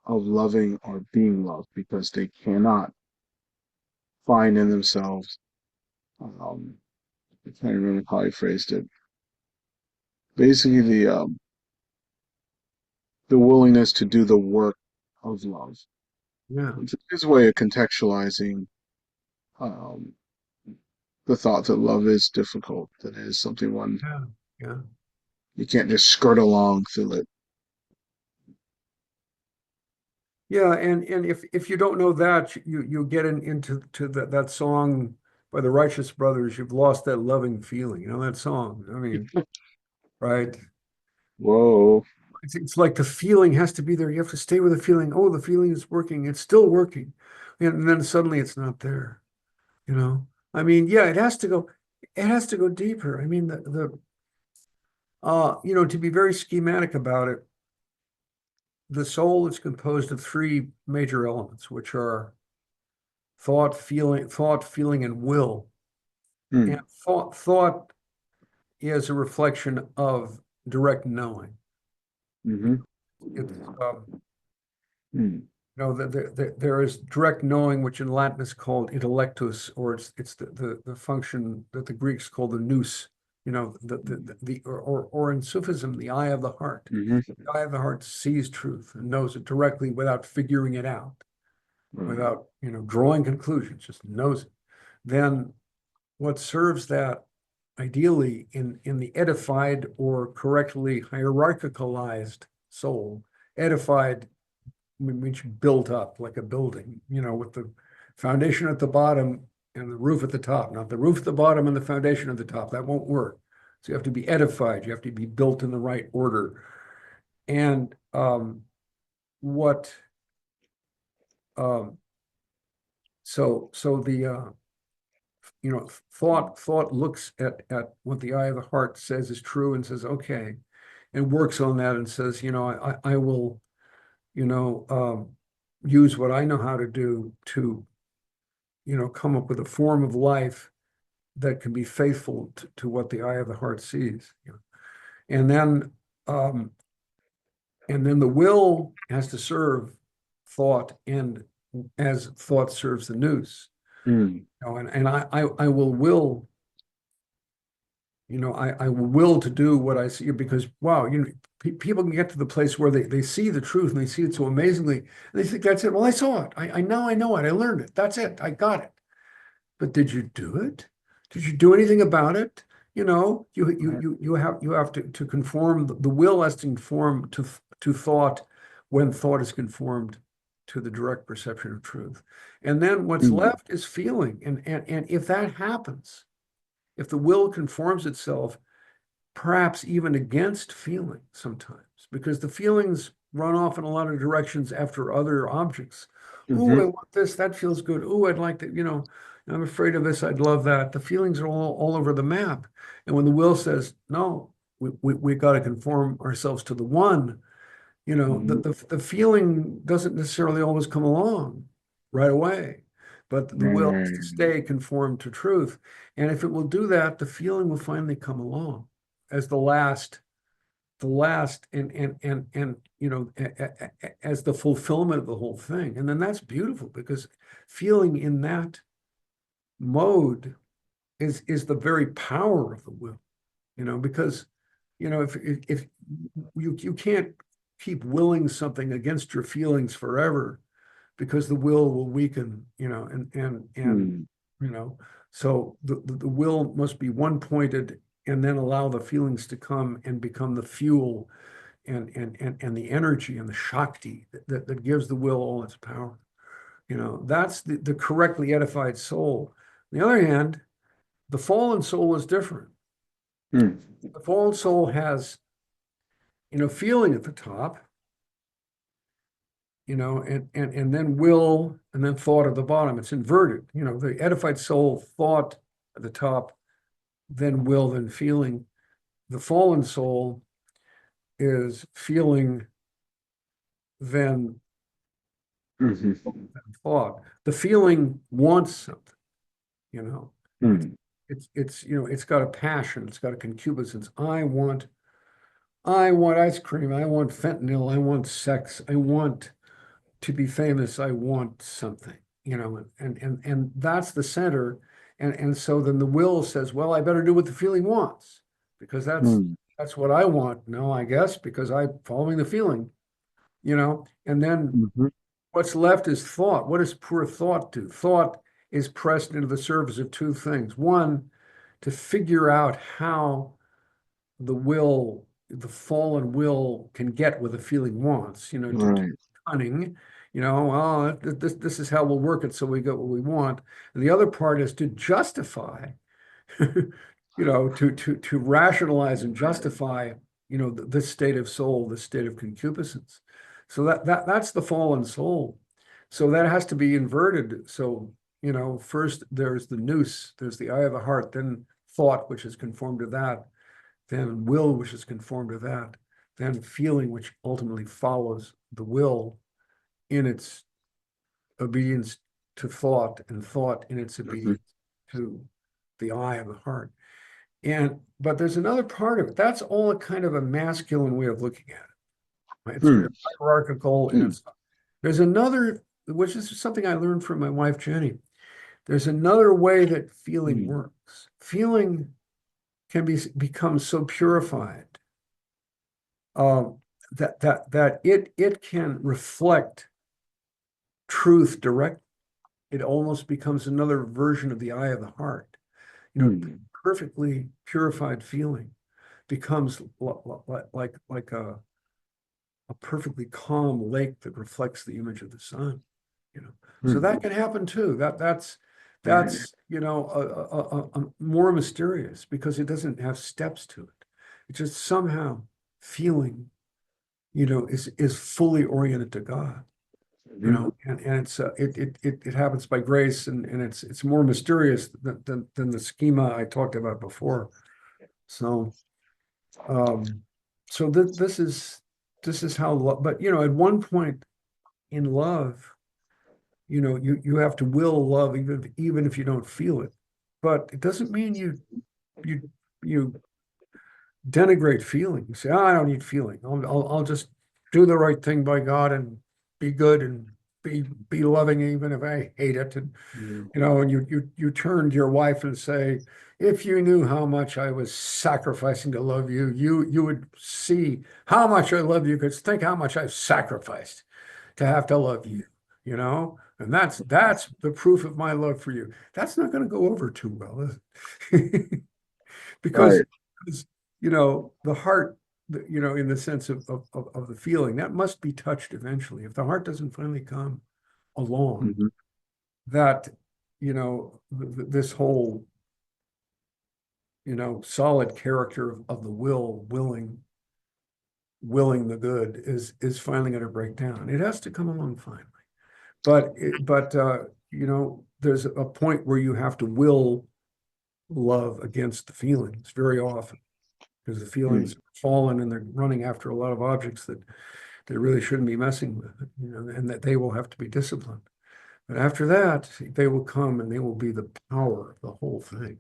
of loving or being loved because they cannot find in themselves, um, I can't remember how he phrased it. Basically, the willingness to do the work of love. yeah, It's his way of contextualizing um, the thought that love is difficult, that it is something one yeah, yeah. you can't just skirt along through it. Yeah, and if you don't know that, you get into that song by the Righteous Brothers, "You've Lost That Loving Feeling." You know that song? I mean, right? Whoa. It's like the feeling has to be there. You have to stay with the feeling. Oh, the feeling is working. It's still working. And then suddenly it's not there, you know? I mean, yeah, it has to go deeper. I mean, to be very schematic about it, the soul is composed of three major elements, which are thought, feeling, and will. And Mm, thought is a reflection of direct knowing. mm-hmm, It's mm, there is direct knowing, which in Latin is called intellectus, or it's the function that the Greeks call the nous. Or in Sufism, the eye of the heart. mm-hmm. The eye of the heart sees truth and knows it directly without figuring it out, Right. without drawing conclusions, just knows it. Then what serves that ideally in the edified or correctly hierarchicalized soul, edified means built up like a building, with the foundation at the bottom and the roof at the top, not the roof at the bottom and the foundation at the top. That won't work. So you have to be edified. You have to be built in the right order. And what um, so the thought looks at what the eye of the heart says is true and says okay, and works on that and says, I will, use what I know how to do to come up with a form of life that can be faithful to what the eye of the heart sees. And then um, and then the will has to serve thought, and as thought serves the nous. Mm, And I will, I will to do what I see, because wow, people can get to the place where they see the truth and they see it so amazingly, and they think that's it. Well, I saw it. I know it. I learned it. That's it. I got it. But did you do it? Did you do anything about it? right. You have to conform. The will has to conform to thought when thought is conformed to the direct perception of truth. And then what's Mm, left is feeling. And if that happens, if the will conforms itself, perhaps even against feeling sometimes, because the feelings run off in a lot of directions after other objects. Ooh, I Hmm. want this, that feels good. Ooh, I'd like that, I'm afraid of this, I'd love that. The feelings are all over the map. And when the will says, no, we got to conform ourselves to the one, Hmm. the feeling doesn't necessarily always come along right away, but the will is to Right. stay conformed to truth. And if it will do that, the feeling will finally come along as the last and as the fulfillment of the whole thing. And then that's beautiful, because feeling in that mode is the very power of the will, because if you can't keep willing something against your feelings forever, because the will weaken, and Hmm. so the will must be one pointed, and then allow the feelings to come and become the fuel and the energy and the shakti that gives the will all its power. That's the correctly edified soul. On the other hand, the fallen soul is different. Hmm. The fallen soul has, feeling at the top, and then will, and then thought at the bottom. It's inverted. The edified soul, thought at the top, then will, then feeling. The fallen soul is feeling, then Hmm. thought. The feeling wants something, you know. It's Hmm. it's got a passion, it's got a concupiscence. I want ice cream, I want fentanyl, I want sex, I want to be famous, I want something, and that's the center. And so then the will says, well, I better do what the feeling wants, because that's Hmm. that's what I want. No, I guess because I'm following the feeling, and then Hmm. what's left is thought. What does poor thought do? Thought is pressed into the service of two things. One, to figure out how the fallen will can get what the feeling wants, to Right. cunning, well, this is how we'll work it so we get what we want. And the other part is to justify, to rationalize and justify, this state of soul, this state of concupiscence. So that's the fallen soul. So that has to be inverted. So, first there's the nous, there's the eye of the heart, then thought, which is conformed to that, then will, which is conformed to that, then feeling, which ultimately follows the will in its obedience to thought, and thought in its Hmm. obedience to the eye of the heart. But there's another part of it. That's all a kind of a masculine way of looking at it. Right? It's Hmm. very hierarchical, and there's another, which is something I learned from my wife Jenny. There's another way that feeling Hmm. works. Feeling can become so purified, that it can reflect truth direct. It almost becomes another version of the eye of the heart. Hmm. Perfectly purified feeling becomes like a perfectly calm lake that reflects the image of the sun. So Hmm. that can happen too. That's Right. that's more mysterious, because it doesn't have steps to it. It's just somehow feeling, is fully oriented to God. Hmm. And it happens by grace, and it's more mysterious than the schema I talked about before. So um so this is how love, but at one point in love, you have to will love, even if you don't feel it. But it doesn't mean you you denigrate feeling. You say, oh, I don't need feeling. I'll just do the right thing by God and be good and be loving even if I hate it. And Hmm. and you turn to your wife and say, if you knew how much I was sacrificing to love you, you would see how much I love you, because think how much I've sacrificed to have to love you, and that's the proof of my love for you. That's not going to go over too well, is it? because, Right. because the heart, in the sense of the feeling, that must be touched eventually. If the heart doesn't finally come along, Hmm. that this whole solid character of the willing the good is finally going to break down. It has to come along finally. But there's a point where you have to will love against the feelings very often, because the feelings Mm. are fallen and they're running after a lot of objects that they really shouldn't be messing with, and that they will have to be disciplined. But after that, they will come and they will be the power of the whole thing.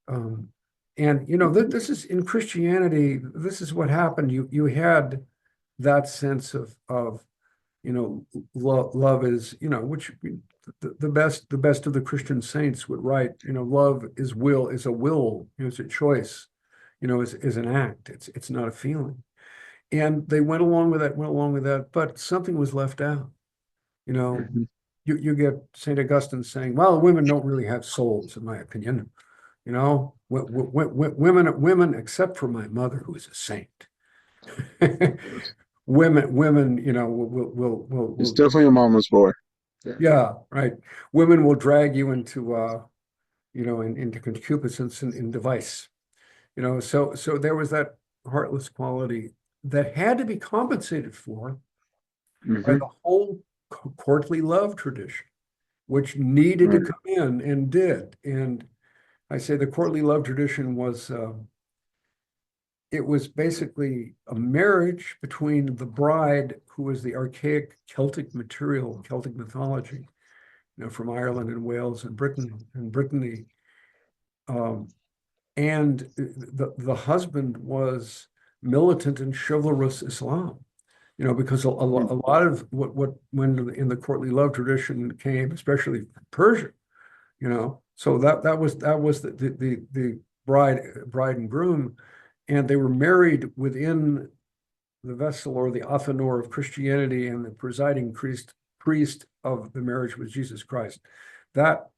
And this is in Christianity, this is what happened. You had that sense of love is, which the best of the Christian saints would write, love is a will, is a choice, is an act. It's not a feeling. And they went along with that, but something was left out. You know, Mhm. you get St. Augustine saying, well, women don't really have souls, in my opinion. Women, except for my mother, who is a saint. Women, It's will, definitely a mama's boy. Yeah. yeah, right. Women will drag you into, into concupiscence and in device. So there was that heartless quality that had to be compensated for by Hmm. the whole courtly love tradition, which needed to Right. come in and did. And I say the courtly love tradition was it was basically a marriage between the bride, who was the archaic Celtic material, Celtic mythology, from Ireland and Wales and Brittany, um, and the husband was militant and chivalrous Islam. Because a Mm. lot of what when in the courtly love tradition came, especially from Persia, so that was the bride and groom, and they were married within the vessel or the athanor of Christianity, and the presiding priest of the marriage was Jesus Christ. That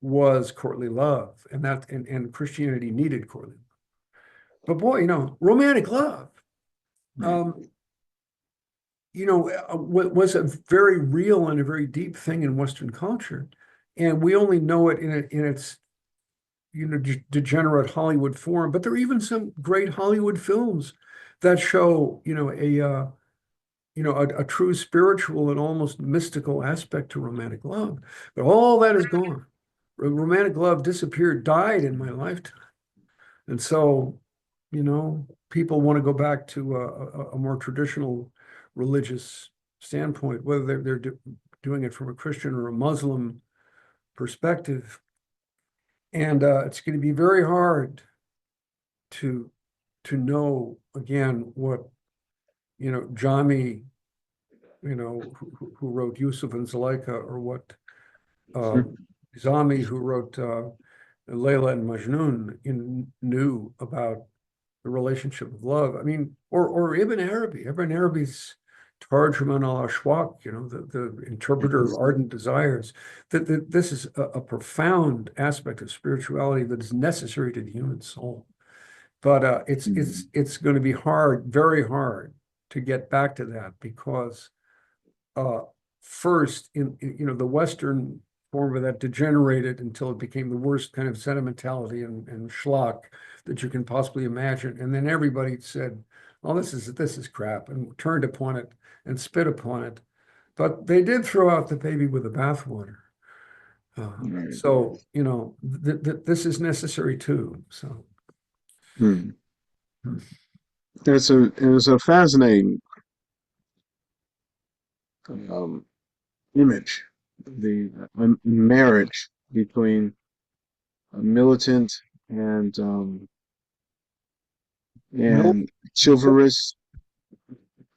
was courtly love, and Christianity needed courtly love. But boy, romantic love, Right. um, was a very real and a very deep thing in Western culture, and we only know it in its degenerate Hollywood form. But there are even some great Hollywood films that show a true spiritual and almost mystical aspect to romantic love. But all that is gone. Romantic love disappeared, died in my lifetime. And so, people want to go back to a more traditional religious standpoint, whether they're doing it from a Christian or a Muslim perspective. And it's going to be very hard to know again what Jami, who wrote Yusuf and Zuleika, or what Mhm. Zami, who wrote Layla and Majnun, knew about the relationship of love. I mean, or Ibn Arabi. Ibn Arabi's Tarjuman al-Ashwaq, the interpreter of ardent desires. That this is a profound aspect of spirituality that is necessary to the human soul. But it's it's Mhm. it's going to be hard, very hard, to get back to that, because uh, first the Western form of that degenerated until it became the worst kind of sentimentality and schlock that you can possibly imagine. And then everybody said, "Oh, this is crap," and turned upon it and spit upon it. But they did throw out the baby with the bathwater. Right. So this is necessary too. So. Hmm. It was a fascinating um, image, the marriage between a militant and um, Mil- and chivalrous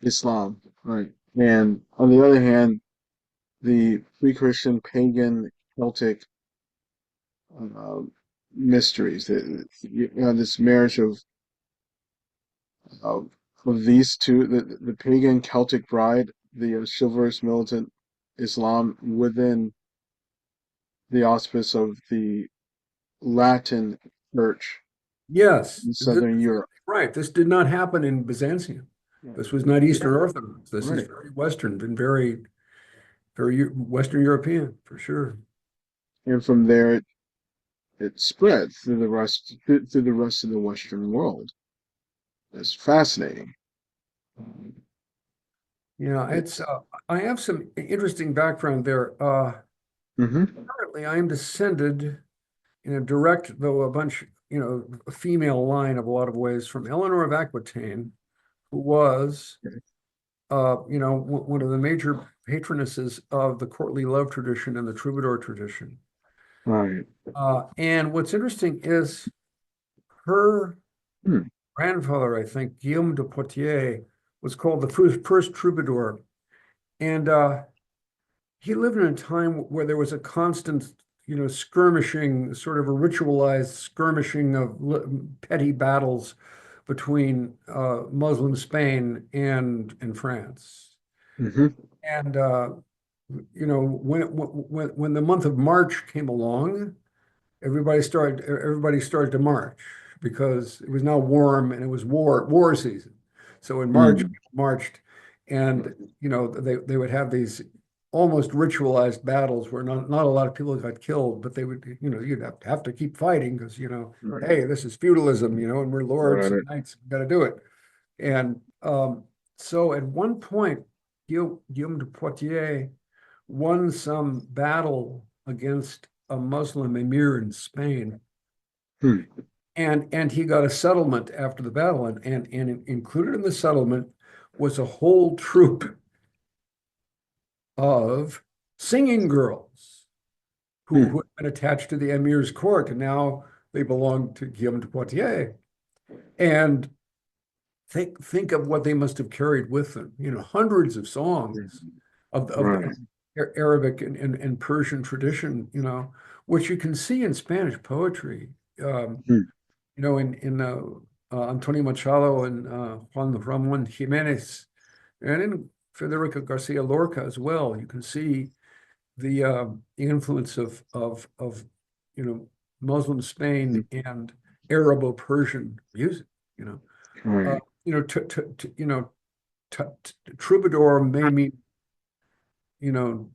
Islam, right? And on the other hand, the pre-Christian pagan Celtic uh, mysteries. This marriage of of these two, the pagan Celtic bride, the chivalrous militant Islam within the auspice of the Latin Church Yes, in this Southern is Europe. right. This did not happen in Byzantium. Right. This was not Eastern Yeah, Orthodox. This is right. very Western and very, very Western European for sure. And from there, it spread through the rest of the Western world. It's fascinating. Yeah, it's I have some interesting background there. Mm-hmm. Apparently I am descended in a direct, though a bunch, a female line of a lot of ways from Eleanor of Aquitaine, who was one of the major patronesses of the courtly love tradition and the troubadour tradition. Right. And what's interesting is her Hmm. grandfather, I think, Guillaume de Poitiers, was called the first troubadour. And he lived in a time where there was a constant, skirmishing, sort of a ritualized skirmishing of petty battles between Muslim Spain and France. Mm-hmm. And when the month of March came along, everybody started to march because it was now warm and it was war season. So in March, Mm. people marched, and they would have these almost ritualized battles where not a lot of people got killed, but they would, you'd have to keep fighting because, Right. hey, this is feudalism, and we're lords and Right. knights, we got to do it. And so at one point, Guillaume de Poitiers won some battle against a Muslim emir in Spain, Hmm. and he got a settlement after the battle, and included in the settlement was a whole troop of singing girls who Hmm. had been attached to the emir's court, and now they belonged to Guillaume de Poitiers. And think of what they must have carried with them, hundreds of songs of Right. the Arabic and Persian tradition, which you can see in Spanish poetry. Um, Hmm. in Antonio Machado and Juan Ramon Jimenez, and in Federico Garcia Lorca as well. You can see the influence of Muslim Spain and Arabo-Persian music. You know, uh, Right. you know, to you know, troubadour may mean you know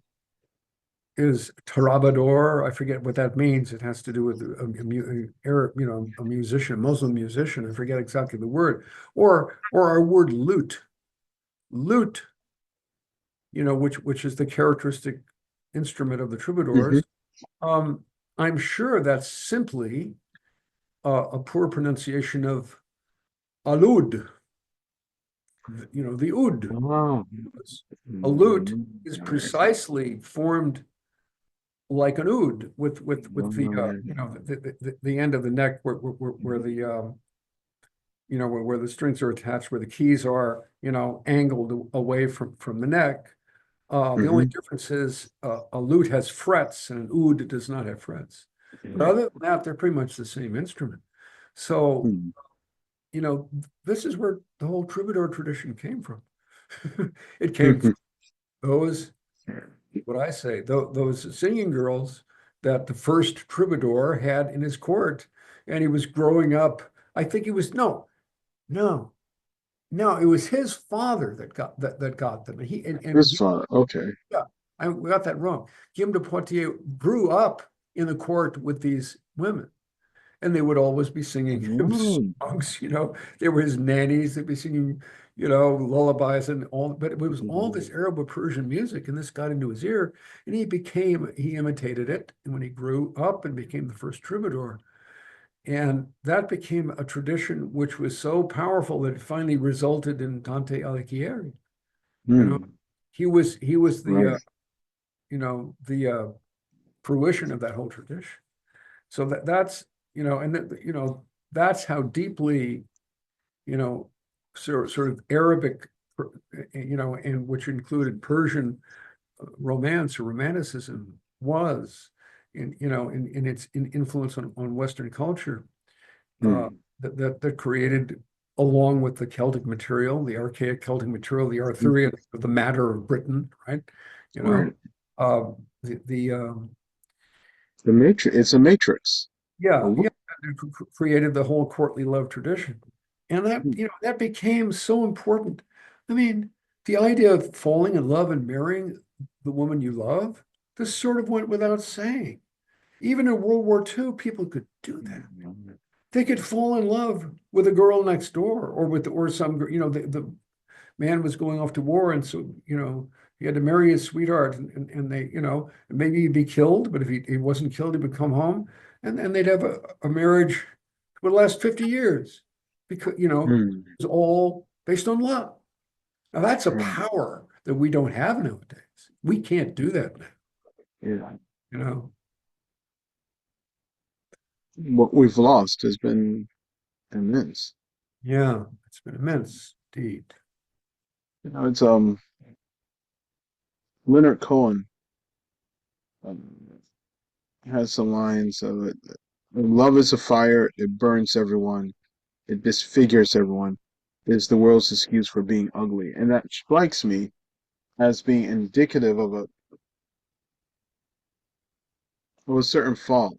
is Troubadour. I forget what that means. It has to do with a musician, Muslim musician. I forget exactly the word, or our word lute, lute, which is the characteristic instrument of the Mm-hmm. troubadours. Um, I'm sure that's simply a poor pronunciation of alud, the oud. Wow. A lute is Right. precisely formed like an oud with the Right. the end of the neck where the where the strings are attached, where the keys are, angled away from the neck. The only Mm-hmm. difference is a lute has frets and an oud does not have frets. But other than that, they're pretty much the same instrument. So, Hmm. you know, this is where the whole troubadour tradition came from. It came from those, what I say, those singing girls that the first troubadour had in his court. And he was growing up. I think it was, no, no, it was his father that got them. And His father. Okay. yeah, I got that wrong. Guillaume de Poitiers grew up in the court with these women, and they would always be singing him Oh. songs. They were his nannies. They'd be singing, lullabies and all. But it was all this Arabo-Persian music, and this got into his ear, and he imitated it. And when he grew up and became the first troubadour, and that became a tradition which was so powerful that it finally resulted in Dante Alighieri. You know, Hmm. he was Right. the fruition of that whole tradition. So that's and that's how deeply you know sort of Arabic, and which included Persian romance or romanticism was in its influence on Western culture, uh, Hmm. that created, along with the Celtic material, the archaic Celtic material, the Arthurian, the matter of Britain, right? You know, Right. uh, the The matrix. It's a matrix. A yeah, look. created the whole courtly love tradition, and that became so important. I mean, the idea of falling in love and marrying the woman you love, this sort of went without saying. Even in World War II, people could do that. Mm. They could fall in love with a girl next door or with or some, the man was going off to war, and so, he had to marry his sweetheart, and they, maybe he'd be killed, but if he wasn't killed, he would come home, and they'd have a marriage that would last 50 years because, Mm. it's all based on love. Now that's a Right. power that we don't have nowadays. We can't do that now, Yeah. you know. What we've lost has been immense. Yeah, it's been immense indeed. It's Leonard Cohen um, has some lines of it. Love is a fire, it burns everyone, it disfigures everyone. It is the world's excuse for being ugly. And that strikes me as being indicative of a certain fall,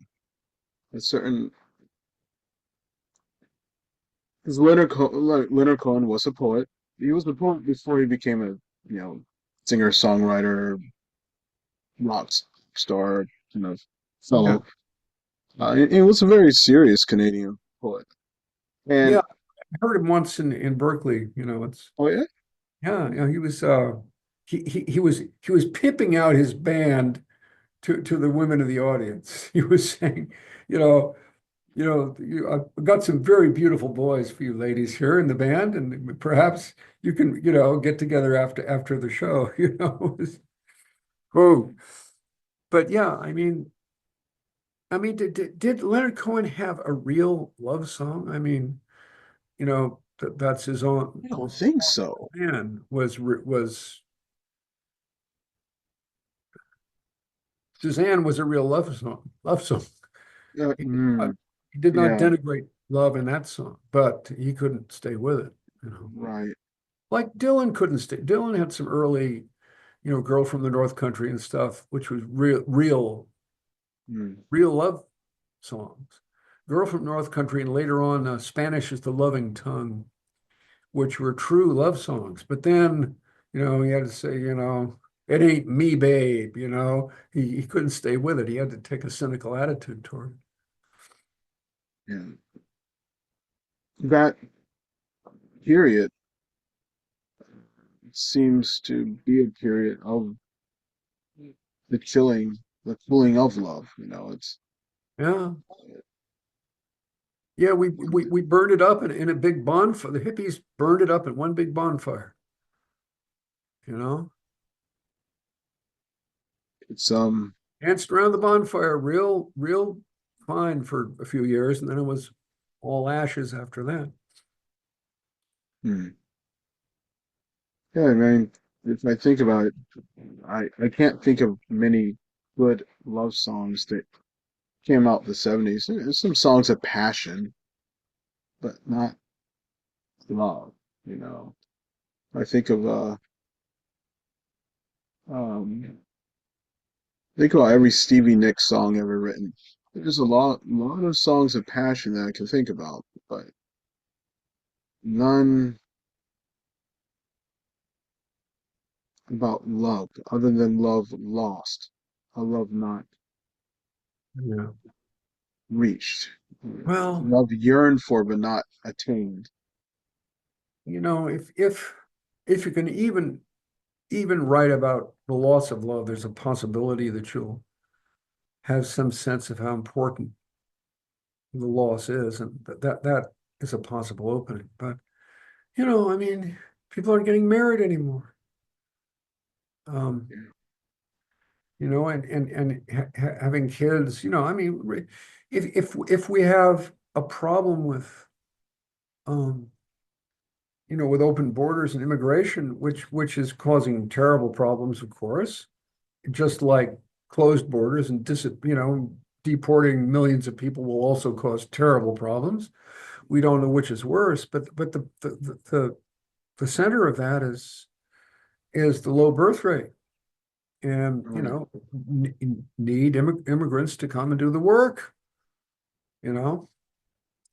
a certain because Leonard Cohen was a poet. He was a poet before he became a singer songwriter, rock star, Yeah. fellow. He was a very serious Canadian poet. Yeah, And I heard him once in Berkeley, it's oh yeah, yeah, he was he was pimping out his band to the women of the audience. He was saying, you know, I've got some very beautiful boys for you ladies here in the band, and perhaps you can, get together after the show, Oh, but yeah, did Leonard Cohen have a real love song? That's his own I don't think so. man was Suzanne was a real love song. Love song. Uh, He, uh, mm, he did not yeah, denigrate love in that song, but he couldn't stay with it. right. Like Dylan couldn't stay. Dylan had some early, girl from the North Country and stuff, which was Mm, real love songs. Girl from North Country, and later on, Spanish is the Loving Tongue, which were true love songs. But then, he had to say, it ain't me, babe. He couldn't stay with it. He had to take a cynical attitude toward it. yeah. That period seems to be a period of the chilling, the cooling of love. It's Yeah. Yeah, we burned it up in a big bonfire. The hippies burned it up in one big bonfire, you know, it's danced around the bonfire real fine for a few years, and then it was all ashes after that. hmm. Yeah, I mean, if I think about it, I can't think of many good love songs that came out in the 70s. There's some songs of passion, but not love, you know. I think of um think about every Stevie Nicks song ever written. There's a lot of songs of passion that I can think about, but none about love other than love lost, a love not Yeah. reached, Well, love yearned for but not attained. if you can even write about the loss of love, there's a possibility that you'll have some sense of how important the loss is, and that is a possible opening. But people aren't getting married anymore. Um, and having kids, if we have a problem um, with open borders and immigration, which is causing terrible problems, of course, just like closed borders and deporting millions of people will also cause terrible problems. We don't know which is worse, but the center of that is the low birth rate. And Right. need immigrants to come and do the work, you know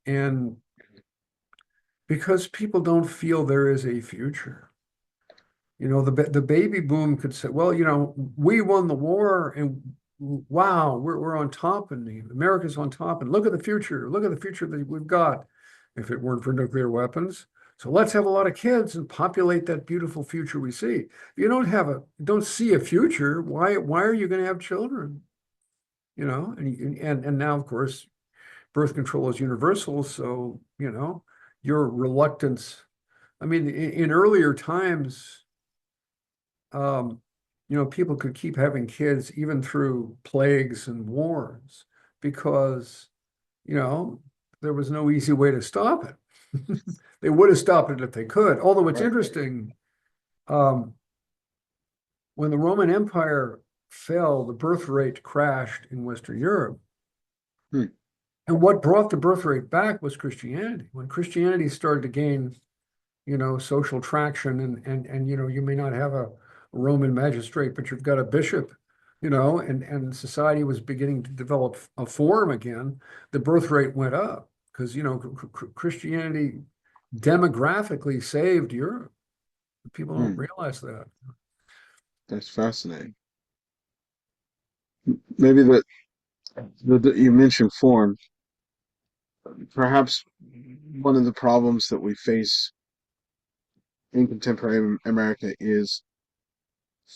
and because people don't feel there is a future. The baby boom could say, well, we won the war and wow, we're on top, and America's on top, and look at the future. Look at the future that we've got. If it weren't for nuclear weapons, so let's have a lot of kids and populate that beautiful future we see. If you don't see a future, why are you going to have children? And now, of course, birth control is universal, so your reluctance. I mean, in earlier times, um, people could keep having kids even through plagues and wars because, you know, there was no easy way to stop it. They would have stopped it if they could. Although it's Right. interesting, um, when the Roman Empire fell, the birth rate crashed in Western Europe. Hmm. And what brought the birth rate back was Christianity. When Christianity started to gain, social traction, and you may not have a Roman magistrate, but you've got a bishop, and society was beginning to develop a form again, the birth rate went up because, Christianity demographically saved Europe. People don't Hmm. realize that. That's fascinating. Maybe you mentioned form. Perhaps one of the problems that we face in contemporary America is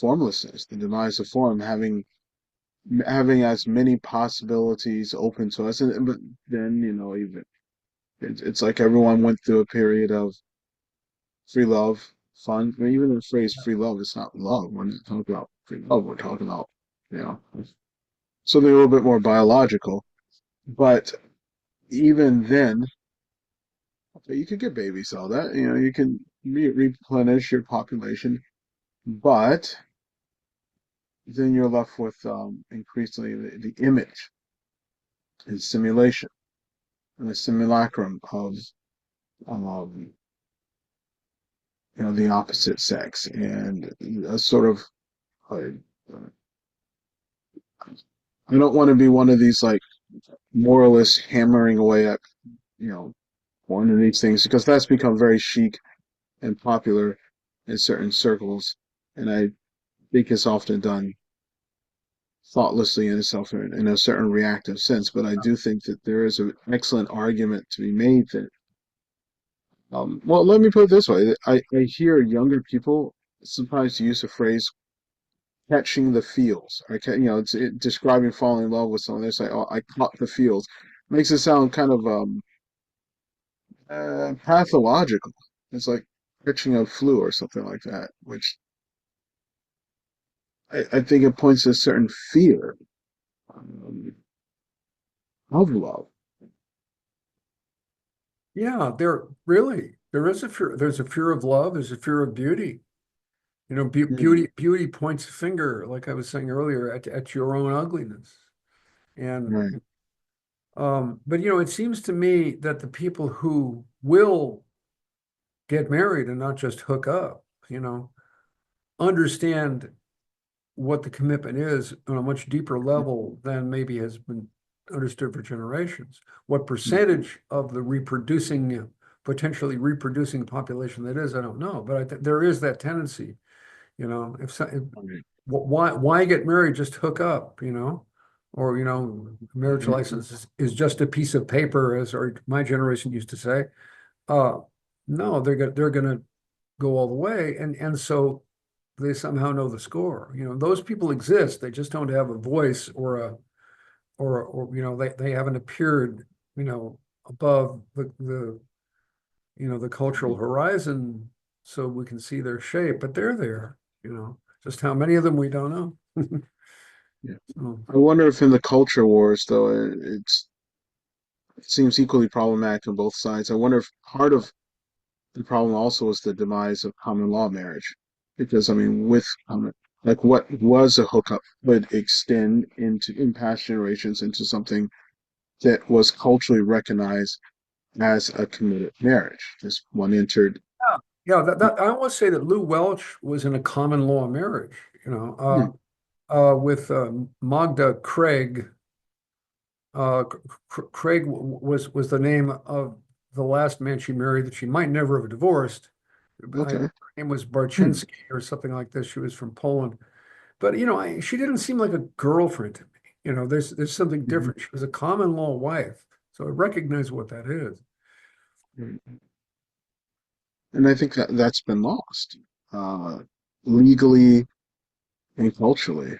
formlessness, the demise of form, having as many possibilities open to us. And but then, even it's like everyone went through a period of free love, fun. I mean, even the phrase free love is not love. We're not talking about free love. We're talking about, you know, something a little bit more biological. But even then, okay, you could get babies, all that, you can replenish your population, but then you're left with increasingly the image and simulation and the simulacrum of um, the opposite sex and a sort of uh, I don't want to be one of these like moralists hammering away at you know one of these things because that's become very chic and popular in certain circles, and I think it's often done thoughtlessly in a certain reactive sense. But I do think that there is an excellent argument to be made that well, let me put it this way. I hear younger people sometimes use the phrase catching the feels. It's describing falling in love with someone. They say, "Oh, I caught the feels." Makes it sound kind of pathological. It's like catching a flu or something like that, which I think it points to a certain fear um, of love. Yeah, there is a fear. There's a fear of love. There's a fear of beauty. Mm, Beauty points a finger, like I was saying earlier, at your own ugliness. And right. but it seems to me that the people who will get married and not just hook up, understand what the commitment is on a much deeper level than maybe has been understood for generations. What Mm, percentage of the potentially reproducing population that is, I don't know, but there is that tendency. If right. why get married? Just hook up, or marriage Mhm. license is just a piece of paper, as my generation used to say. Uh, no, they're gonna go all the way, and so they somehow know the score. Those people exist. They just don't have a voice or they haven't appeared, above the cultural horizon so we can see their shape, but they're there. Just how many of them we don't know. Yeah. So, I wonder if in the culture wars, though, it seems equally problematic on both sides. I wonder if part of the problem also is the demise of common law marriage, because I mean, like what was a hookup would extend in past generations into something that was culturally recognized as a committed marriage. This one entered. yeah, yeah. I almost say that Lew Welch was in a common law marriage. Hmm, With Magda Craig. Craig was the name of the last man she married that she might never have divorced. Her okay. name was Hmm, Barczynski or something like this. She was from Poland. But she didn't seem like a girlfriend to me. there's something Mhm. different. She was a common law wife, so I recognize what that is. And I think that that's been lost, uh, legally and culturally.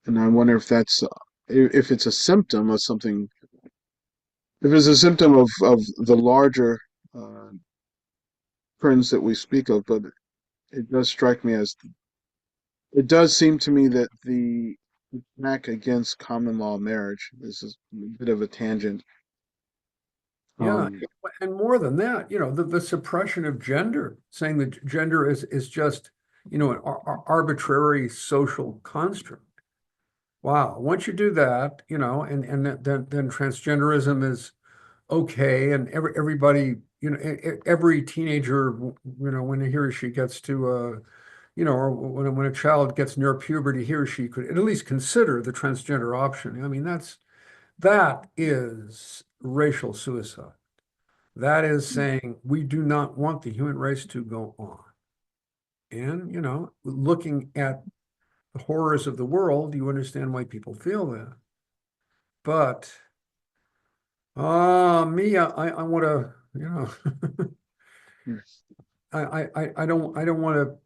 And I wonder if that's if it's a symptom of something, if it's a symptom of the larger uh, trends that we speak of. But it does strike me as it does seem to me that the attack against common law marriage, this is a bit of a tangent. Yeah, Um, and more than that, the suppression of gender, saying that gender is just, an arbitrary social construct. Wow, once you do that, and then transgenderism is okay, and everybody, every teenager, when he or she gets to or when a child gets near puberty, he or she could at least consider the transgender option. I mean, that is racial suicide. That is saying we do not want the human race to go on. And, looking at the horrors of the world, you understand why people feel that. But me, I want to, I don't want to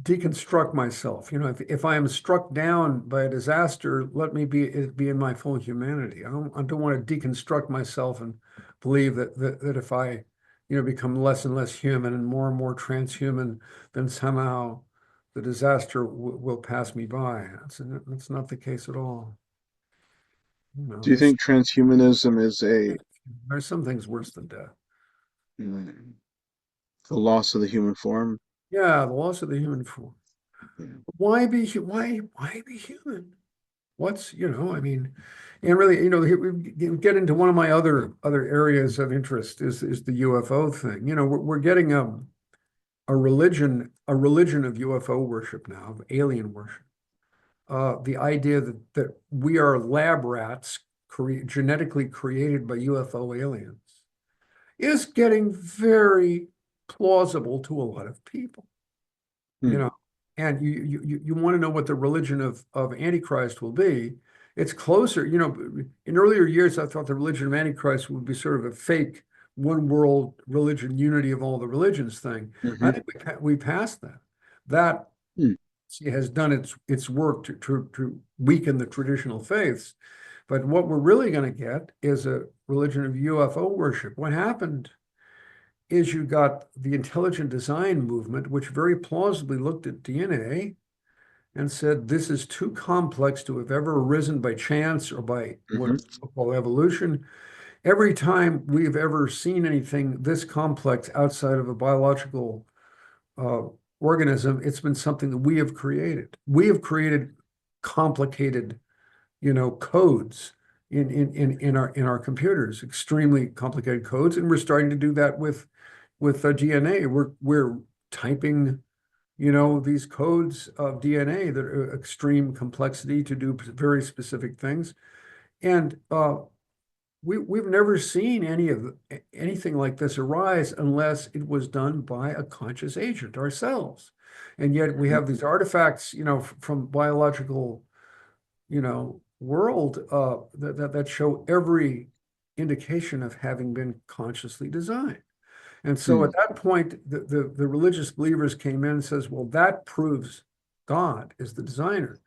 deconstruct myself. If I am struck down by a disaster, let me be in my full humanity. I don't want to deconstruct myself and believe that if I, become less and less human and more transhuman, then somehow the disaster will pass me by. That's not the case at all. do you There's think transhumanism is there's some things worse than death. uh, the loss of the human form? Yeah, the loss of the human form. Yeah. Why be human? I mean, and really, we get into one of my other areas of interest is the UFO thing. We're getting a religion of UFO worship now, of alien worship. The idea that we are lab rats genetically created by UFO aliens is getting very plausible to a lot of people. you Hmm. know, and you want to know what the religion of Antichrist will be. It's closer, in earlier years, I thought the religion of Antichrist would be sort of a fake one world religion, unity of all the religions thing. I Hmm. think we passed that. That Hmm. has done its work to weaken the traditional faiths. But what we're really going to get is a religion of UFO worship. What happened is you got the intelligent design movement, which very plausibly looked at DNA and said this is too complex to have ever arisen by chance or by what Hmm. we call evolution. Every time we've ever seen anything this complex outside of a biological uh, organism, it's been something that we have created. We have created complicated, codes in our computers, extremely complicated codes, and we're starting to do that with DNA. We're typing, these codes of DNA that are extreme complexity to do very specific things. And we've never seen anything like this arise unless it was done by a conscious agent ourselves. And yet we Hmm. have these artifacts, from biological, world that show every indication of having been consciously designed. And so Hmm. at that point, the religious believers came in and says, well, that proves God is the designer.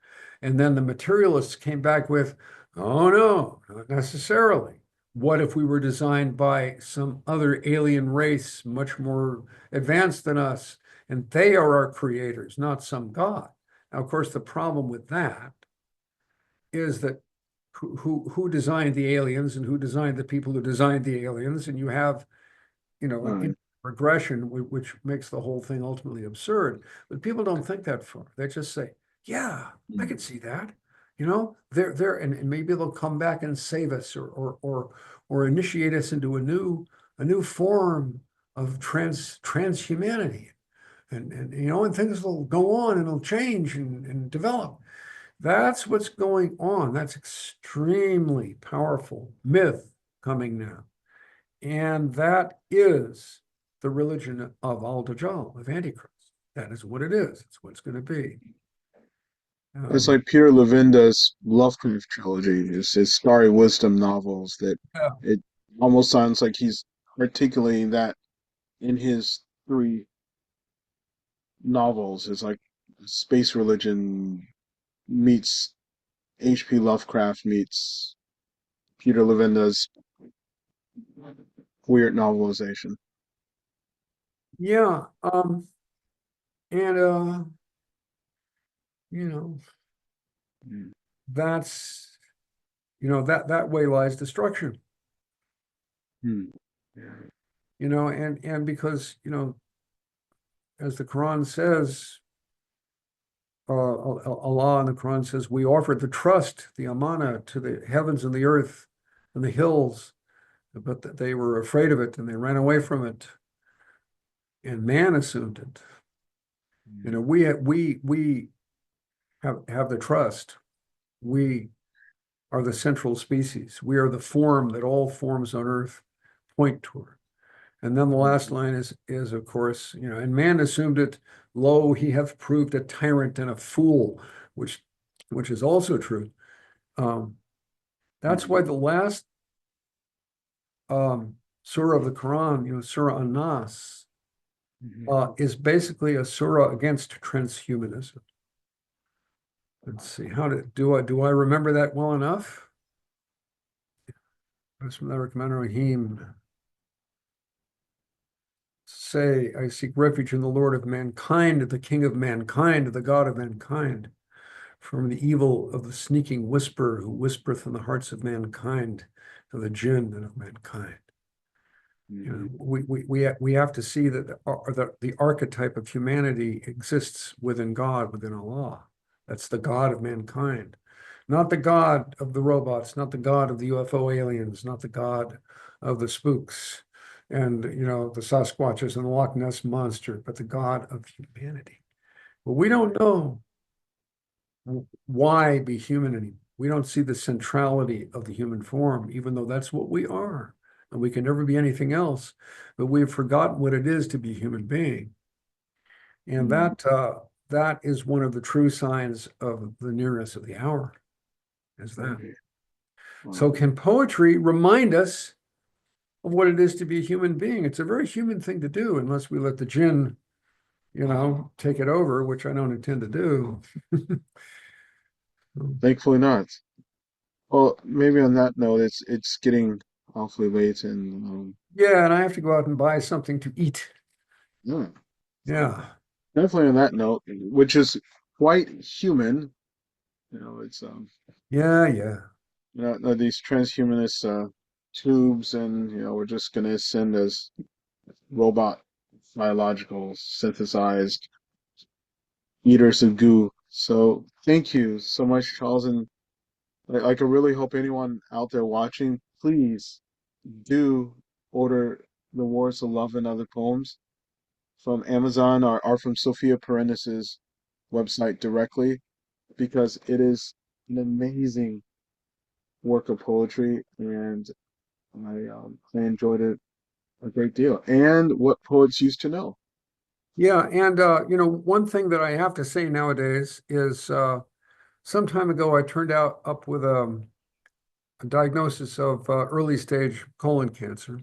And then the materialists came back with, oh no, not necessarily. What if we were designed by some other alien race, much more advanced than us, and they are our creators, not some God? Now, of course, the problem with that is that who designed the aliens and who designed the people who designed the aliens, and you have an Right. regression, which makes the whole thing ultimately absurd. But people don't think that far. They just say, "Yeah, I Hmm. can see that." They're and maybe they'll come back and save us or initiate us into a new form of transhumanity, and things will go on and it'll change and develop. That's what's going on. That's extremely powerful myth coming now. And that is the religion of Al Dajjal, of Antichrist. That is what it is. It's what it's going to be. It's Um, like Peter Levinda's Lovecraft trilogy, his Starry Wisdom novels, that yeah, it almost sounds like he's articulating that in his three novels. It's like space religion meets H.P. Lovecraft meets Peter Levinda's weird novelization. yeah. And you know, Mm. that's that way lies destruction. Hmm. Yeah. And because as the Quran says, Allah in the Quran says, we offered the trust, the amana, to the heavens and the earth and the hills, but that they were afraid of it and they ran away from it, and man assumed it. We have the trust. We are the central species. We are the form that all forms on earth point toward. And then the last Mhm. line is of course, and man assumed it, lo, he hath proved a tyrant and a fool, which is also true. Um, that's why the Mhm. last surah of the Quran, Surah An-Nas, Mhm. is basically a surah against transhumanism. Let's see, how do I remember that well enough? Bismillahir-Rahmanir-Rahim. Say, I seek refuge in the Lord of mankind, the King of mankind, the God of mankind, from the evil of the sneaking whisperer who whispereth in the hearts of mankind, of the jinn and of mankind. Mhm. We have to see that the archetype of humanity exists within God, within Allah. That's the God of mankind, not the God of the robots, not the God of the UFO aliens, not the God of the spooks and the Sasquatches and the Loch Ness monster, but the God of humanity. But we don't know why be human anymore. We don't see the centrality of the human form, even though that's what we are, and we can never be anything else. But we've forgotten what it is to be a human being, and Mhm. that is one of the true signs of the nearness of the hour. Is that Right. so? Wow. Can poetry remind us of what it is to be a human being? It's a very human thing to do, unless we let the jinn, take it over, which I don't intend to do. Thankfully not. Well, maybe on that note, it's getting awfully late, and Yeah, and I have to go out and buy something to eat. yeah, Yeah. definitely on that note, which is quite human. It's Yeah, yeah. these transhumanist tubes, and we're just gonna ascend as robot, biological, synthesized eaters of goo. So thank you so much, Charles, and I really hope anyone out there watching, please do order The Wars of Love and Other Poems from Amazon or from Sophia Perennis's website directly, because it is an amazing work of poetry, and I enjoyed it a great deal. And what poets used to know. Yeah, and one thing that I have to say nowadays is some time ago I turned out up with a diagnosis of early stage colon cancer,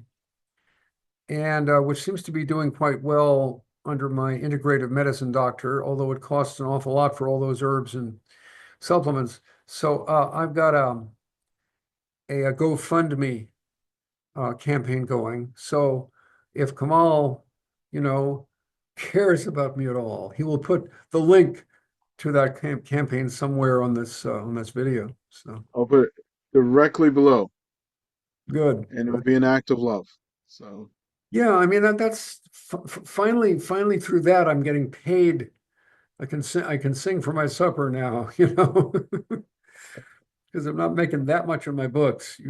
and which seems to be doing quite well under my integrative medicine doctor, although it costs an awful lot for all those herbs and supplements. So I've got a GoFundMe campaign going. So if Kamal, you know, cares about me at all, he will put the link to that campaign somewhere on this video. So I'll put it directly below, good, and it'll good. be an act of love. So Yeah, I mean that's finally through that I'm getting paid. I can sing for my supper now, because I'm not making that much of my books.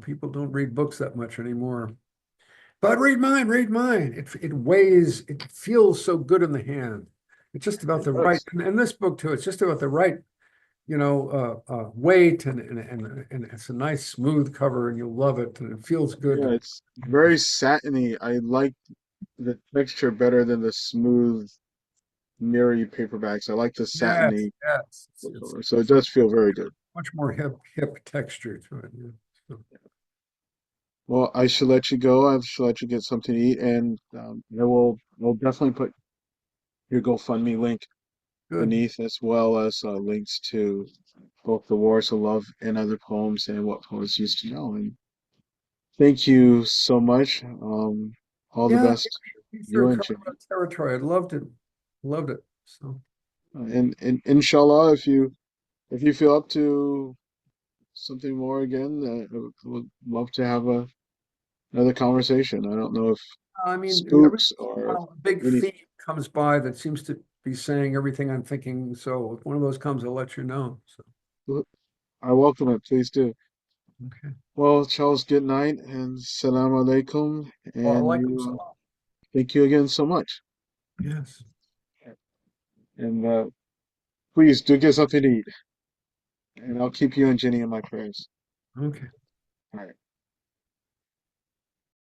People don't read books that much anymore. But read mine, read mine. It weighs, it feels so good in the hand. It's just about it the right, does. and this book too, it's just about the right, weight and it's a nice smooth cover and you'll love it and it feels Yeah, good. it's very satiny. I like the texture better than the smooth mirror paperbacks. I like the Yes, satiny yes. It's cover, so it does feel very good. much more hip texture to it. Yeah. So, Well, I should let you go. I should let you get something to eat, and I'll definitely put your GoFundMe link good. beneath, as well as links to both the Wars of Love and other poems and what poets used to know. And thank you so much. All the Yeah, best, you you sure and covered Jimmy. that territory. I loved it. Loved it. So And inshallah, if you feel up to something more again, I would love to have another conversation. I don't know if I mean, every spooks once in a or while, a big any. theme comes by that seems to be saying everything I'm thinking. So if one of those comes, I'll let you know. So I welcome it. Please do. okay. Well, Charles, good night and salam alaikum. Well, I And like them you, so much. thank you again so much. Yes. And please do get something to eat. And I'll keep you and Jenny in my prayers. Okay. All right.